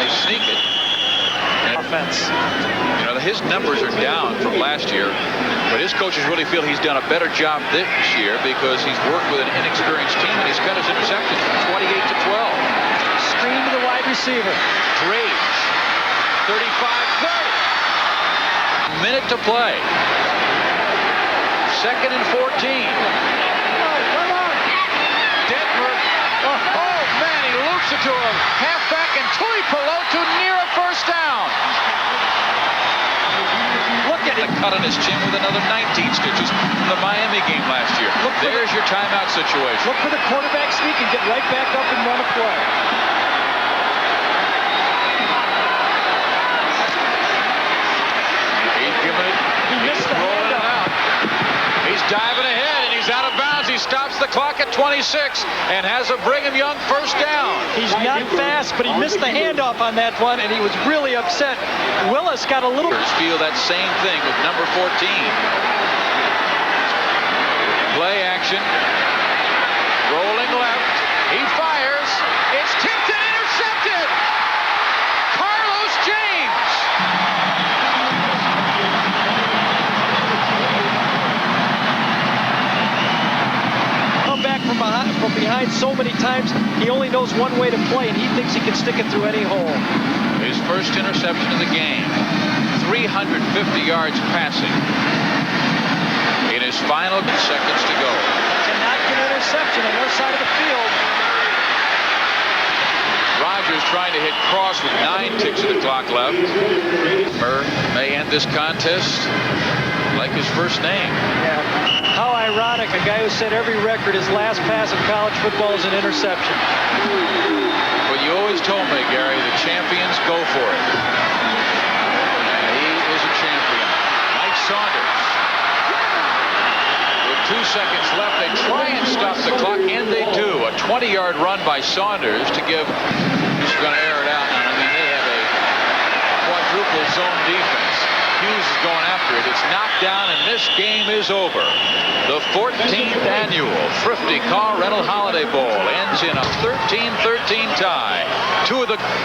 They sneak it. Offense. You know, his numbers are down from last year, but his coaches really feel he's done a better job this year because he's worked with an inexperienced team and he's cut his interceptions from 28 to 12. Screen to the wide receiver. Drage. 35-30. Minute to play. 2nd and 14. Come on. Detmer. Oh, man, he loops it to him. Halfback and Tuipulotu near a first down. Look at it. Cut on his chin with another 19 stitches from the Miami game last year. There's your timeout situation. Look for the quarterback sneak and get right back up and run a play. He's giving it. He's rolling it out. He's diving ahead, and he's out of bounds. He stops the clock at 26 and has a Brigham Young first down. He's not fast, but he missed the handoff on that one, and he was really upset. Willis got a little... Feel that same thing with number 14. Play action. Rolling left. He fires. It's tipped and intercepted. Carlos James. Back from behind so many times, he only knows one way to play, and he thinks he can stick it through any hole. His first interception of the game. 350 yards passing. In his final seconds to go. Cannot get an interception on their side of the field. Rogers trying to hit Cross with 9 ticks of the clock left. Murr may end this contest like his first name. Yeah. How ironic, a guy who set every record, his last pass in college football is an interception. But you always told me, Gary, the champions go for it. And he is a champion. Mike Saunders. With 2 seconds left, they try and stop the clock, and they do. A 20-yard run by Saunders to give, he's going to air it out. I mean, they have a quadruple zone defense. Hughes is going after it. It's knocked down, and this game is over. The 14th annual Thrifty Car Rental Holiday Bowl ends in a 13-13 tie.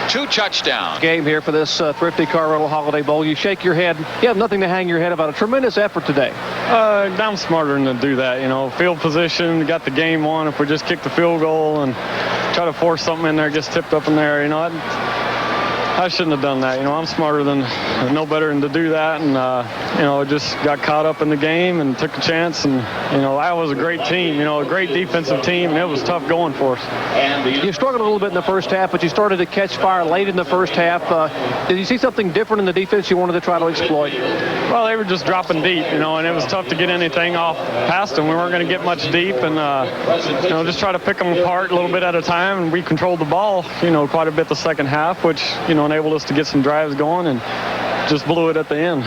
Two touchdowns. Game here for this Thrifty Car Rental Holiday Bowl. You shake your head. You have nothing to hang your head about. A tremendous effort today. I'm smarter than to do that. Field position, got the game won. If we just kick the field goal and try to force something in there, gets tipped up in there, I shouldn't have done that. I'm smarter than, no better than to do that. And, just got caught up in the game and took a chance. And, that was a great team, a great defensive team. And it was tough going for us. You struggled a little bit in the first half, but you started to catch fire late in the first half. Did you see something different in the defense you wanted to try to exploit? Well, they were just dropping deep, and it was tough to get anything off past them. We weren't going to get much deep, and, just try to pick them apart a little bit at a time. And we controlled the ball, quite a bit the second half, which, enabled us to get some drives going and just blew it at the end.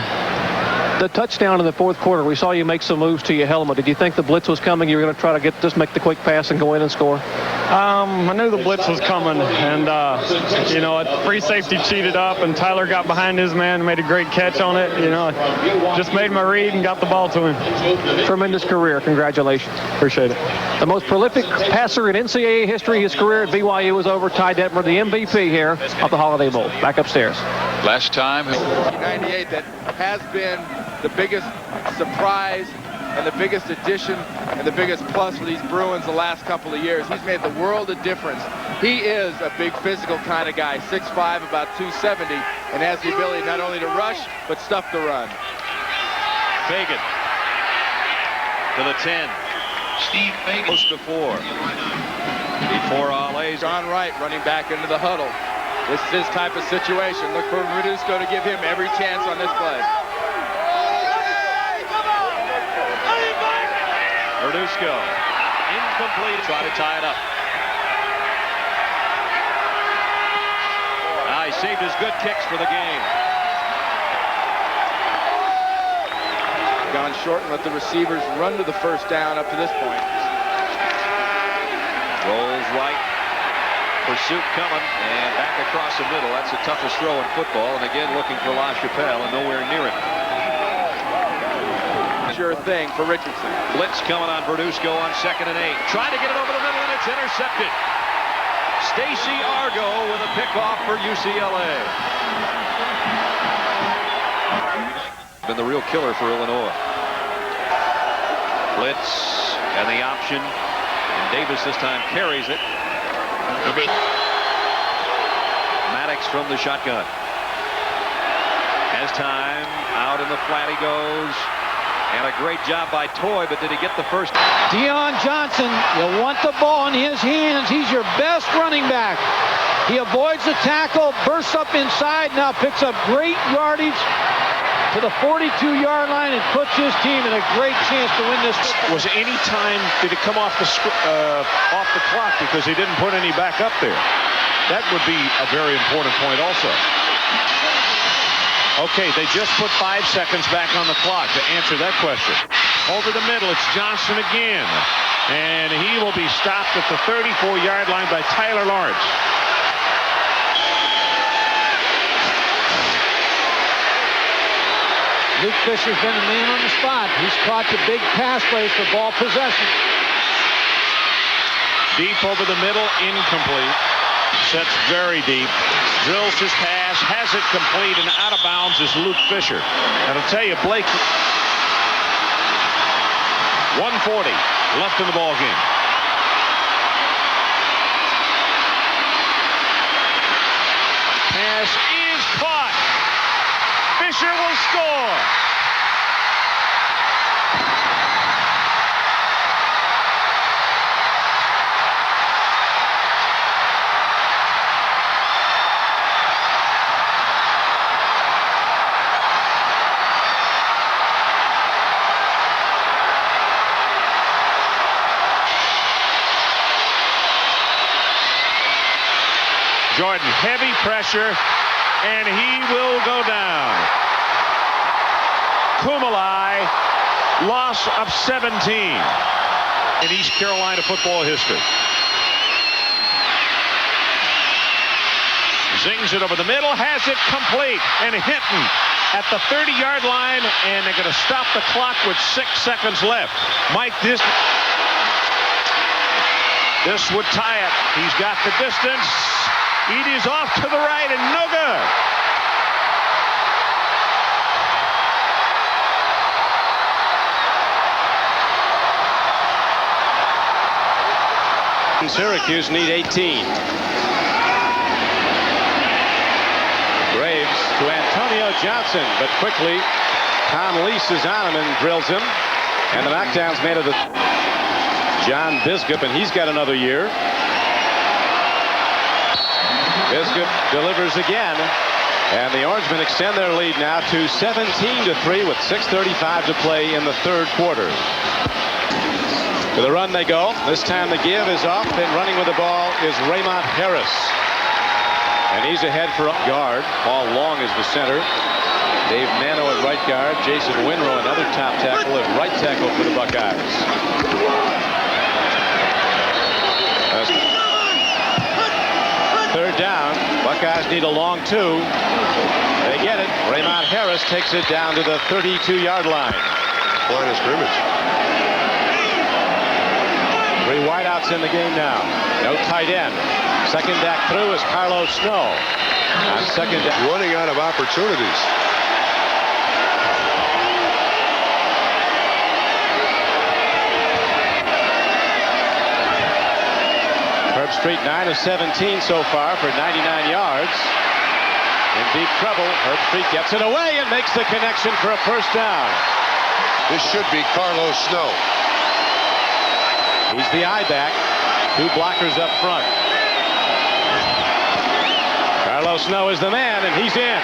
The touchdown in the fourth quarter, we saw you make some moves to your helmet. Did you think the blitz was coming? You were going to try to just make the quick pass and go in and score? I knew the blitz was coming, and, free safety cheated up, and Tyler got behind his man and made a great catch on it. Just made my read and got the ball to him. Tremendous career. Congratulations. Appreciate it. The most prolific passer in NCAA history. His career at BYU was over. Ty Detmer, the MVP here of the Holiday Bowl. Back upstairs. Last time. 98 that has been the biggest surprise and the biggest addition and the biggest plus for these Bruins the last couple of years. He's made the world of difference. He is a big physical kind of guy, 6'5", about 270, and has the ability not only to rush, but stuff the run. Fagan to the 10. Steve Fagan. Close to 4. Before Ole's. John Wright running back into the huddle. This is his type of situation. Look for Verduzco to give him every chance on this play. Verduzco, incomplete. Try to tie it up. He saved his good kicks for the game. Gone short and let the receivers run to the first down up to this point. Rolls right. Pursuit coming, and back across the middle. That's the toughest throw in football. And again, looking for LaChapelle, and nowhere near it. Sure thing for Richardson. Blitz coming on Verduzco on 2nd and 8. Trying to get it over the middle, and it's intercepted. Stacy Argo with a pickoff for UCLA. Been the real killer for Illinois. Blitz and the option. And Davis this time carries it. Maddox from the shotgun. Has time. Out in the flat he goes. And a great job by Toy, but did he get the first? Deion Johnson, you want the ball in his hands. He's your best running back. He avoids the tackle, bursts up inside, now picks up great yardage to the 42-yard line and puts his team in a great chance to win this. Was any time did it come off the clock because he didn't put any back up there? That would be a very important point also. Okay, they just put 5 seconds back on the clock to answer that question. Over the middle, it's Johnson again. And he will be stopped at the 34-yard line by Tyler Lawrence. Luke Fisher's been the man on the spot. He's caught the big pass plays for ball possession. Deep over the middle, incomplete. Sets very deep. Drills his pass, has it complete, and out of bounds is Luke Fisher. And I'll tell you, Blake, 1:40 left in the ball game. Pass is caught. Fisher will score. Jordan, heavy pressure, and he will go down. Kumalai, loss of 17 in East Carolina football history. Zings it over the middle, has it complete, and Hinton at the 30-yard line, and they're going to stop the clock with 6 seconds left. Mike, this would tie it. He's got the distance. Edey's off to the right and no good. Syracuse need 18. Graves to Antonio Johnson, but quickly Tom Lease is on him and drills him. And the knockdown's made of the John Biscup, and he's got another year. Biscup delivers again, and the Orangemen extend their lead now to 17-3 with 6:35 to play in the third quarter. To the run they go. This time the give is off, and running with the ball is Raymond Harris. And he's ahead for a guard. Paul Long is the center. Dave Mano at right guard. Jason Winrow, another top tackle, at right tackle for the Buckeyes. Third down. Buckeyes need a long two. They get it. Raymond Harris takes it down to the 32-yard line. Line of scrimmage. 3 wideouts in the game now. No tight end. Second back through is Carlos Snow. On second down. Running out of opportunities. Herbstreit 9 of 17 so far for 99 yards. In deep trouble. Herbstreit gets it away and makes the connection for a first down. This should be Carlos Snow. He's the I-back. 2 blockers up front. Carlos Snow is the man, and he's in.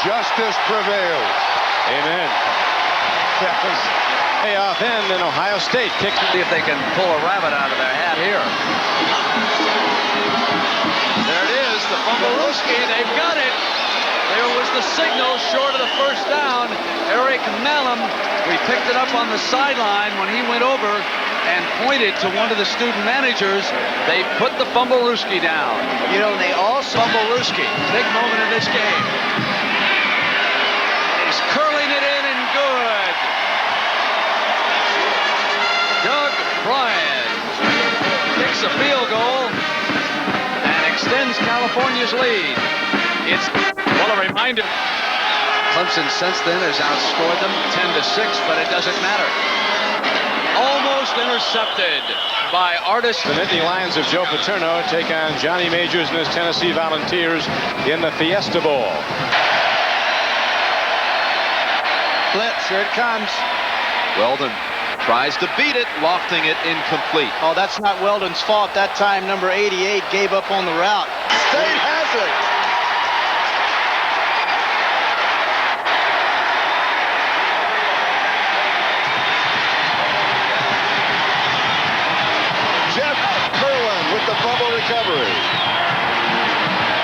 Justice prevails. Amen. That was payoff end, and Ohio State kicks. See if they can pull a rabbit out of their hat here. There it is, the Fumblerooski. They've got it. There was the signal short of the first down. Eric Malum, we picked it up on the sideline when he went over and pointed to one of the student managers. They put the Fumblerooski down. You know, they also... Fumblerooski, big moment in this game. He's curling it in and good. Doug Bryan kicks a field goal and extends California's lead. It's... Well, a reminder. Clemson since then has outscored them 10-6, but it doesn't matter. Almost intercepted by Artis. The Nittany Lions of Joe Paterno take on Johnny Majors and his Tennessee Volunteers in the Fiesta Bowl. Blitz, here it comes. Weldon tries to beat it, lofting it incomplete. Oh, that's not Weldon's fault. That time, number 88 gave up on the route. State has it. Recovery.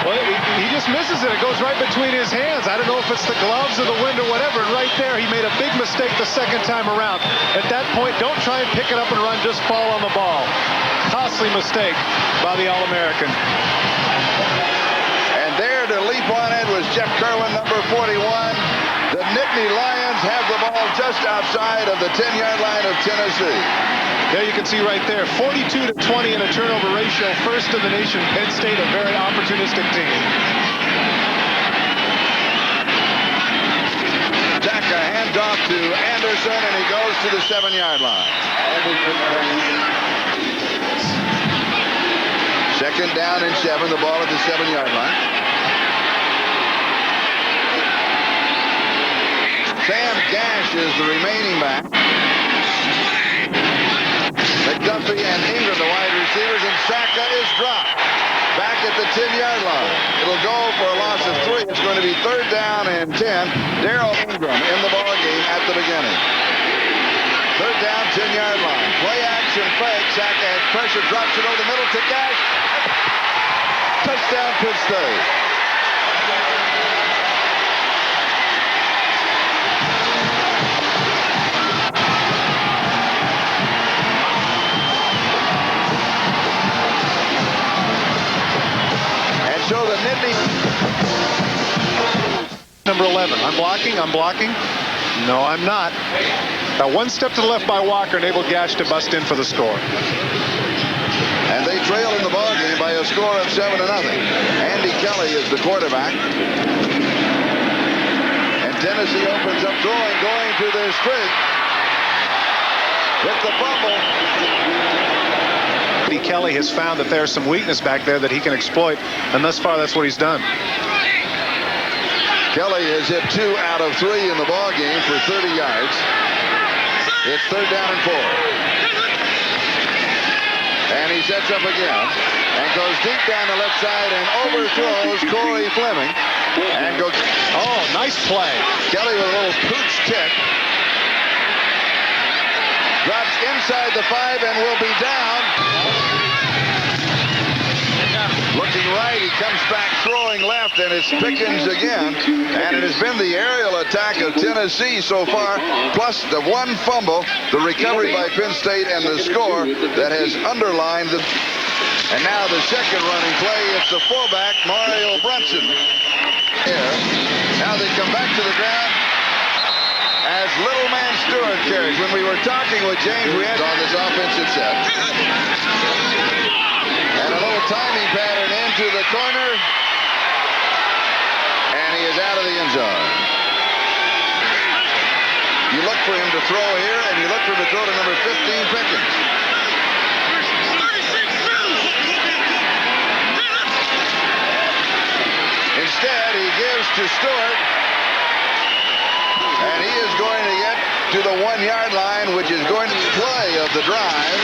Well, he just misses it. It goes right between his hands. I don't know if it's the gloves or the wind or whatever. And right there, he made a big mistake the second time around. At that point, don't try and pick it up and run. Just fall on the ball. Costly mistake by the All-American. And there to leap on it was Jeff Kerwin, number 41. The Nittany Lions have the ball just outside of the 10-yard line of Tennessee. There you can see right there, 42-20 in a turnover ratio. First in the nation. Penn State, a very opportunistic team. Zaka hands off to Anderson, and he goes to the 7-yard line. Second down and 7, the ball at the 7-yard line. Sam Gash is the remaining back. McDuffie and Ingram, the wide receivers, and Saka is dropped. Back at the 10-yard line. It'll go for a loss of 3. It's going to be third down and 10. Darrell Ingram in the ball game at the beginning. Third down, 10-yard line. Play action fake. Saka has pressure, drops it over the middle to Gash. Touchdown, Penn State. So the Nittany number 11. I'm blocking. No, I'm not. Now one step to the left by Walker enabled Gash to bust in for the score. And they trail in the ballgame by a score of 7-0. Andy Kelly is the quarterback. And Tennessee opens up throwing, going to their straight. With the fumble. Kelly has found that there's some weakness back there that he can exploit, and thus far that's what he's done. Kelly has hit 2 out of 3 in the ball game for 30 yards. It's 3rd down and 4. And he sets up again and goes deep down the left side and overthrows Corey Fleming. And goes. Oh, nice play. Kelly with a little pooch kick. Drops inside the 5 and will be down. Looking right, he comes back throwing left, and it's Pickens again. And it has been the aerial attack of Tennessee so far, plus the one fumble, the recovery by Penn State, and the score that has underlined the. And now the second running play, it's the fullback, Mario Brunson. Now they come back to the ground as Little Man Stewart carries. When we were talking with James, we had on this offensive set. And a little timing pattern into the corner. And he is out of the end zone. You look for him to throw here, and you look for him to throw to number 15, Pickens. Instead, he gives to Stewart. And he is going to get to the 1-yard line, which is going to be the play of the drive.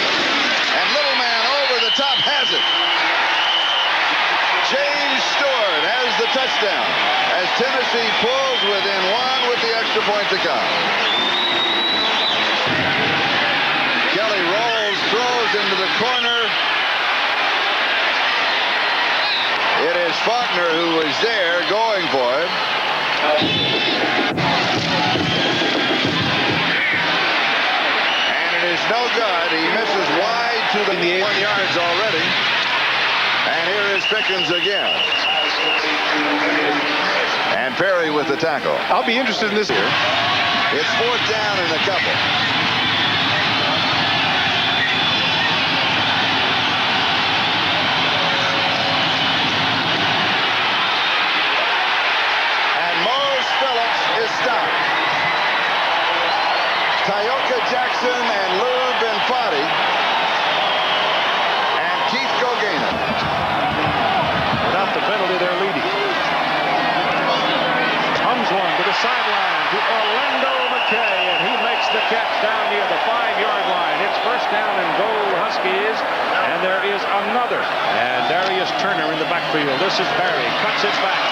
And Little Man over the top has it. James Stewart has the touchdown as Tennessee pulls within 1 with the extra point to come. Kelly rolls, throws into the corner. It is Faulkner who was there going for it. And it is no good. He misses wide to the 1 yards already. And here is Pickens again. And Perry with the tackle. I'll be interested in this here. It's 4th down and a couple. Stopped. Tyoka Jackson and Lou Benfatti and Keith Gogena. Without the penalty, they're leading. Comes one to the sideline to Orlando McKay, and he makes the catch down near the 5-yard line. It's 1st down and goal, Huskies, and there is another. And Darius Turner in the backfield. This is Barry, cuts it back.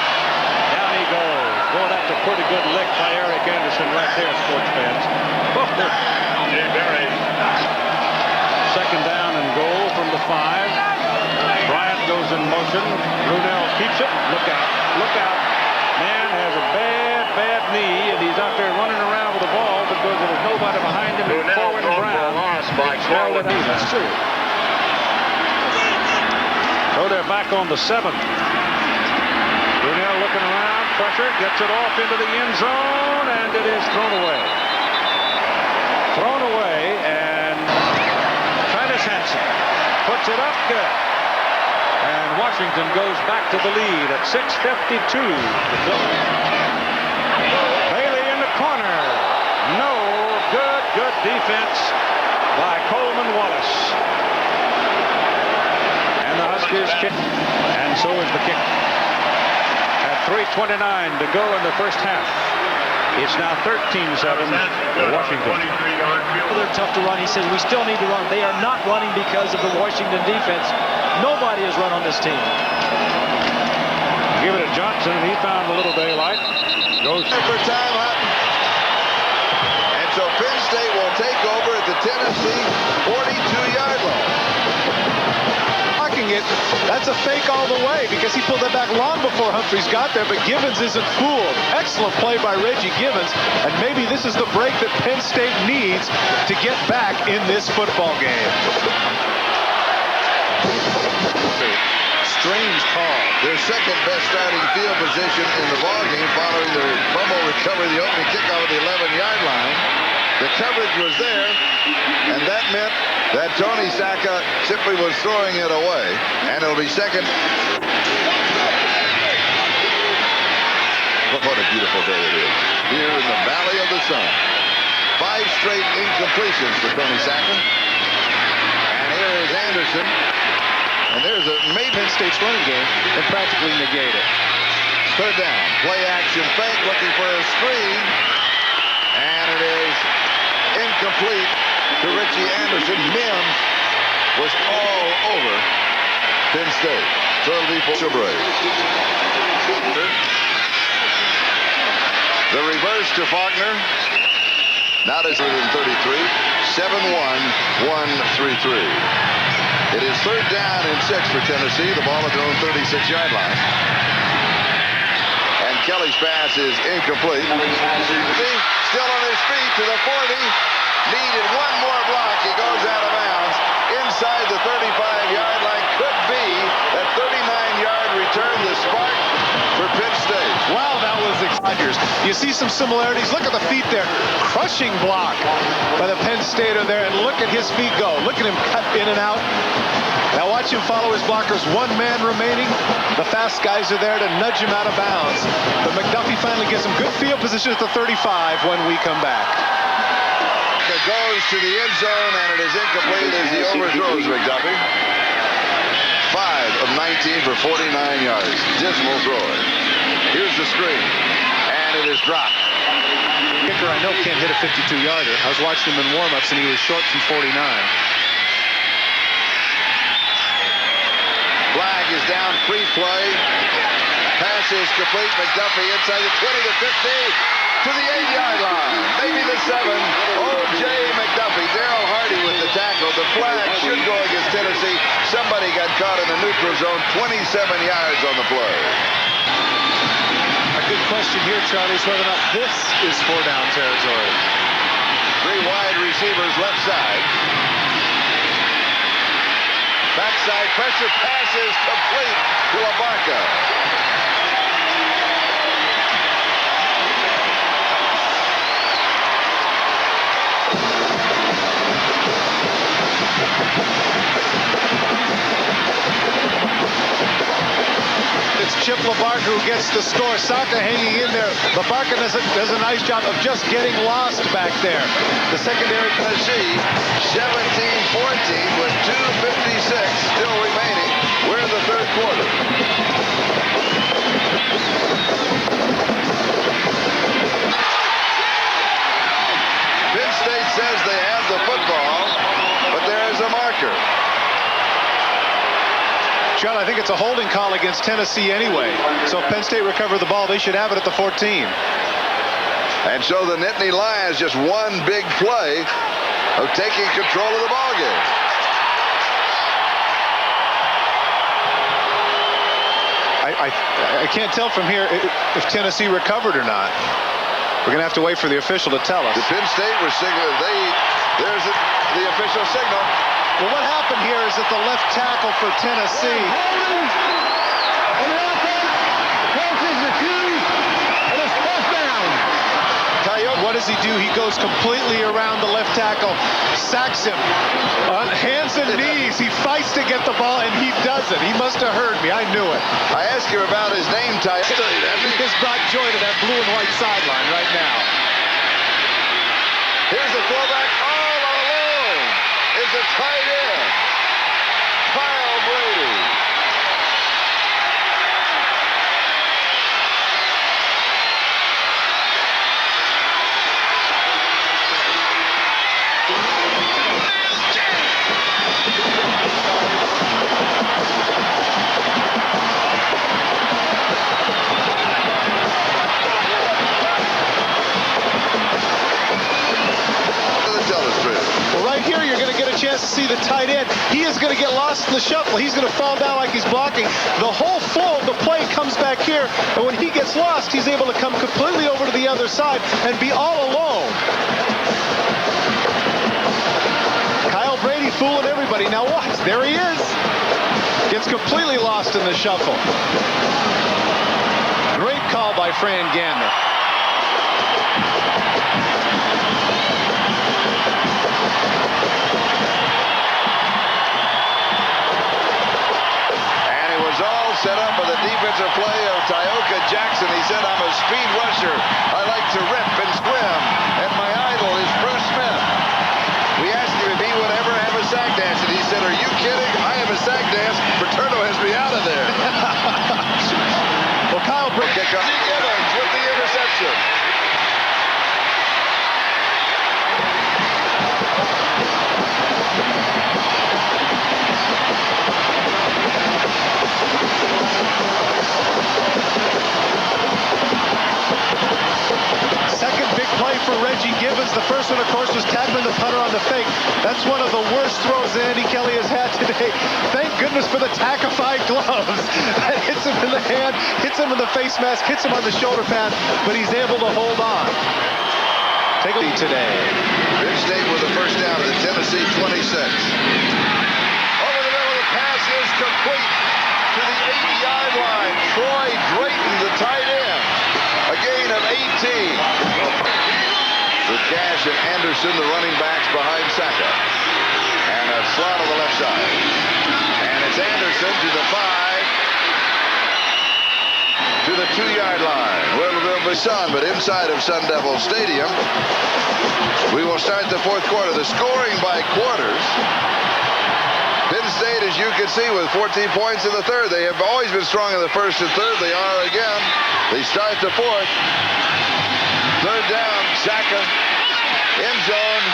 Down he goes. Boy, that's a pretty good lick by Eric Anderson right there, sports fans. Second down and goal from the 5. Bryant goes in motion. Brunell keeps it. Look out. Look out. Man has a bad knee, and he's out there running around with the ball because there was nobody behind him. Brunell lost by That's true. So they're back on the 7th. Brunell looking around, pressure, gets it off into the end zone, and it is thrown away. Thrown away, and Travis Hansen puts it up good. And Washington goes back to the lead at 6:52. Bailey in the corner. No good defense by Coleman Wallace. And the Huskies kick, and so is the kick. 3:29 to go in the first half. It's now 13-7 to Washington. They're tough to run. He says we still need to run. They are not running because of the Washington defense. Nobody has run on this team. Give it to Johnson. He found a little daylight. Goes for time out. And so Penn State will take over at the Tennessee 42-yard line. It. That's a fake all the way because he pulled that back long before Humphreys got there, but Givens isn't fooled. Excellent play by Reggie Givens, and maybe this is the break that Penn State needs to get back in this football game. strange call. Their second best starting field position in the ballgame following their fumble recovery, the opening kickoff at the 11-yard line. The coverage was there, and that meant that Tony Sacca simply was throwing it away, and it'll be second. What a beautiful day it is here in the Valley of the Sun. 5 straight incompletions for Tony Sacca. And here is Anderson. And there's a Penn State's running game and practically negate it. Third down. Play action fake, looking for a screen. And it is incomplete to Richie Anderson. Mims was all over Penn State. So it'll be for Brave. The reverse to Faulkner. Now it's 133. 7-1, 1-3-3. It is third down and 6 for Tennessee. The ball at their own 36-yard line. And Kelly's pass is incomplete. Still on his feet to the 40. Needed one more block. He goes out of bounds. Inside the 35-yard line. Could be that 39-yard return, the spark for Penn State. Wow, that was exciting. You see some similarities. Look at the feet there. Crushing block by the Penn Stater there, and look at his feet go. Look at him cut in and out. Now watch him follow his blockers. One man remaining. The fast guys are there to nudge him out of bounds. But McDuffie finally gets him good field position at the 35 when we come back. It goes to the end zone, and it is incomplete as he overthrows McDuffie. 5 of 19 for 49 yards. Dismal throwing. Here's the screen, and it is dropped. Kicker I know can't hit a 52-yarder. I was watching him in warm-ups, and he was short from 49. Flag is down, free play. Pass is complete. McDuffie inside the 20 to 50 to the 8-yard line. Maybe the 7. O.J. McDuffie. Darrell Hardy with the tackle. The flag should go against Tennessee. Somebody got caught in the neutral zone. 27 yards on the play. A good question here, Charlie, is whether or not this is 4-down territory. 3 wide receivers left side. Backside pressure, pass is complete to Abarca. It's Chip LaBarca who gets the score. Sacca hanging in there. LaBarca does a nice job of just getting lost back there. The secondary. Tennessee 17-14 with 2:56 still remaining. We're in the third quarter. Penn State says they have the football, but there is a marker. John, I think it's a holding call against Tennessee anyway. So if Penn State recover the ball, they should have it at the 14. And so the Nittany Lions just one big play of taking control of the ball game. I can't tell from here if Tennessee recovered or not. We're going to have to wait for the official to tell us. The Penn State was signaling. There's the official signal. Well, what happened here is that the left tackle for Tennessee. What does he do? He goes completely around the left tackle, sacks him on hands and knees. He fights to get the ball, and he does it. He must have heard me. I knew it. I asked him about his name tag. He has brought joy to that blue and white sideline right now. Here's the throwback all alone. Is a tight end. Kyle Brady. Right here, you're going to get a chance to see the tight end. He is going to get lost in the shuffle. He's going to fall down like he's blocking. The whole flow of the play comes back here, and when he gets lost, he's able to come completely over to the other side and be all alone. Kyle Brady fooling everybody. Now watch. There he is. Gets completely lost in the shuffle. Great call by Fran Gander. And it was all set up by the defensive play of Tyoka Jackson. He said, I'm a speed rusher. I like to rip and swim. And my idol is Bruce Smith. We asked him if he would ever have a sack dance, and he said, are you kidding? I have a sack dance. Paterno has me out of there. Well, Kyle Brook kick off Evans with the interception. Second big play for Reggie Gibbons. The first one, of course, was Tadman, the punter, on the fake. That's one of the worst throws that Andy Kelly has had today. Thank goodness for the tackified gloves. That hits him in the hand, hits him in the face mask, hits him on the shoulder pad, but he's able to hold on. Take a lead today. Penn State with the first down at the Tennessee 26. Over the middle, the pass is complete to the 80-yard line. Troy Drayton, the tight end. A gain of 18. With Cash and Anderson, the running backs behind Saka. And a slot on the left side. And it's Anderson to the 5. To the 2-yard line. Well, there'll be sun, but inside of Sun Devil Stadium, we will start the fourth quarter. The scoring by quarters. Penn State, as you can see, with 14 points in the third. They have always been strong in the first and third. They are again. They start the fourth. Third down, Saka, end zone.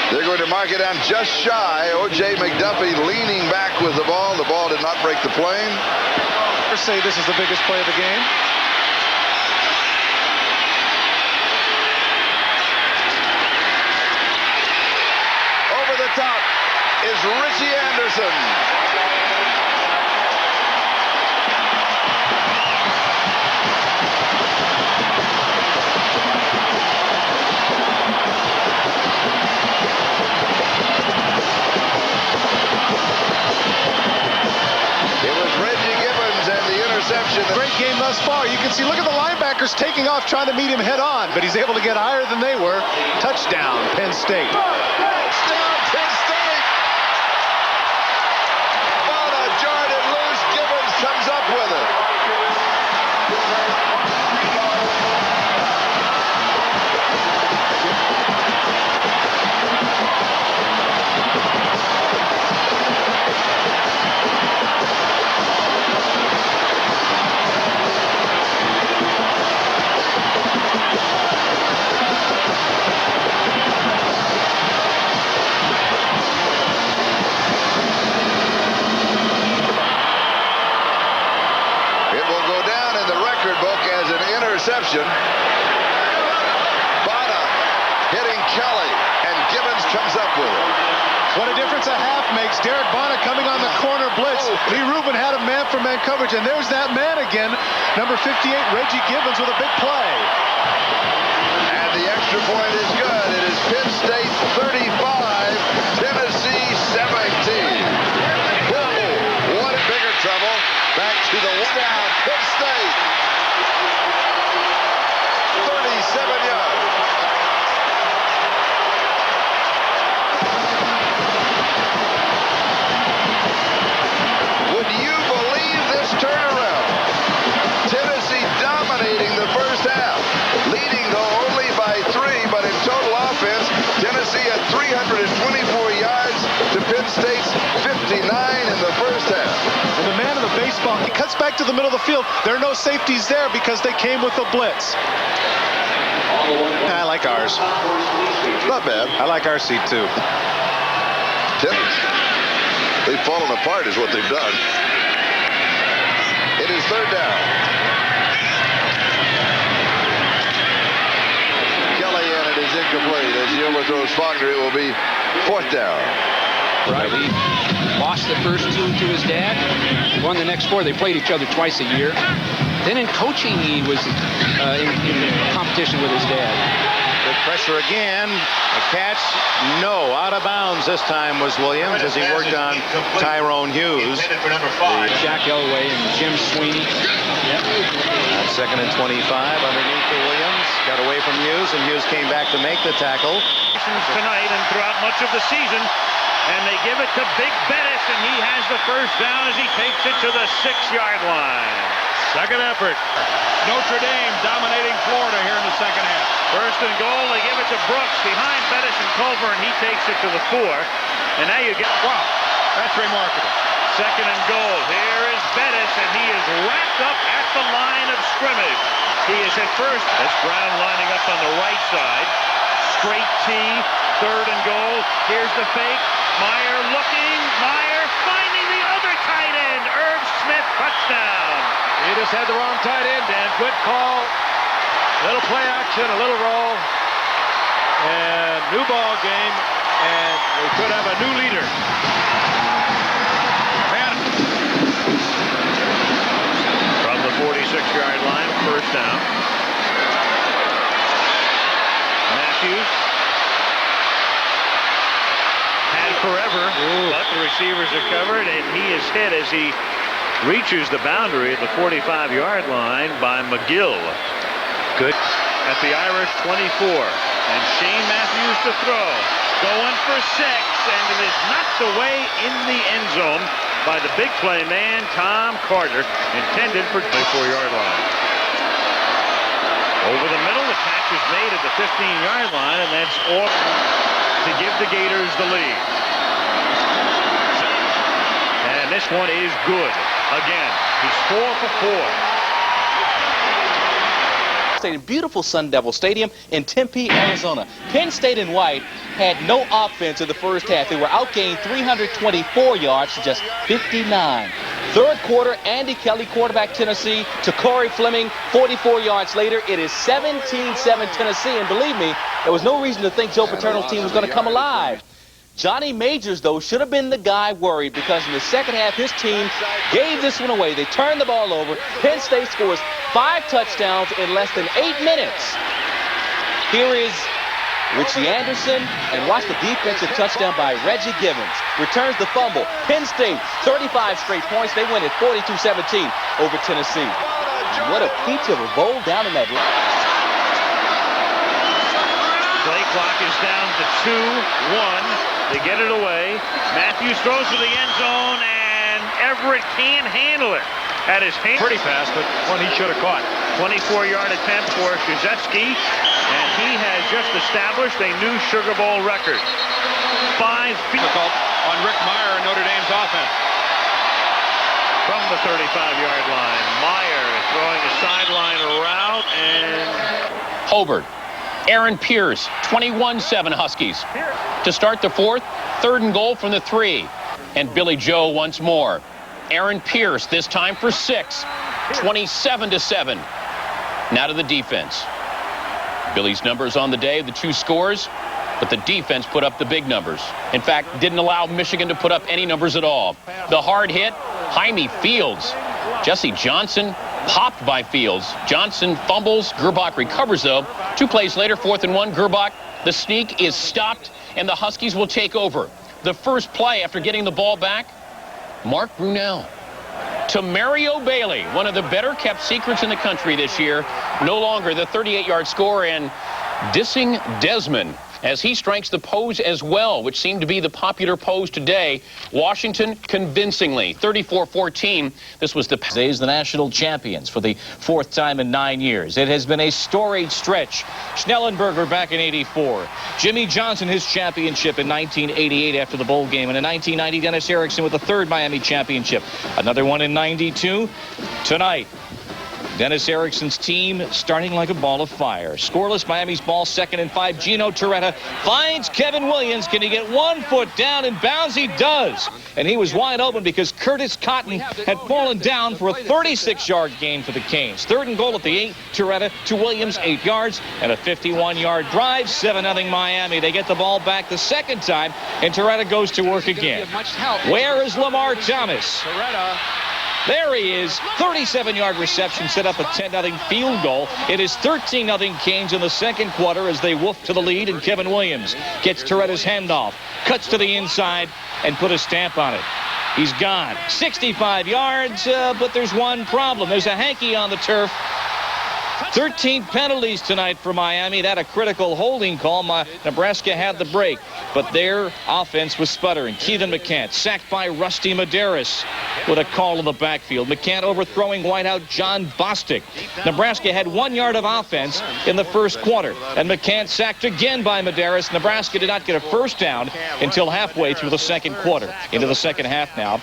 They're going to mark it down just shy. O.J. McDuffie leaning back with the ball. The ball did not break the plane. Or say this is the biggest play of the game. Over the top is Richie Anderson. Great game thus far. You can see, look at the linebackers taking off, trying to meet him head on, but he's able to get higher than they were. Touchdown, Penn State. Touchdown, Penn State. Bada jarred it loose. Gibbons comes up with it. Interception. Bada hitting Kelly, and Gibbons comes up with it. What a difference a half makes. Derek Bada coming on the corner blitz. Lee Rubin had a man-for-man coverage, and there's that man again. Number 58, Reggie Gibbons with a big play. And the extra point is good. It is Penn State 35, Tennessee 17. Whoa, what bigger trouble. Back to the one down, Penn State. 37 yards. Would you believe this turnaround? Tennessee dominating the first half, leading though only by 3, but in total offense, Tennessee had 324 yards to Penn State's 59 in the first half. And the man of the baseball, he cuts back to the middle of the field. There are no safeties there because they came with a blitz. I like ours. Not bad. I like our seat too. They've fallen apart is what they've done. It is third down. Kelly, and it is incomplete. As he overthrows Faulkner, it will be fourth down. Right. He lost the first 2 to his dad, won the next 4. They played each other twice a year. Then in coaching, he was in competition with his dad. Good pressure again. A catch. No. Out of bounds this time was Williams as he worked on Tyrone Hughes. Jack Elway and Jim Sweeney. Second and 25 underneath for Williams. Got away from Hughes, and Hughes came back to make the tackle. Tonight and throughout much of the season. And they give it to Big Bettis, and he has the first down as he takes it to the 6-yard line. Second effort. Notre Dame dominating Florida here in the second half. First and goal, they give it to Brooks behind Bettis and Culver, and he takes it to the 4. And now you get, wow, that's remarkable. Second and goal. Here is Bettis, and he is wrapped up at the line of scrimmage. He is at first. That's Brown lining up on the right side. Straight T, third and goal. Here's the fake. Meyer looking. Meyer finding the other tight end. Irv Smith, touchdown. He just had the wrong tight end, Dan. Good call. Little play action, a little roll. And new ball game. And we could have a new leader. From the 46-yard line, first down. Matthews. Had forever, but the receivers are covered, and he is hit as he reaches the boundary at the 45-yard line by McGill. Good at the Irish 24. And Shane Matthews to throw. Going for 6, and it is knocked away in the end zone by the big play man, Tom Carter, intended for the 4-yard line. Over the middle, the catch is made at the 15-yard line, and that's all to give the Gators the lead. And this one is good. Again, he's 4 for 4. Beautiful Sun Devil Stadium in Tempe, Arizona. Penn State and White had no offense in the first half. They were outgained 324 yards to just 59. Third quarter, Andy Kelly, quarterback Tennessee, to Corey Fleming, 44 yards later. It is 17-7 Tennessee, and believe me, there was no reason to think Joe Paterno's team was going to come alive. Johnny Majors, though, should have been the guy worried because in the second half, his team gave this one away. They turned the ball over. Penn State scores 5 touchdowns in less than 8 minutes. Here is Richie Anderson, and watch the defensive touchdown by Reggie Givens. Returns the fumble. Penn State, 35 straight points. They win at 42-17 over Tennessee. What a pizza of a bowl down in that line. Play clock is down to 2-1. They get it away. Matthews throws to the end zone, and Everett can't handle it. At his hand. Pretty fast, but one he should have caught. 24-yard attempt for Krzyzewski, and he has just established a new Sugar Bowl record. 5 feet. Difficult on Rick Meyer and Notre Dame's offense. From the 35-yard line, Meyer throwing a sideline route, and Hobart. Aaron Pierce, 21-7 Huskies. To start the fourth, third and goal from the 3. And Billy Joe once more. Aaron Pierce, this time for 6. 27-7. Now to the defense. Billy's numbers on the day, the 2 scores, but the defense put up the big numbers. In fact, didn't allow Michigan to put up any numbers at all. The hard hit, Jaime Fields. Jesse Johnson popped by Fields. Johnson fumbles. Gerbach recovers, though. 2 plays later, 4th and 1. Gerbach, the sneak is stopped, and the Huskies will take over. The first play after getting the ball back, Mark Brunell to Mario Bailey, one of the better-kept secrets in the country this year. No longer the 38-yard score, and dissing Desmond as he strikes the pose as well, which seemed to be the popular pose today. Washington convincingly, 34-14. This was the national champions for the 4th time in 9 years. It has been a storied stretch. Schnellenberger back in '84. Jimmy Johnson, his championship in 1988 after the bowl game. And in 1990, Dennis Erickson with the 3rd Miami championship. Another one in '92. Tonight, Dennis Erickson's team starting like a ball of fire. Scoreless, Miami's ball, 2nd and 5. Gino Torretta finds Kevin Williams. Can he get 1 foot down in bounds? He does. And he was wide open because Curtis Cotton had fallen down for a 36-yard gain for the Canes. 3rd and goal at the 8. Torretta to Williams, 8 yards, and a 51-yard drive. 7-0 Miami. They get the ball back the second time, and Torretta goes to work again. Where is Lamar Thomas? There he is. 37-yard reception set up a 10-0 field goal. It is 13-0 Canes in the second quarter as they woof to the lead, and Kevin Williams gets Toretta's handoff, cuts to the inside, and put a stamp on it. He's gone. 65 yards, but there's one problem. There's a hanky on the turf. 13 penalties tonight for Miami. That a critical holding call. Nebraska had the break, but their offense was sputtering. Keithan McCant sacked by Rusty Medeiros with a call in the backfield. McCant overthrowing wideout John Bostic. Nebraska had 1 yard of offense in the first quarter, and McCant sacked again by Medeiros. Nebraska did not get a first down until halfway through the second quarter. Into the second half now.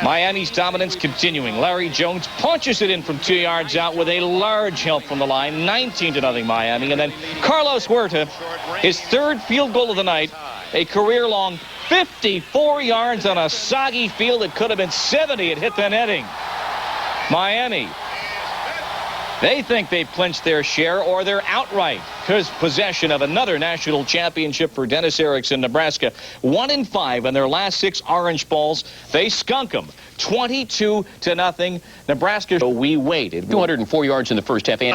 Miami's dominance continuing. Larry Jones punches it in from 2 yards out with a large help from the line. 19-0 Miami. And then Carlos Huerta, his third field goal of the night, a career-long 54 yards on a soggy field. It could have been 70. It hit the netting. Miami, they think they've clinched their share, or they're outright possession of another national championship for Dennis Erickson. Nebraska 1-5 in their last 6 Orange Bowls. They skunk them 22-0. Nebraska, we waited. 204 yards in the first half. 202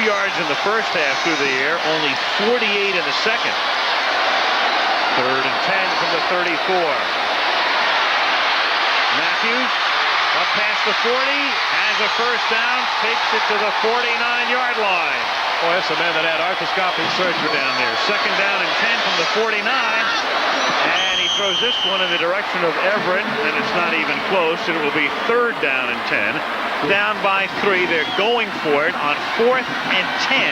yards in the first half through the air, only 48 in the second. 3rd and 10 from the 34. Matthews up past the 40, has a first down, takes it to the 49-yard line. Boy, that's the man that had arthroscopic surgery down there. 2nd down and 10 from the 49, and he throws this one in the direction of Everett, and it's not even close, and it will be 3rd down and 10. Down by 3, they're going for it on 4th and 10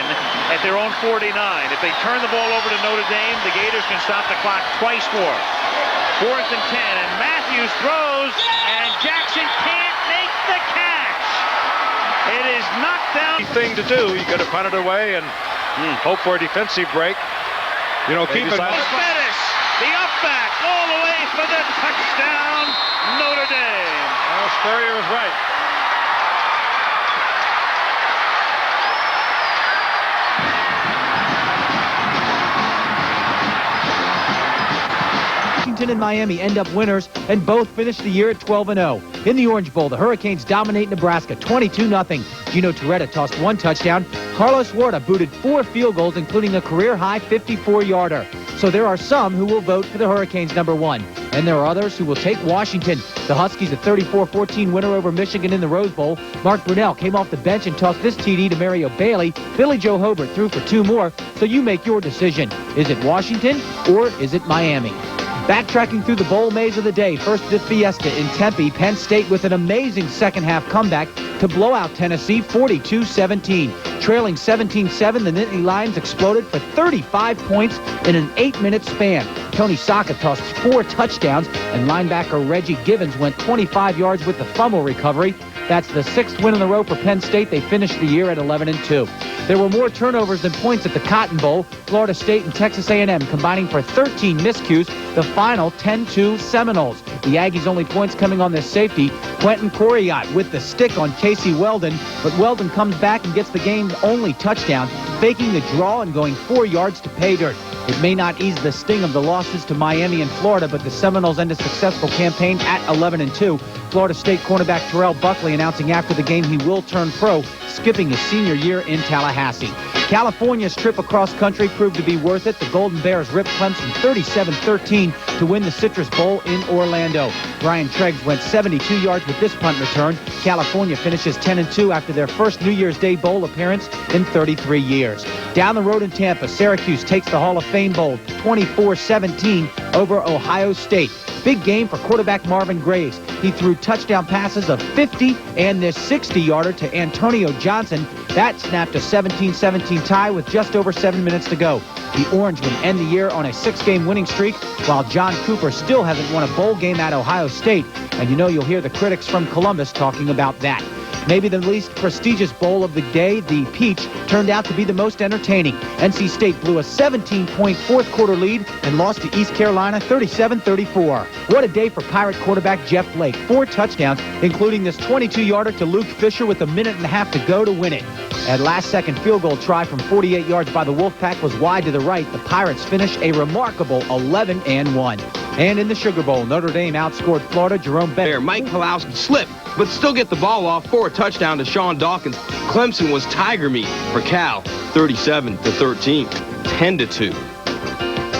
at their own 49. If they turn the ball over to Notre Dame, the Gators can stop the clock twice more. 4th and 10, and Matthews throws, and Jackson can't make the catch. It is knocked down. Thing to do. You could have punted away and hope for a defensive break. You know, keep it. Bettis, the up back, all the way for the touchdown, Notre Dame. Well, Spurrier was right. Washington and Miami end up winners, and both finish the year at 12-0. In the Orange Bowl, the Hurricanes dominate Nebraska 22-0. Gino Torretta tossed 1 touchdown. Carlos Huerta booted 4 field goals, including a career-high 54-yarder. So there are some who will vote for the Hurricanes #1, and there are others who will take Washington. The Huskies a 34-14 winner over Michigan in the Rose Bowl. Mark Brunell came off the bench and tossed this TD to Mario Bailey. Billy Joe Hobart threw for 2 more, so you make your decision. Is it Washington or is it Miami? Backtracking through the bowl maze of the day, first the Fiesta in Tempe. Penn State with an amazing second-half comeback to blow out Tennessee 42-17. Trailing 17-7, the Nittany Lions exploded for 35 points in an 8-minute span. Tony Saka tossed 4 touchdowns, and linebacker Reggie Givens went 25 yards with the fumble recovery. That's the 6th win in a row for Penn State. They finished the year at 11-2. There were more turnovers than points at the Cotton Bowl. Florida State and Texas A&M combining for 13 miscues. The final 10-2 Seminoles. The Aggies' only points coming on this safety. Quentin Coriat with the stick on Casey Weldon, but Weldon comes back and gets the game's only touchdown, faking the draw and going 4 yards to pay dirt. It may not ease the sting of the losses to Miami and Florida, but the Seminoles end a successful campaign at 11-2. Florida State cornerback Terrell Buckley announcing after the game he will turn pro, skipping his senior year in Tallahassee. California's trip across country proved to be worth it. The Golden Bears ripped Clemson 37-13 to win the Citrus Bowl in Orlando. Brian Treggs went 72 yards with this punt return. California finishes 10-2 after their first New Year's Day Bowl appearance in 33 years. Down the road in Tampa, Syracuse takes the Hall of Fame Bowl 24-17 over Ohio State. Big game for quarterback Marvin Graves. He threw touchdown passes of 50 and this 60-yarder to Antonio Johnson. That snapped a 17-17 tie with just over 7 minutes to go. The Orangemen end the year on a 6-game winning streak, while John Cooper still hasn't won a bowl game at Ohio State. And you know you'll hear the critics from Columbus talking about that. Maybe the least prestigious bowl of the day, the Peach, turned out to be the most entertaining. NC State blew a 17-point fourth-quarter lead and lost to East Carolina 37-34. What a day for Pirate quarterback Jeff Blake. 4 touchdowns, including this 22-yarder to Luke Fisher with a minute and a half to go to win it. That last-second field goal try from 48 yards by the Wolfpack was wide to the right. The Pirates finish a remarkable 11-1. And in the Sugar Bowl, Notre Dame outscored Florida. Jerome Bettis. Mike Pawlowski slipped, but still get the ball off for a touchdown to Sean Dawkins. Clemson was tiger meat for Cal, 37-13, 10-2.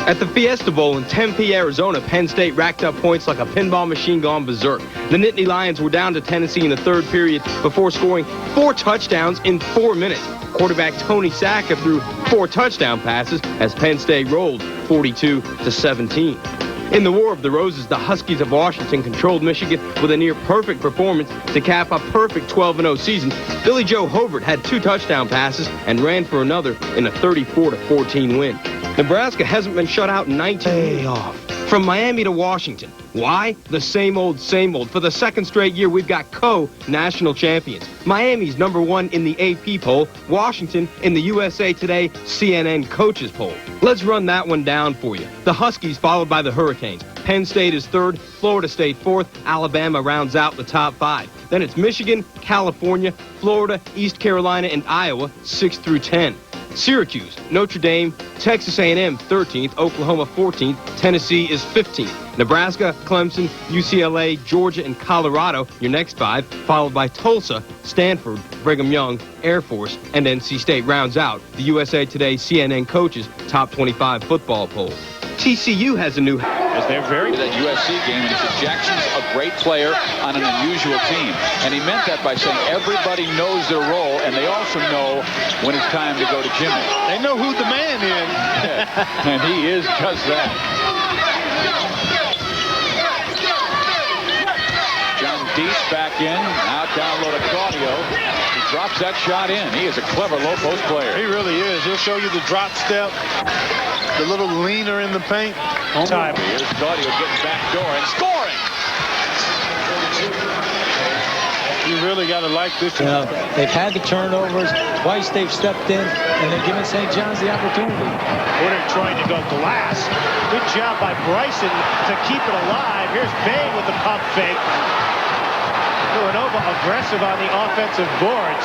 At the Fiesta Bowl in Tempe, Arizona, Penn State racked up points like a pinball machine gone berserk. The Nittany Lions were down to Tennessee in the third period before scoring 4 touchdowns in 4 minutes. Quarterback Tony Sacca threw 4 touchdown passes as Penn State rolled 42-17. In the War of the Roses, the Huskies of Washington controlled Michigan with a near-perfect performance to cap a perfect 12-0 season. Billy Joe Hobart had 2 touchdown passes and ran for another in a 34-14 win. Nebraska hasn't been shut out in 19 years. From Miami to Washington. Why? The same old, same old. For the second straight year, we've got co-national champions. Miami's #1 in the AP poll. Washington in the USA Today CNN coaches poll. Let's run that one down for you. The Huskies followed by the Hurricanes. Penn State is 3rd, Florida State 4th, Alabama rounds out the top 5. Then it's Michigan, California, Florida, East Carolina, and Iowa 6 through 10. Syracuse, Notre Dame, Texas A&M 13th, Oklahoma 14th, Tennessee is 15th. Nebraska, Clemson, UCLA, Georgia, and Colorado, your next 5, followed by Tulsa, Stanford, Brigham Young, Air Force, and NC State rounds out the USA Today CNN coaches top 25 football poll. TCU has a new... As they're very that USC game, and he said Jackson's a great player on an unusual team. And he meant that by saying everybody knows their role, and they also know when it's time to go to Jimmy. They know who the man is. And he is just that. John Deese back in, now downloaded Claudio. He drops that shot in. He is a clever low post player. He really is. He'll show you the drop step, the little leaner in the paint. Time. Here's Claudio getting back door and scoring. You really got to like this. They've had the turnovers. Twice they've stepped in, and they're giving St. John's the opportunity. Woodard trying to go glass. Good job by Bryson to keep it alive. Here's Bain with the pump fake. Villanova aggressive on the offensive boards.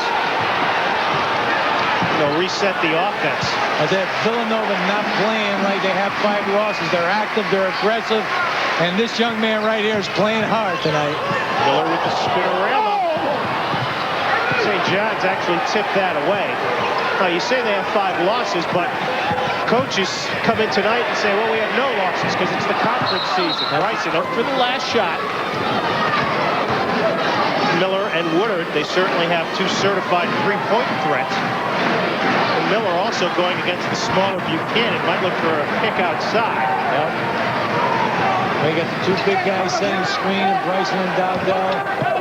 They'll reset the offense. As if Villanova not playing like they have 5 losses. They're active, they're aggressive, and this young man right here is playing hard tonight. Miller with the spinorama. St. John's actually tipped that away. Now, you say they have 5 losses, but coaches come in tonight and say, well, we have no losses because it's the conference season. Bryson up for the last shot. Miller and Woodard, they certainly have 2 certified 3-point threats. And Miller also going against the smaller Buchanan. Might look for a pick outside. Yep. They got the 2 big guys setting screen, Bryson and Dowdell.